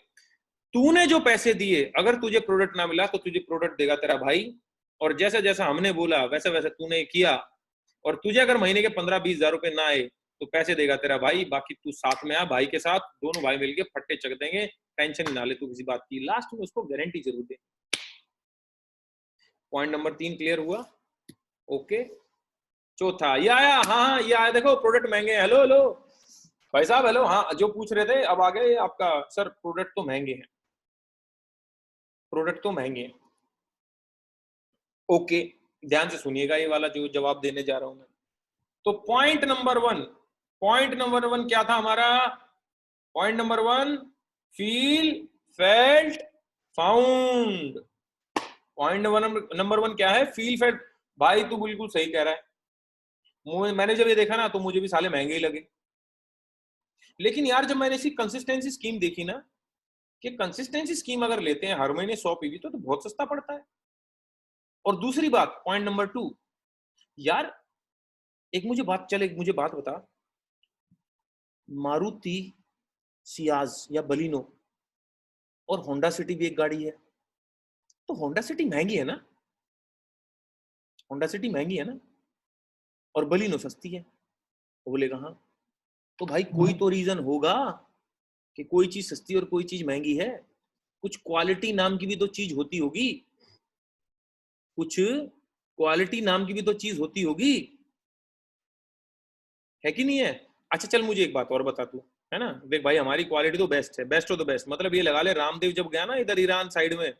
तूने जो पैसे दिए, अगर तुझे प्रोडक्ट ना मिला तो तुझे प्रोडक्ट देगा तेरा भाई, और जैसा जैसा हमने बोला वैसा वैसा तूने किया, और तुझे अगर महीने के 15-20 हजार रुपए ना आए तो पैसे देगा तेरा भाई। बाकी तू साथ में आ, भाई के साथ दोनों भाई मिलके फट्टे चक देंगे, टेंशन ना ले तू किसी बात की। लास्ट में उसको गारंटी जरूर दे। पॉइंट नंबर 3 क्लियर हुआ? ओके। चौथा ये आया, हाँ हाँ ये आया, देखो प्रोडक्ट महंगे। हेलो हेलो भाई साहब, हेलो। हाँ जो पूछ रहे थे अब आ गए आपका सर, प्रोडक्ट तो महंगे हैं, प्रोडक्ट तो महंगे हैं। ओके ध्यान से सुनिएगा ये वाला जो जवाब देने जा रहा हूं मैं। तो पॉइंट नंबर वन क्या था हमारा? Point number 1 feel, felt, found. Point number 1 क्या है? Feel, felt. भाई तू बिल्कुल सही कह रहा है, मैंने जब ये देखा ना तो मुझे भी साले महंगे ही लगे। लेकिन यार जब मैंने इसकी कंसिस्टेंसी स्कीम देखी ना, कि कंसिस्टेंसी स्कीम अगर लेते हैं हर महीने 100 पीवी तो बहुत सस्ता पड़ता है। और दूसरी बात पॉइंट नंबर 2, यार एक मुझे बात बता, मारुति सियाज या बलिनो और होंडा सिटी भी एक गाड़ी है, तो होंडा सिटी महंगी है ना? होंडा सिटी महंगी है ना, और बलिनो सस्ती है। वो बोलेगा हाँ। तो भाई कोई तो रीजन होगा कि कोई चीज सस्ती और कोई चीज महंगी है। कुछ क्वालिटी नाम की भी तो चीज होती होगी, कुछ क्वालिटी नाम की भी तो चीज होती होगी, है कि नहीं है? अच्छा चल मुझे एक बात और बता तू, है ना? देख भाई हमारी क्वालिटी तो बेस्ट है, बेस्ट ऑफ द बेस्ट। मतलब ये लगा ले रामदेव जब गया ना इधर ईरान साइड में,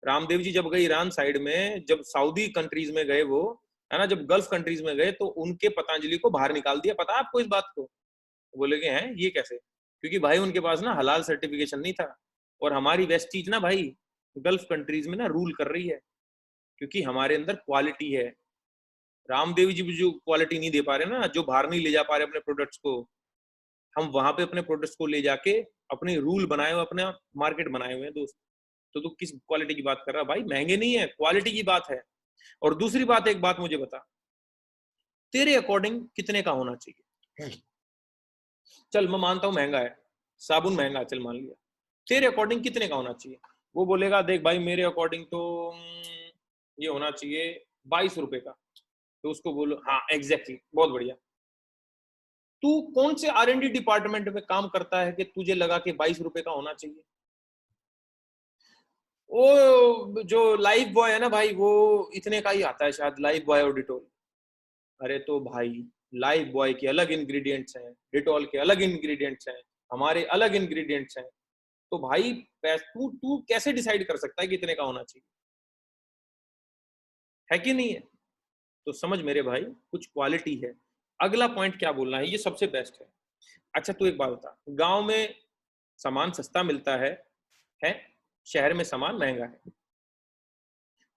रामदेव जी जब गए ईरान साइड में, जब सऊदी कंट्रीज में गए वो, है ना, जब गल्फ कंट्रीज में गए तो उनके पतंजलि को बाहर निकाल दिया। पता है आपको इस बात को? बोले कि हैं ये कैसे? क्योंकि भाई उनके पास ना हलाल सर्टिफिकेशन नहीं था। और हमारी वेस्टीज ना भाई गल्फ कंट्रीज में ना रूल कर रही है, क्योंकि हमारे अंदर क्वालिटी है। रामदेव जी भी जो क्वालिटी नहीं दे पा रहे ना, जो बाहर नहीं ले जा पा रहे अपने प्रोडक्ट्स को, हम वहां पे अपने प्रोडक्ट्स को ले जाके अपने रूल बनाए हुए, अपना मार्केट बनाए हुए हैं दोस्त। तो तू किस क्वालिटी की बात कर रहा है भाई? महंगे नहीं है, क्वालिटी की बात है। और दूसरी बात, एक बात मुझे बता, तेरे अकॉर्डिंग कितने का होना चाहिए? चल मैं मानता हूं महंगा है, साबुन महंगा है, चल मान लिया, तेरे अकॉर्डिंग कितने का होना चाहिए? वो बोलेगा देख भाई मेरे अकॉर्डिंग तो ये होना चाहिए 22 रुपए का। तो उसको बोलो हाँ एग्जैक्टली, बहुत बढ़िया। तू कौन से R&D डिपार्टमेंट में काम करता है कि तुझे लगा कि 22 रुपए का होना चाहिए? वो जो लाइफ बॉय है ना भाई, वो इतने का ही आता है शायद, लाइफ बॉय और डिटोल। अरे तो भाई लाइफ बॉय के अलग इंग्रेडिएंट्स हैं, डिटोल के अलग इंग्रेडिएंट्स हैं, हमारे अलग इंग्रेडिएंट्स हैं। तो भाई तू तू कैसे डिसाइड कर सकता है कि इतने का होना चाहिए? है कि नहीं है? तो समझ मेरे भाई, कुछ क्वालिटी है। अगला पॉइंट क्या बोलना है, ये सबसे बेस्ट है। अच्छा तू एक बात बता, गांव में सामान सस्ता मिलता है, शहर में सामान महंगा है,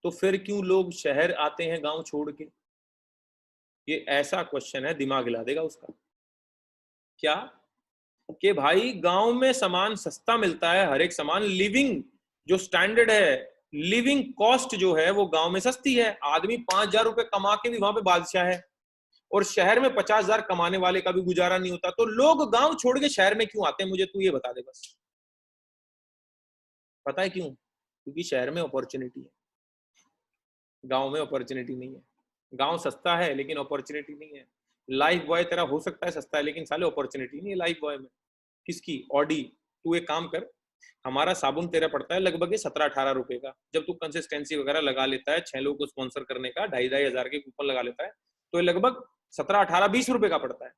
तो फिर क्यों लोग शहर आते हैं गांव छोड़ के? ये ऐसा क्वेश्चन है, दिमाग हिला देगा उसका। क्या? कि भाई गांव में सामान सस्ता मिलता है, हर एक सामान, लिविंग जो स्टैंडर्ड है, लिविंग कॉस्ट जो है वो गांव में सस्ती है। आदमी 5,000 रुपए कमा के भी वहां पे बादशाह है, और शहर में 50,000 कमाने वाले का भी गुजारा नहीं होता। तो लोग गांव छोड़ के शहर में क्यों आते हैं, मुझे तू ये बता दे बस। पता है क्यों? क्योंकि शहर में अपॉर्चुनिटी है, गांव में अपॉर्चुनिटी नहीं है। गांव सस्ता है लेकिन अपॉर्चुनिटी नहीं है। लाइफ बॉय तेरा हो सकता है सस्ता है, लेकिन साले अपॉर्चुनिटी नहीं है लाइफ बॉय में। किसकी? ऑडी। तू एक काम कर, हमारा साबुन तेरा पड़ता है लगभग 17-18 रुपए का। जब तू कंसिस्टेंसी वगैरह लगा लेता है, 6 लोगों को स्पॉन्सर करने का 2,500 के कूपन लगा लेता है, तो ये लगभग 17-18-20 रुपए का पड़ता है।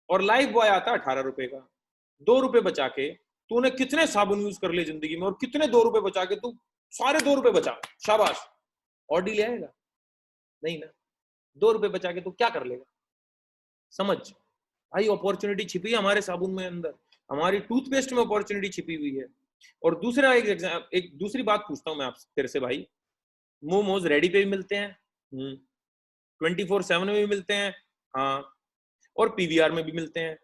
और लाइफ बॉय आता है 18 रुपए का। 2 रुपए बचा के तूने कितने साबुन यूज कर लिए जिंदगी में, और कितने 2 रुपए बचा के तू सारे 2 रुपए बचा, शाबाश। ऑडी ले आएगा? नहीं ना। 2 रुपए बचा के तू क्या कर लेगा? समझ भाई, अपॉर्चुनिटी छिपी है हमारे साबुन में अंदर, हमारी टूथपेस्ट में अपॉर्चुनिटी छिपी हुई है। और दूसरा एक दूसरी बात पूछता हूं मैं आपसे तेरे से भाई, मोमोज रेडी पे भी मिलते हैं, 24/7 में भी मिलते हैं, हाँ, और पीवीआर में भी मिलते हैं।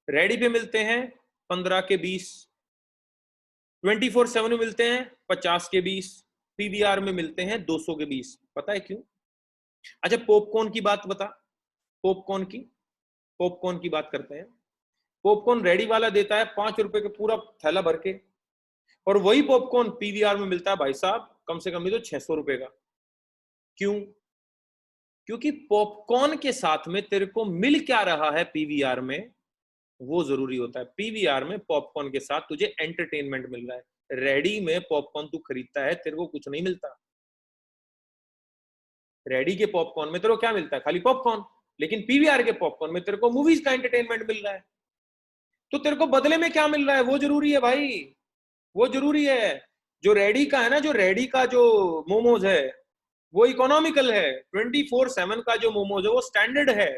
रेडी पे मिलते हैं 15 के 20, 24/7 में मिलते हैं 50 के 20, पीवीआर में मिलते हैं 200 के 20। पता है क्यों? अच्छा पॉपकॉर्न की बात बता, पॉपकॉर्न की बात करते हैं। पॉपकॉर्न रेडी वाला देता है 5 रुपए का पूरा थैला भर के, और वही पॉपकॉर्न पीवीआर में मिलता है भाई साहब कम से कम नहीं तो 600 रुपए का। क्यों? क्योंकि पॉपकॉर्न के साथ में तेरे को मिल क्या रहा है पीवीआर में, वो जरूरी होता है। पीवीआर में पॉपकॉर्न के साथ तुझे एंटरटेनमेंट मिल रहा है। रेडी में पॉपकॉर्न तू खरीदता है, तेरे को कुछ नहीं मिलता। रेडी के पॉपकॉर्न में तेरे को क्या मिलता है? खाली पॉपकॉर्न। लेकिन पीवीआर के पॉपकॉर्न में तेरे को मूवीज का एंटरटेनमेंट मिल रहा है। तो तेरे को बदले में क्या मिल रहा है वो जरूरी है भाई, वो जरूरी है। जो रेडी का है ना, जो रेडी का जो मोमोज है वो इकोनॉमिकल है। 24/7 का जो मोमोज है वो स्टैंडर्ड है,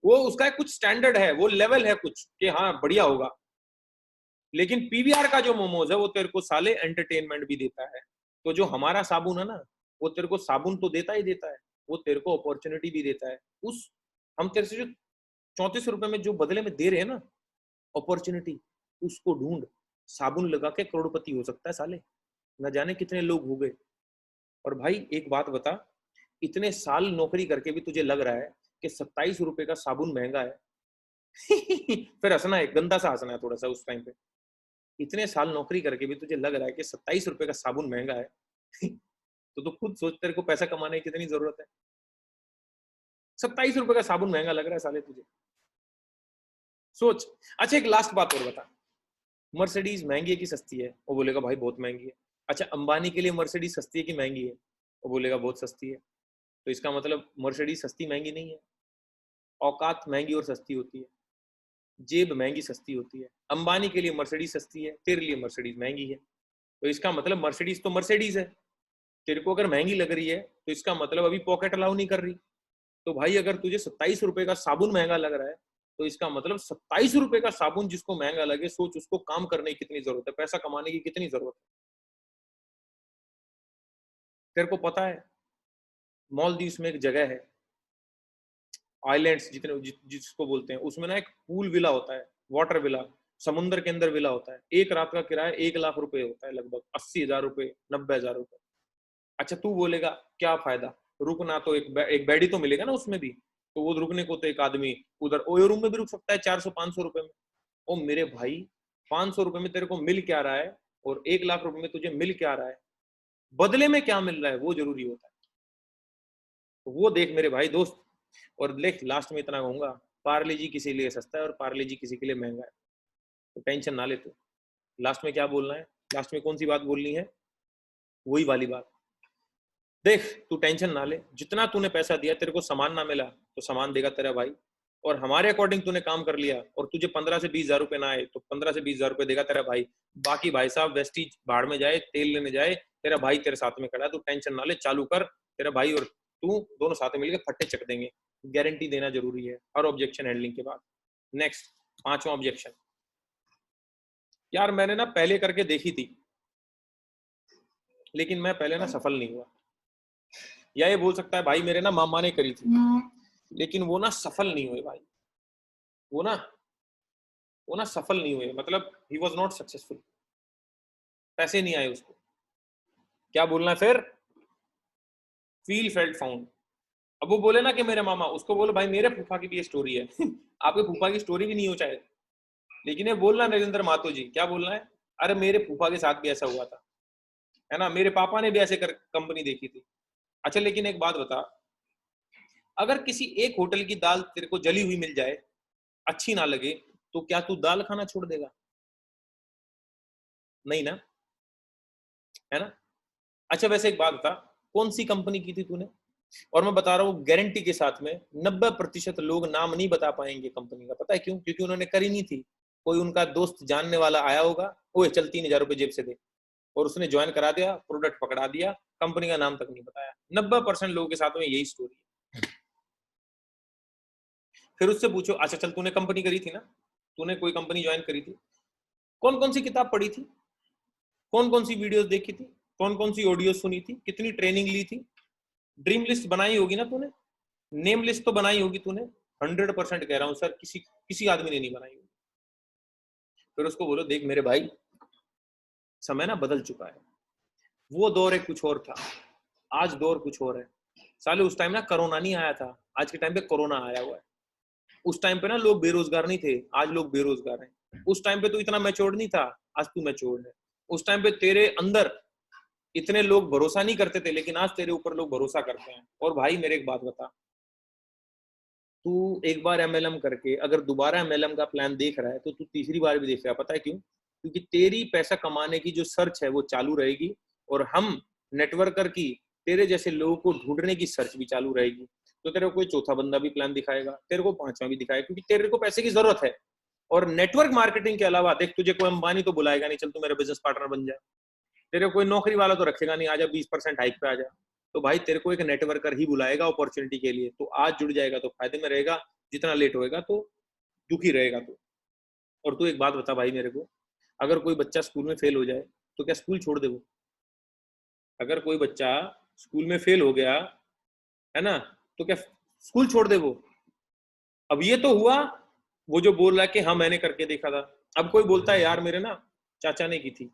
वो उसका कुछ स्टैंडर्ड है, वो लेवल है कुछ कि हाँ बढ़िया होगा। लेकिन पीवीआर का जो मोमोज है वो तेरे को साले एंटरटेनमेंट भी देता है। तो जो हमारा साबुन है ना, वो तेरे को साबुन तो देता ही देता है, वो तेरे को अपॉर्चुनिटी भी देता है। उस हम तेरे से जो 34 रुपए में जो बदले में दे रहे हैं ना अपॉर्चुनिटी, उसको ढूंढ। साबुन लगा के करोड़पति हो सकता है साले, न जाने कितने लोग हो गए। और भाई एक बात बता, इतने साल नौकरी करके भी तुझे लग रहा है कि 27 रुपए का साबुन महंगा है? फिर हंसना है, गंदा सा हंसना है थोड़ा सा उस टाइम पे। इतने साल नौकरी करके भी तुझे लग रहा है कि 27 रुपए का साबुन महंगा है? तो खुद सोच, तेरे को पैसा कमाने की कितनी जरूरत है? 27 रुपए का साबुन महंगा लग रहा है साले तुझे, सोच। अच्छा एक लास्ट बात और बता, मर्सिडीज महंगी है कि सस्ती है? वो बोलेगा भाई बहुत महंगी है। अच्छा अंबानी के लिए मर्सिडीज सस्ती है कि महंगी है? वो बोलेगा बहुत सस्ती है। तो इसका मतलब मर्सिडीज सस्ती महंगी नहीं है। औकात महंगी और सस्ती होती है, जेब महंगी सस्ती होती है। अंबानी के लिए मर्सिडीज सस्ती है, तेरे लिए मर्सिडीज महंगी है। तो इसका मतलब मर्सिडीज तो मर्सिडीज है, तेरे को अगर महंगी लग रही है तो इसका मतलब अभी पॉकेट अलाउ नहीं कर रही। तो भाई अगर तुझे 27 रुपए का साबुन महंगा लग रहा है तो इसका मतलब 27 रुपए का साबुन जिसको महंगा लगे, सोच उसको काम करने की कितनी जरूरत है, पैसा कमाने की कितनी जरूरत है। तेरे को पता है मालदीव्स में एक जगह है, आइलैंड्स जिसको बोलते हैं, उसमें ना एक पूल विला होता है, वाटर विला, समुद्र के अंदर विला होता है। एक रात का किराया 1 लाख रुपए होता है, लगभग 80,000 रुपए, 90,000 रुपए। अच्छा तू बोलेगा क्या फायदा, रुकना तो एक बेड ही तो मिलेगा ना उसमें भी, तो वो रुकने को तो एक आदमी उधर ओयो रूम में भी रुक सकता है 400-500 रुपए में। ओ मेरे भाई, 500 रुपए में तेरे को मिल क्या रहा है और 1 लाख रुपए में तुझे मिल क्या रहा है, बदले में क्या मिल रहा है वो जरूरी होता है। तो वो देख मेरे भाई दोस्त। और देख लास्ट में इतना कहूंगा, पार्ले जी किसी के लिए सस्ता है और पार्ले जी किसी के लिए महंगा है, तो टेंशन ना ले तू। लास्ट में क्या बोलना है, लास्ट में कौन सी बात बोलनी है, वही वाली बात। देख तू टेंशन ना ले, जितना तूने पैसा दिया, तेरे को सामान ना मिला तो सामान देगा तेरा भाई, और हमारे अकॉर्डिंग तूने काम कर लिया और तुझे 15 से 20 हजार रुपए ना आए तो 15 से 20 हजार रुपए देगा तेरा भाई। बाकी भाई साहब वेस्टीज भाड़ में जाए, तेल लेने जाए, तेरा भाई तेरे साथ में खड़ा है, तू टेंशन ना ले, चालू कर, तेरा भाई और तू दोनों साथ में मिलकर फट्टे चक देंगे। गारंटी देना जरूरी है हर ऑब्जेक्शन हैंडलिंग के बाद। नेक्स्ट 5वां ऑब्जेक्शन, यार मैंने ना पहले करके देखी थी लेकिन मैं पहले ना सफल नहीं हुआ। या ये बोल सकता है भाई मेरे ना मामा ने करी थी लेकिन वो ना सफल नहीं हुए भाई, वो ना सफल नहीं हुए, मतलब ही वॉज नॉट सक्सेसफुल, पैसे नहीं आए उसको। क्या बोलना है फिर, फील फेल्ट फाउंड। अब वो बोले ना कि मेरे मामा, उसको बोलो भाई मेरे फूफा की भी ये स्टोरी है आपके फूफा की स्टोरी भी नहीं हो चाहे, लेकिन ये बोलना नरेंद्र माथुर जी, क्या बोलना है, अरे मेरे फूफा के साथ भी ऐसा हुआ था, है ना, मेरे पापा ने भी ऐसे कर कंपनी देखी थी। अच्छा लेकिन एक बात बता, अगर किसी एक होटल की दाल तेरे को जली हुई मिल जाए, अच्छी ना लगे, तो क्या तू दाल खाना छोड़ देगा, नहीं ना, है ना। अच्छा वैसे एक बात बता, कौन सी कंपनी की थी तूने, और मैं बता रहा हूँ गारंटी के साथ में 90% लोग नाम नहीं बता पाएंगे कंपनी का, पता है क्यों, क्योंकि उन्होंने करी नहीं थी। कोई उनका दोस्त जानने वाला आया होगा, ओए चल 3,000 रुपए जेब से दे, और उसने ज्वाइन करा दिया, प्रोडक्ट पकड़ा दिया, कंपनी का नाम तक नहीं बताया। 90% लोगों के साथ में यही स्टोरी है। फिर उससे पूछो, अच्छा चल तूने कंपनी करी थी ना, तूने कोई कंपनी ज्वाइन करी थी, कौन कौन सी किताब पढ़ी थी, कौन कौन सी वीडियोस देखी थी, कौन कौन सी ऑडियो सुनी थी, कितनी ट्रेनिंग ली थी, ड्रीम लिस्ट बनाई होगी ना तूने, नेम लिस्ट तो बनाई होगी तूने। 100% कह रहा हूं सर, किसी आदमी ने नहीं बनाई होगी। फिर उसको बोलो देख मेरे भाई, समय ना बदल चुका है, वो दौर एक कुछ और था, आज दौर कुछ और है। साले उस टाइम ना कोरोना नहीं आया था, आज के टाइम पे कोरोना आया हुआ है। उस टाइम पे ना लोग बेरोजगार नहीं थे, आज लोग बेरोजगार हैं। उस टाइम पे तू इतना मैच्योर्ड नहीं था, आज तू मैच्योर्ड है। उस टाइम पे तेरे अंदर इतने लोग भरोसा नहीं करते थे, लेकिन आज तेरे ऊपर लोग भरोसा करते हैं। और भाई मेरे एक बात बता, तू एक बार एमएलएम करके अगर दोबारा एमएलएम का प्लान देख रहा है तो तू तीसरी बार भी देख रहा है, पता है क्यों, क्योंकि तेरी पैसा कमाने की जो सर्च है वो चालू रहेगी, और हम नेटवर्कर की तेरे जैसे लोगों को ढूंढने की सर्च भी चालू रहेगी। तो तेरे को कोई चौथा बंदा भी प्लान दिखाएगा, तेरे को पांचवा भी दिखाएगा, क्योंकि तेरे को पैसे की जरूरत है। और नेटवर्क मार्केटिंग के अलावा देख, तुझे कोई अंबानी तो बुलाएगा नहीं, चल तू मेरा बिजनेस पार्टनर बन जा, तेरे कोई नौकरी वाला तो रखेगा नहीं, आजा 20% हाइक पे आ जा। तो भाई तेरे को एक नेटवर्कर ही बुलाएगा अपॉर्चुनिटी के लिए, तो आज जुड़ जाएगा तो फायदे में रहेगा, जितना लेट होएगा तो दुखी रहेगा तू। और तू एक बात बता भाई मेरे को, अगर कोई बच्चा स्कूल में फेल हो जाए तो क्या स्कूल छोड़ दे वो, अगर कोई बच्चा स्कूल में फेल हो गया है ना, तो क्या स्कूल छोड़ दे वो। अब ये तो हुआ वो जो बोल रहा है कि हाँ मैंने करके देखा था। अब कोई बोलता है यार मेरे ना चाचा ने की थी,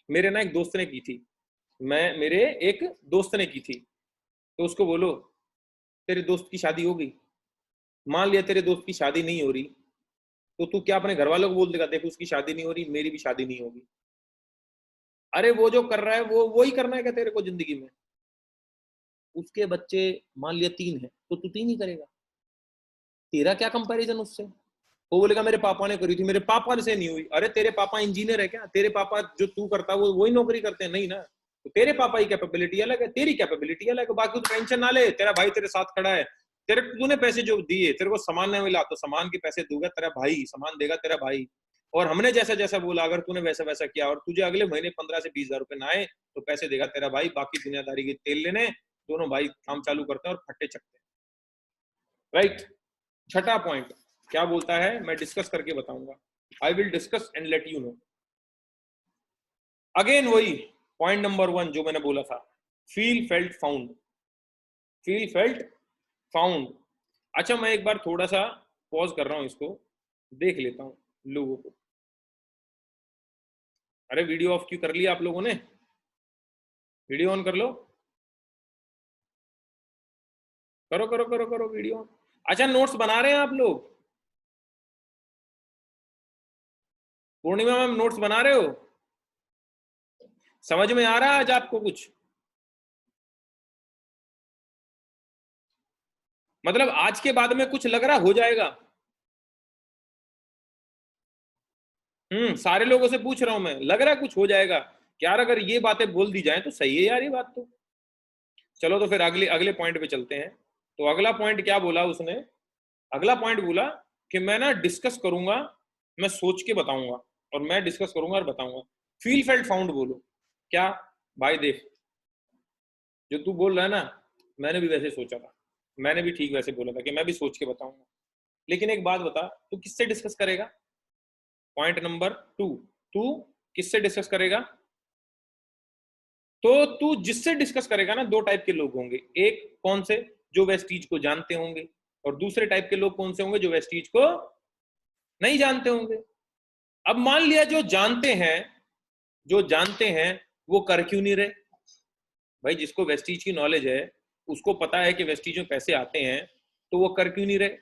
मेरे ना एक दोस्त ने की थी, मेरे एक दोस्त ने की थी, तो उसको बोलो तेरे दोस्त की शादी हो गई। मान लिया तेरे दोस्त की शादी नहीं हो रही, तो तू क्या अपने घर वालों को बोल देगा देखो उसकी शादी नहीं हो रही, मेरी भी शादी नहीं होगी। अरे वो जो कर रहा है वो ही करना है क्या तेरे को जिंदगी में। उसके बच्चे मान लिया 3 है तो तू 3 ही करेगा, तेरा क्या कंपैरिजन उससे। वो बोलेगा मेरे पापा ने करी थी, मेरे पापा से नहीं हुई। अरे तेरे पापा इंजीनियर है क्या, तेरे पापा जो तू करता है वो वही नौकरी करते हैं, नहीं ना। तो तेरे पापा की कैपेबिलिटी अलग है, तेरी कैपेबिलिटी अलग है, बाकी तो टेंशन ना ले, तेरा भाई तेरे साथ खड़ा है। तेरे तूने पैसे जो दिए, तेरे को सामान नहीं मिला तो सामान के पैसे दूंगा तेरा भाई, सामान देगा तेरा भाई। और हमने जैसा जैसा बोला अगर तूने वैसा वैसा किया और तुझे अगले महीने 15 से 20 हजार रुपए ना आए तो पैसे देगा तेरा भाई, बाकी दुनियादारी के तेल लेने। दोनों भाई काम चालू करते हैं और फट्टे चकते हैं, राइट। छठा पॉइंट क्या बोलता है, मैं डिस्कस करके बताऊंगा। I will discuss and let you know. Again वही पॉइंट नंबर 1 जो मैंने बोला था, feel felt found. Feel felt found. अच्छा मैं एक बार थोड़ा सा पॉज कर रहा हूं, इसको देख लेता हूं लोगों को। अरे वीडियो ऑफ क्यों कर लिया आप लोगों ने? वीडियो ऑन कर लो, करो करो करो करो वीडियो ऑन। अच्छा नोट्स बना रहे हैं आप लोग? पूर्णिमा मैम नोट्स बना रहे हो? समझ में आ रहा है आज आपको कुछ? मतलब आज के बाद में कुछ लग रहा हो जाएगा? सारे लोगों से पूछ रहा हूं मैं, लग रहा है कुछ हो जाएगा यार अगर ये बातें बोल दी जाए तो? सही है यार ये बात तो। चलो तो फिर अगले अगले पॉइंट पे चलते हैं। तो अगला पॉइंट क्या बोला उसने? अगला पॉइंट बोला कि मैं ना डिस्कस करूंगा, मैं सोच के बताऊंगा, और मैं डिस्कस करूंगा और बताऊंगा। फील फेल्ट फाउंड बोलो क्या? भाई देख, जो तू बोल रहा है ना, मैंने भी वैसे सोचा था, मैंने भी ठीक वैसे बोला था कि मैं भी सोच के बताऊंगा। लेकिन एक बात बता, तू किससे डिस्कस करेगा? पॉइंट नंबर 2, तू किससे डिस्कस करेगा? तो तू जिससे डिस्कस करेगा ना, दो टाइप के लोग होंगे। एक कौन से? जो वेस्टीज को जानते होंगे। और दूसरे टाइप के लोग कौन से होंगे? जो वेस्टीज को नहीं जानते होंगे। अब मान लिया जो जानते हैं, जो जानते हैं वो कर क्यों नहीं रहे? भाई जिसको वेस्टीज की नॉलेज है, उसको पता है कि वेस्टीज में पैसे आते हैं, तो वो कर क्यों नहीं रहे?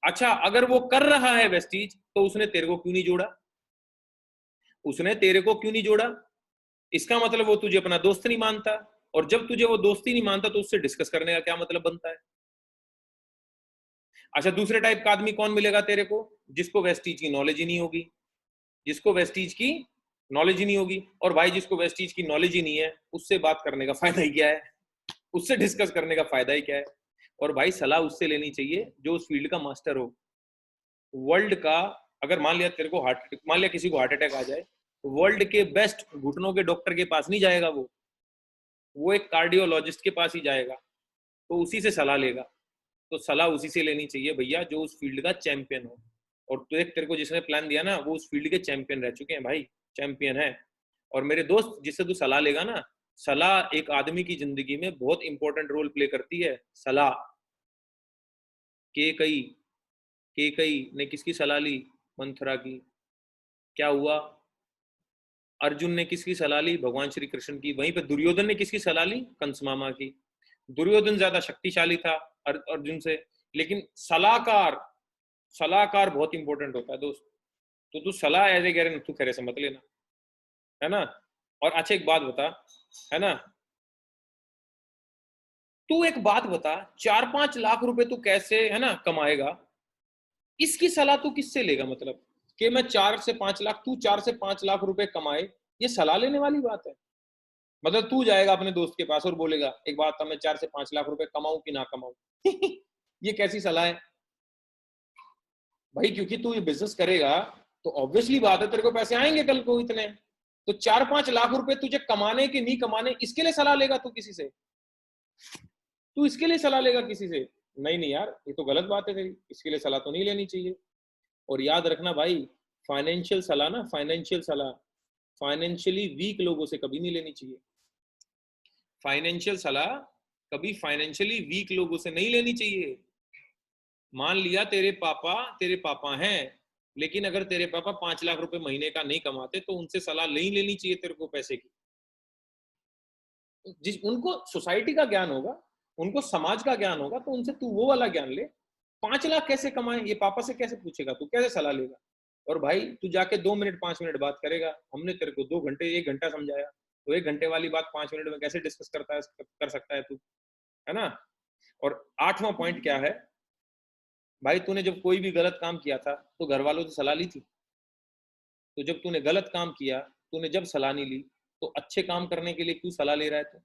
अच्छा अगर वो कर रहा है वेस्टीज, तो उसने तेरे को क्यों नहीं जोड़ा? उसने तेरे को क्यों नहीं जोड़ा? इसका मतलब वो तुझे अपना दोस्त नहीं मानता, और जब तुझे वो दोस्ती नहीं मानता तो उससे डिस्कस करने का क्या मतलब बनता है? अच्छा दूसरे टाइप का आदमी कौन मिलेगा तेरे को? जिसको वेस्टीज की नॉलेज ही नहीं होगी। जिसको वेस्टीज की नॉलेज ही नहीं होगी, और भाई जिसको वेस्टीज की नॉलेज ही नहीं है, उससे बात करने का फायदा ही क्या है? उससे डिस्कस करने का फायदा ही क्या है? और भाई सलाह उससे लेनी चाहिए जो उस फील्ड का मास्टर हो। वर्ल्ड का, अगर मान लिया तेरे को मान लिया किसी को हार्ट अटैक आ जाए, वर्ल्ड के बेस्ट घुटनों के डॉक्टर के पास नहीं जाएगा वो एक कार्डियोलॉजिस्ट के पास ही जाएगा, तो उसी से सलाह लेगा। तो सलाह उसी से लेनी चाहिए भैया जो उस फील्ड का चैंपियन हो। और तो एक तेरे को जिसने प्लान दिया ना, वो उस फील्ड के चैंपियन रह चुके हैं भाई, चैंपियन है। और मेरे दोस्त जिससे तू सलाह लेगा ना, सलाह एक आदमी की जिंदगी में बहुत इंपॉर्टेंट रोल प्ले करती है। सलाह के कई के कई ने किसकी सलाह ली? मंथरा की। क्या हुआ? अर्जुन ने किसकी सलाह ली? भगवान श्री कृष्ण की। वहीं पे दुर्योधन ने किसकी सलाह ली? कंस मामा की। दुर्योधन ज्यादा शक्तिशाली था अर्जुन से, लेकिन सलाहकार, सलाहकार बहुत इंपॉर्टेंट होता है दोस्त। तो तू सलाह एज ए गैर तू खैर से मत लेना, है ना। और अच्छा एक बात बता, है ना, तू एक बात बता, 4-5 लाख रुपए तू कैसे, है ना, कमाएगा? इसकी सलाह तू किससे लेगा? मतलब कि मैं 4 से 5 लाख, तू 4 से 5 लाख रुपए कमाए, ये सलाह लेने वाली बात है? मतलब तू जाएगा अपने दोस्त के पास और बोलेगा एक बात था, मैं 4 से 5 लाख रुपए कमाऊं कि ना कमाऊं? ये कैसी सलाह है भाई? क्योंकि तू ये बिजनेस करेगा तो ऑब्वियसली बात है तेरे को पैसे आएंगे कल को इतने। तो 4-5 लाख रुपए तुझे कमाने कि नहीं कमाने, इसके लिए सलाह लेगा तू किसी से? तू इसके लिए सलाह लेगा किसी से? नहीं नहीं यार, ये तो गलत बात है तेरी, इसके लिए सलाह तो नहीं लेनी चाहिए। और याद रखना भाई, फाइनेंशियल सलाह ना, फाइनेंशियल सलाह फाइनेंशियली वीक लोगों से कभी नहीं लेनी चाहिए। फाइनेंशियल सलाह कभी फाइनेंशियली वीक लोगों से नहीं लेनी चाहिए। मान लिया तेरे पापा हैं, लेकिन अगर तेरे पापा 5 लाख रुपए महीने का नहीं कमाते तो उनसे सलाह नहीं लेनी चाहिए तेरे को पैसे की। जिस उनको सोसाइटी का ज्ञान होगा, उनको समाज का ज्ञान होगा, तो उनसे तू वो वाला ज्ञान ले। 5 लाख कैसे कमाए ये पापा से कैसे पूछेगा? तू कैसे सलाह लेगा? और भाई तू जाके 2 मिनट 5 मिनट बात करेगा, हमने तेरे को 2 घंटे 1 घंटा समझाया, तो 1 घंटे वाली बात 5 मिनट में कैसे डिस्कस करता है, कर सकता है तू, है ना। और 8वां पॉइंट क्या है भाई? तूने जब कोई भी गलत काम किया था तो घर वालों से सलाह ली थी? तो जब तूने गलत काम किया, तूने जब सलाह नहीं ली, तो अच्छे काम करने के लिए क्यों सलाह ले रहा है तू,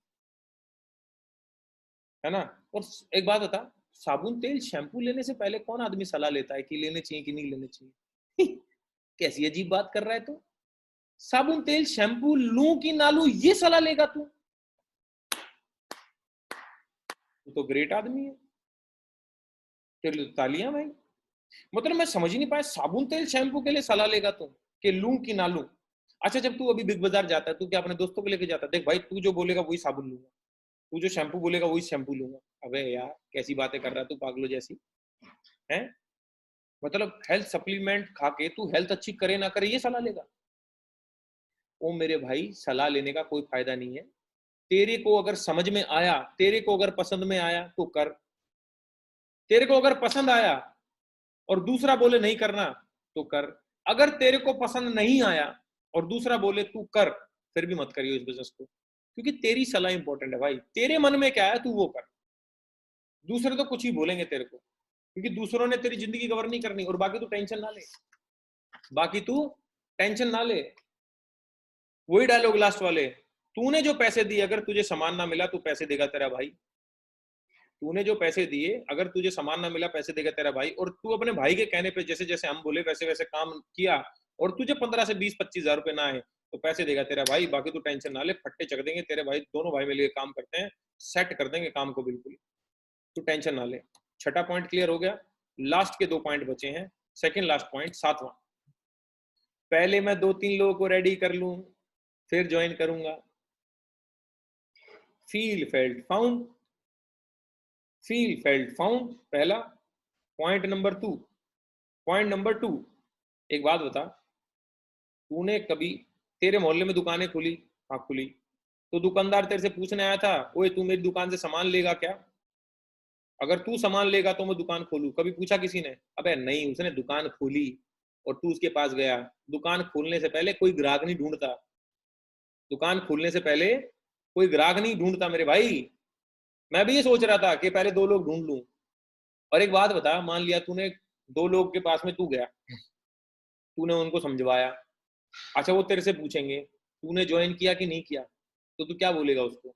है ना। और एक बात बता, साबुन तेल शैम्पू लेने से पहले कौन आदमी सलाह लेता है कि लेने चाहिए कि नहीं लेने चाहिए? कैसी अजीब बात कर रहा है तू, साबुन तेल शैम्पू लूं कि ना लूं ये सलाह लेगा तू तो ग्रेट आदमी है, तेरे लिए तालियां भाई। मतलब मैं समझ ही नहीं पाया, साबुन तेल शैम्पू के लिए सलाह लेगा तू कि लूं कि ना लूं। अच्छा जब तू अभी बिग बाजार जाता है, तू क्या अपने दोस्तों को लेके जाता है, देख भाई तू जो बोलेगा वही साबुन लूंगा, तू जो शैम्पू बोलेगा वही शैम्पू लूंगा। अबे यार कैसी बातें कर रहा है तू पागलों जैसी है। मतलब हेल्थ सप्लीमेंट खा के तू हेल्थ अच्छी करे ना करे ये सलाह लेगा। ओ मेरे भाई सलाह लेने का कोई फायदा नहीं है। तेरे को अगर समझ में आया, तेरे को अगर पसंद में आया तो कर, तेरे को अगर पसंद आया और दूसरा बोले नहीं करना तो कर। अगर तेरे को पसंद नहीं आया और दूसरा बोले तू कर, फिर भी मत करियो इस बिजनेस को, क्योंकि तेरी सलाह इंपॉर्टेंट है भाई। तेरे मन में क्या है तू वो कर, दूसरे तो कुछ ही बोलेंगे तेरे को, क्योंकि दूसरों ने तेरी जिंदगी कवर नहीं करनी। और बाकी तू टेंशन ना ले, बाकी तू टेंशन ना ले। वही डायलॉग लास्ट वाले, तूने जो पैसे दिए अगर तुझे सामान ना मिला तो पैसे देगा तेरा भाई। तूने जो पैसे दिए अगर तुझे सामान ना मिला पैसे देगा तेरा भाई। और तू अपने भाई के कहने पे जैसे जैसे हम बोले वैसे वैसे काम किया और तुझे 15 से 20-25 हजार रुपए ना आए तो पैसे देगा तेरा भाई। बाकी तू टेंशन ना ले, फट्टे चक देंगे तेरे भाई, दोनों भाई मिलकर काम करते हैं, सेट कर देंगे काम को बिल्कुल, तू टेंशन ना ले। छठा पॉइंट क्लियर हो गया। लास्ट के 2 पॉइंट बचे हैं, सेकंड लास्ट पॉइंट सातवां। पहले मैं 2-3 लोगों को रेडी कर लूं फिर ज्वाइन करूंगा। Feel felt found, feel felt found पहला। पॉइंट नंबर 2, पॉइंट नंबर 2, एक बात बता, तूने कभी, तेरे मोहल्ले में दुकानें खुली, हाँ खुली, तो दुकानदार तेरे से पूछने आया था ओए तू मेरी दुकान से सामान लेगा क्या, अगर तू सामान लेगा तो मैं दुकान खोलूं, कभी पूछा किसी ने? अबे नहीं, उसने दुकान खोली और तू उसके पास गया। दुकान खोलने से पहले कोई ग्राहक नहीं ढूंढता, दुकान खोलने से पहले कोई ग्राहक नहीं ढूंढता मेरे भाई। मैं भी ये सोच रहा था कि पहले 2 लोग ढूंढ लूं। और एक बात बता, मान लिया तूने 2 लोग के पास में तू गया, तूने उनको समझवाया, अच्छा वो तेरे से पूछेंगे तूने ज्वाइन किया कि नहीं किया, तो तू क्या बोलेगा उसको?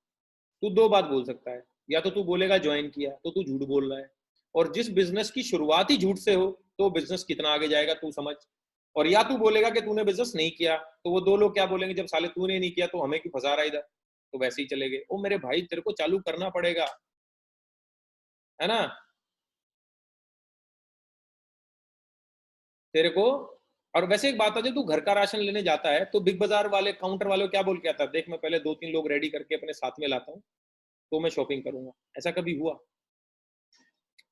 तू 2 बात बोल सकता है, या तो तू बोलेगा ज्वाइन किया तो तू झूठ बोल रहा है, और जिस बिजनेस की शुरुआत ही झूठ से हो तो बिजनेस कितना आगे जाएगा तू समझ। और या तू बोलेगा कि तूने बिजनेस नहीं किया, तो वो 2 लोग क्या बोलेंगे, जब साले तूने नहीं किया तो हमें क्यों फंसा रहा इधर, तो वैसे ही चलेगे। ओ मेरे भाई तेरे को चालू करना पड़ेगा, है ना तेरे को। और वैसे एक बात है, जब तू घर का राशन लेने जाता है तो बिग बाजार वाले काउंटर वाले को क्या बोल के आता है, देख मैं पहले 2-3 लोग रेडी करके अपने साथ में लाता हूँ तो मैं शॉपिंग करूंगा। ऐसा कभी हुआ?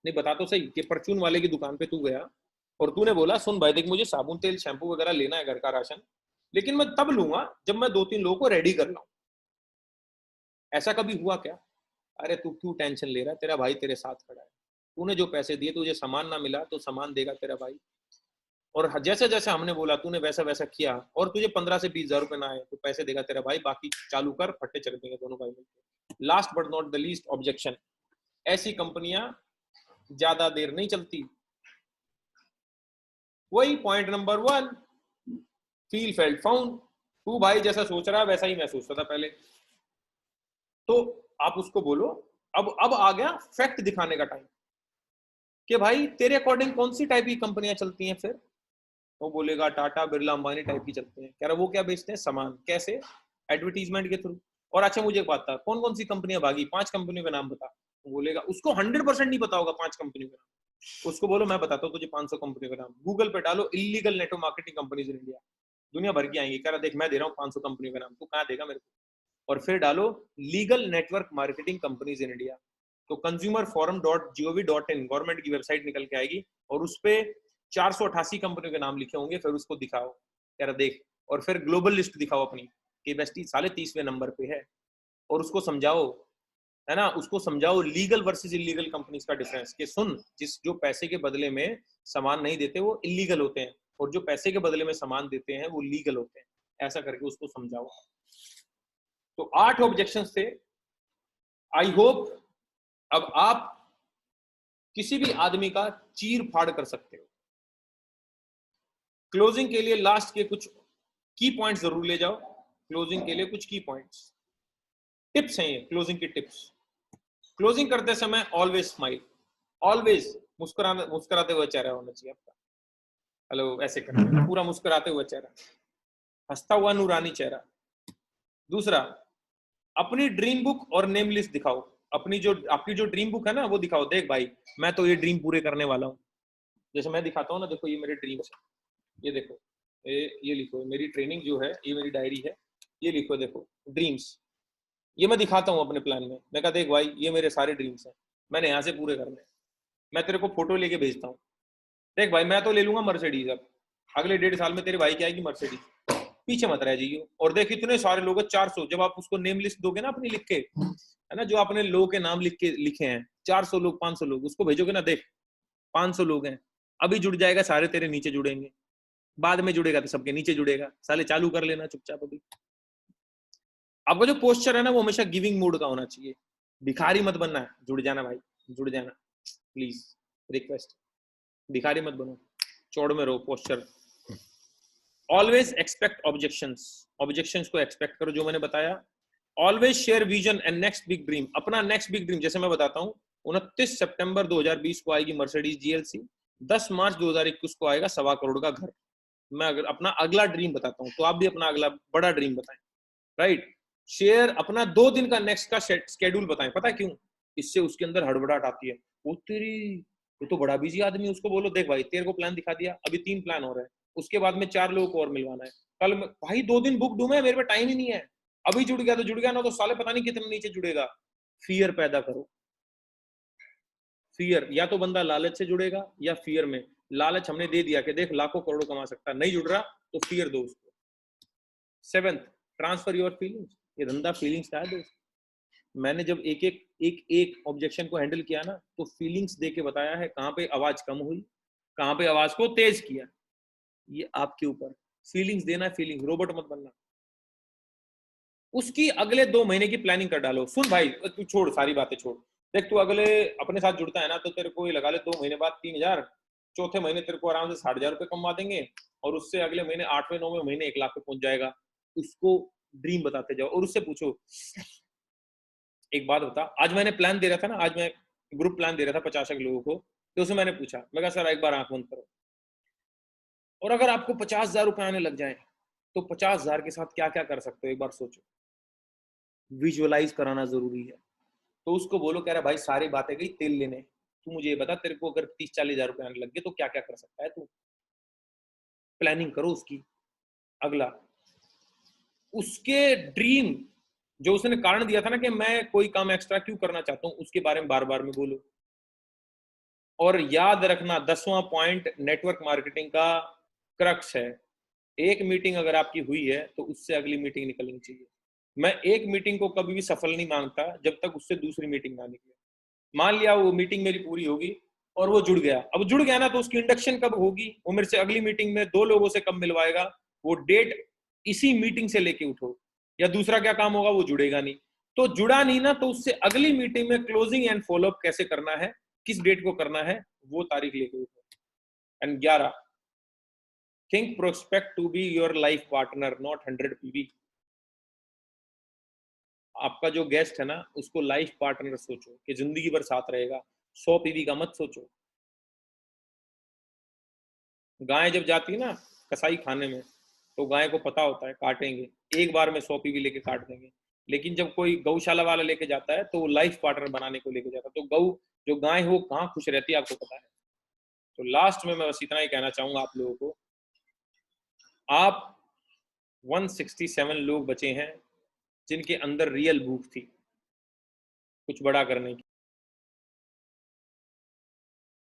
नहीं, बता तो सही कि परचून वाले की दुकान पे तू गया और तूने बोला सुन भाई देख मुझे साबुन तेल शैम्पू वगैरह लेना है घर का राशन, लेकिन मैं तब लूंगा जब मैं 2-3 लोगों को रेडी कर लाऊं। ऐसा कभी हुआ क्या? अरे तू क्यों टेंशन ले रहा है, तेरा भाई तेरे साथ खड़ा है। तूने जो पैसे दिए, तुझे सामान ना मिला तो सामान देगा तेरा भाई। और जैसे जैसे हमने बोला तूने वैसा वैसा किया और तुझे 15 से 20 हजार रुपए ना आए तो पैसे देगा तेरा भाई। बाकी चालू कर, फट्टे चल देंगे दोनों भाई मिलकर। Last but not the least, objection. ऐसी कंपनियां ज्यादा देर नहीं चलती। वही point number 1, feel felt found. तू भाई जैसा सोच रहा है वैसा ही मैं सोचता था पहले, तो आप उसको बोलो। अब आ गया फैक्ट दिखाने का टाइम कि भाई तेरे अकॉर्डिंग कौन सी टाइप की कंपनियां चलती हैं फिर। वो बोलेगा टाटा बिरला अंबानी टाइप की चलती हैं। कह रहा वो क्या बेचते हैं, सामान। कैसे? एडवर्टीजमेंट के थ्रू। और अच्छा मुझे एक बात था, कौन कौन सी कंपनियां भागी, 5 कंपनियों का नाम बता। वो बोलेगा, उसको 100% नहीं पता होगा 5 कंपनियों का नाम, उसको बोलो मैं बताता हूँ तुझे 500 कंपनियों का नाम। गूगल पे डालो illegal network marketing companies in India, दुनिया भर की आएंगी। कह रहा देख मैं दे रहा हूँ 500 कंपनियों का नाम, तू कहाँ देगा मेरे को। और फिर डालो legal network marketing companies in India, तो कंज्यूमर फोरम .gov.in गवर्नमेंट की वेबसाइट निकल के आएगी और उस पर 488 कंपनियों के नाम लिखे होंगे। फिर उसको दिखाओ, कह रहा देख, और फिर ग्लोबल लिस्ट दिखाओ अपनी कि बेस्टी साले 30वें नंबर पे है, और उसको समझाओ, है ना, उसको समझाओ लीगल वर्सेस इलीगल कंपनीज का डिफरेंस, कि सुन जिस जो पैसे के बदले में सामान नहीं देते वो इलीगल होते हैं, और जो पैसे के बदले में सामान देते हैं वो लीगल होते हैं। ऐसा करके उसको समझाओ। तो 8 ऑब्जेक्शन थे। आई होप अब आप किसी भी आदमी का चीर फाड़ कर सकते हो। क्लोजिंग के लिए लास्ट के कुछ की पॉइंट्स जरूर ले जाओ। क्लोजिंग के लिए कुछ की पॉइंट्स, टिप्स हैं ये, क्लोजिंग की टिप्स। क्लोजिंग करते समय ऑलवेज स्माइल, ऑलवेज मुस्कुराते हुए चेहरा होना चाहिए आपका। हेलो, ऐसे करना, पूरा मुस्कुराते हुआ चेहरा, हंसता हुआ नूरानी चेहरा। दूसरा, अपनी ड्रीम बुक और नेम लिस्ट दिखाओ। आपकी जो ड्रीम बुक है ना वो दिखाओ, देख भाई मैं तो ये ड्रीम पूरे करने वाला हूँ। जैसे मैं दिखाता हूँ ना, देखो ये मेरे ड्रीम्स है, ये देखो, ये लिखो मेरी ट्रेनिंग जो है, ये मेरी डायरी है, ये लिखो देखो ड्रीम्स। ये मैं दिखाता हूँ अपने प्लान में, मैं कहा देख भाई ये मेरे सारे ड्रीम्स हैं, मैंने यहाँ से पूरे करने हैं। मैं तेरे को फोटो लेके भेजता हूँ, देख भाई मैं तो ले लूंगा मर्सिडीज, अब अगले 1.5 साल में तेरे भाई की आएगी मर्सिडीज, पीछे मत रह जाइयो। और देख इतने सारे लोग हैं, 400, जब आप उसको नेम लिस्ट दोगे ना अपनी लिख के, है ना, जो आपने लोगों के नाम लिखे हैं, 400 लोग 500 लोग, उसको भेजोगे ना, देख 500 लोग हैं, अभी जुड़ जाएगा, सारे तेरे नीचे जुड़ेंगे, बाद में जुड़ेगा तो सबके नीचे जुड़ेगा, साले चालू कर लेना चुपचाप अभी। आपका जो पोस्चर है ना वो हमेशा गिविंग मूड का होना चाहिए, भिखारी मत बनना है। जुड़ जाना भाई, जुड़ जाना प्लीज, रिक्वेस्ट, भिखारी मत बनो, चौड़ में रहो पोस्चर। ऑलवेज एक्सपेक्ट ऑब्जेक्शंस को एक्सपेक्ट करो, जो मैंने बताया। Always share vision and next big dream, अपना नेक्स्ट बिग ड्रीम, जैसे मैं बताता हूँ 29 सितंबर 2020 को आएगी मर्सिडीज जीएलसी, 10 मार्च 2021 को आएगा 1.25 करोड़ का घर। मैं अगर अपना अगला ड्रीम बताता हूँ तो आप भी अपना अगला बड़ा ड्रीम बताएं, राइट। शेयर अपना 2 दिन का नेक्स्ट का शेड्यूल बताएं, पता है क्यों? इससे उसके अंदर हड़बड़ाहट आती है, वो तेरी ये तो बड़ा बिजी आदमी, उसको बोलो देख भाई तेरे को प्लान दिखा दिया, अभी 3 प्लान हो रहे हैं, उसके बाद में 4 लोगों को और मिलवाना है, कल भाई 2 दिन बुक दूं मैं, मेरे पे टाइम ही नहीं है, अभी जुड़ गया तो जुड़ गया, ना तो साले पता नहीं कितने नीचे जुड़ेगा। फियर पैदा करो, फियर, या तो बंदा लालच से जुड़ेगा या फियर में। लालच हमने दे दिया कि देख लाखों करोड़ों कमा सकता है, नहीं जुड़ रहा तो फियर दो उसको। 7th, ट्रांसफर योर फीलिंग्स, ये धंधा फीलिंग्स का है दोस्त। मैंने जब एक ऑब्जेक्शन को हैंडल किया ना तो फीलिंग्स दे के बताया है, कहां पे आवाज कम हुई, कहां पे आवाज को तेज किया, ये आपके ऊपर। फीलिंग्स देना, फीलिंग, रोबोट मत बनना। उसकी अगले 2 महीने की प्लानिंग कर डालो। सुन भाई तू छोड़ सारी बातें छोड़, देख तू अगले अपने साथ जुड़ता है ना तो तेरे को ये लगा ले 2 महीने बाद 3,000, चौथे महीने तेरे को आराम से 60,000 रुपए कमा देंगे, और उससे अगले महीने 8वें 9वें महीने 1 लाख पे पहुंच जाएगा। उसको ड्रीम बताते जाओ और उससे पूछो एक बात बता, आज मैंने प्लान दे रहा था ना, आज मैं ग्रुप प्लान दे रहा था 50 लोगों को, तो उसे मैंने पूछा, मैं कहा सर एक बार आंख बंद करो, और अगर आपको 50,000 रुपए आने लग जाए तो 50,000 के साथ क्या क्या कर सकते हो, एक बार सोचो। विजुअलाइज कराना जरूरी है। तो उसको बोलो, कह रहा भाई सारी बातें गई तेल लेने, तू मुझे ये बता तेरे को अगर 30-40,000 रुपए आने लग गए तो क्या क्या कर सकता है तू, प्लानिंग करो उसकी। अगला, उसके ड्रीम, जो उसने कारण दिया था ना कि मैं कोई काम एक्स्ट्रा क्यों करना चाहता हूं, उसके बारे में बार बार में बोलो। और याद रखना 10वां पॉइंट नेटवर्क मार्केटिंग का क्रक्स है, एक मीटिंग अगर आपकी हुई है तो उससे अगली मीटिंग निकलनी चाहिए। मैं एक मीटिंग को कभी भी सफल नहीं मांगता जब तक उससे दूसरी मीटिंग ना निकले। मान लिया वो मीटिंग मेरी पूरी होगी और वो जुड़ गया, अब जुड़ गया ना तो उसकी इंडक्शन कब होगी, वो मेरे से अगली मीटिंग में 2 लोगों से कब मिलवाएगा, वो डेट इसी मीटिंग से लेके उठो, या दूसरा क्या काम होगा, वो जुड़ेगा नहीं। तो जुड़ा नहीं ना तो उससे अगली मीटिंग में क्लोजिंग एंड फॉलोअप कैसे करना है, किस डेट को करना है, वो तारीख लेके उठो। And 11, think prospect to be your life partner not 100 PV. आपका जो गेस्ट है ना उसको लाइफ पार्टनर सोचो कि जिंदगी भर साथ रहेगा, 100 पीवी का मत सोचो। गाय जब जाती है ना कसाई खाने में तो गाय को पता होता है काटेंगे, एक बार में 100 पीवी लेके काट देंगे, लेकिन जब कोई गौशाला वाला लेके जाता है तो वो लाइफ पार्टनर बनाने को लेके जाता है, तो गौ जो गाय है वो कहाँ खुश रहती है आपको पता है। तो लास्ट में मैं बस इतना ही कहना चाहूंगा आप लोगों को, आप 167 लोग बचे हैं जिनके अंदर रियल भूख थी कुछ बड़ा करने की।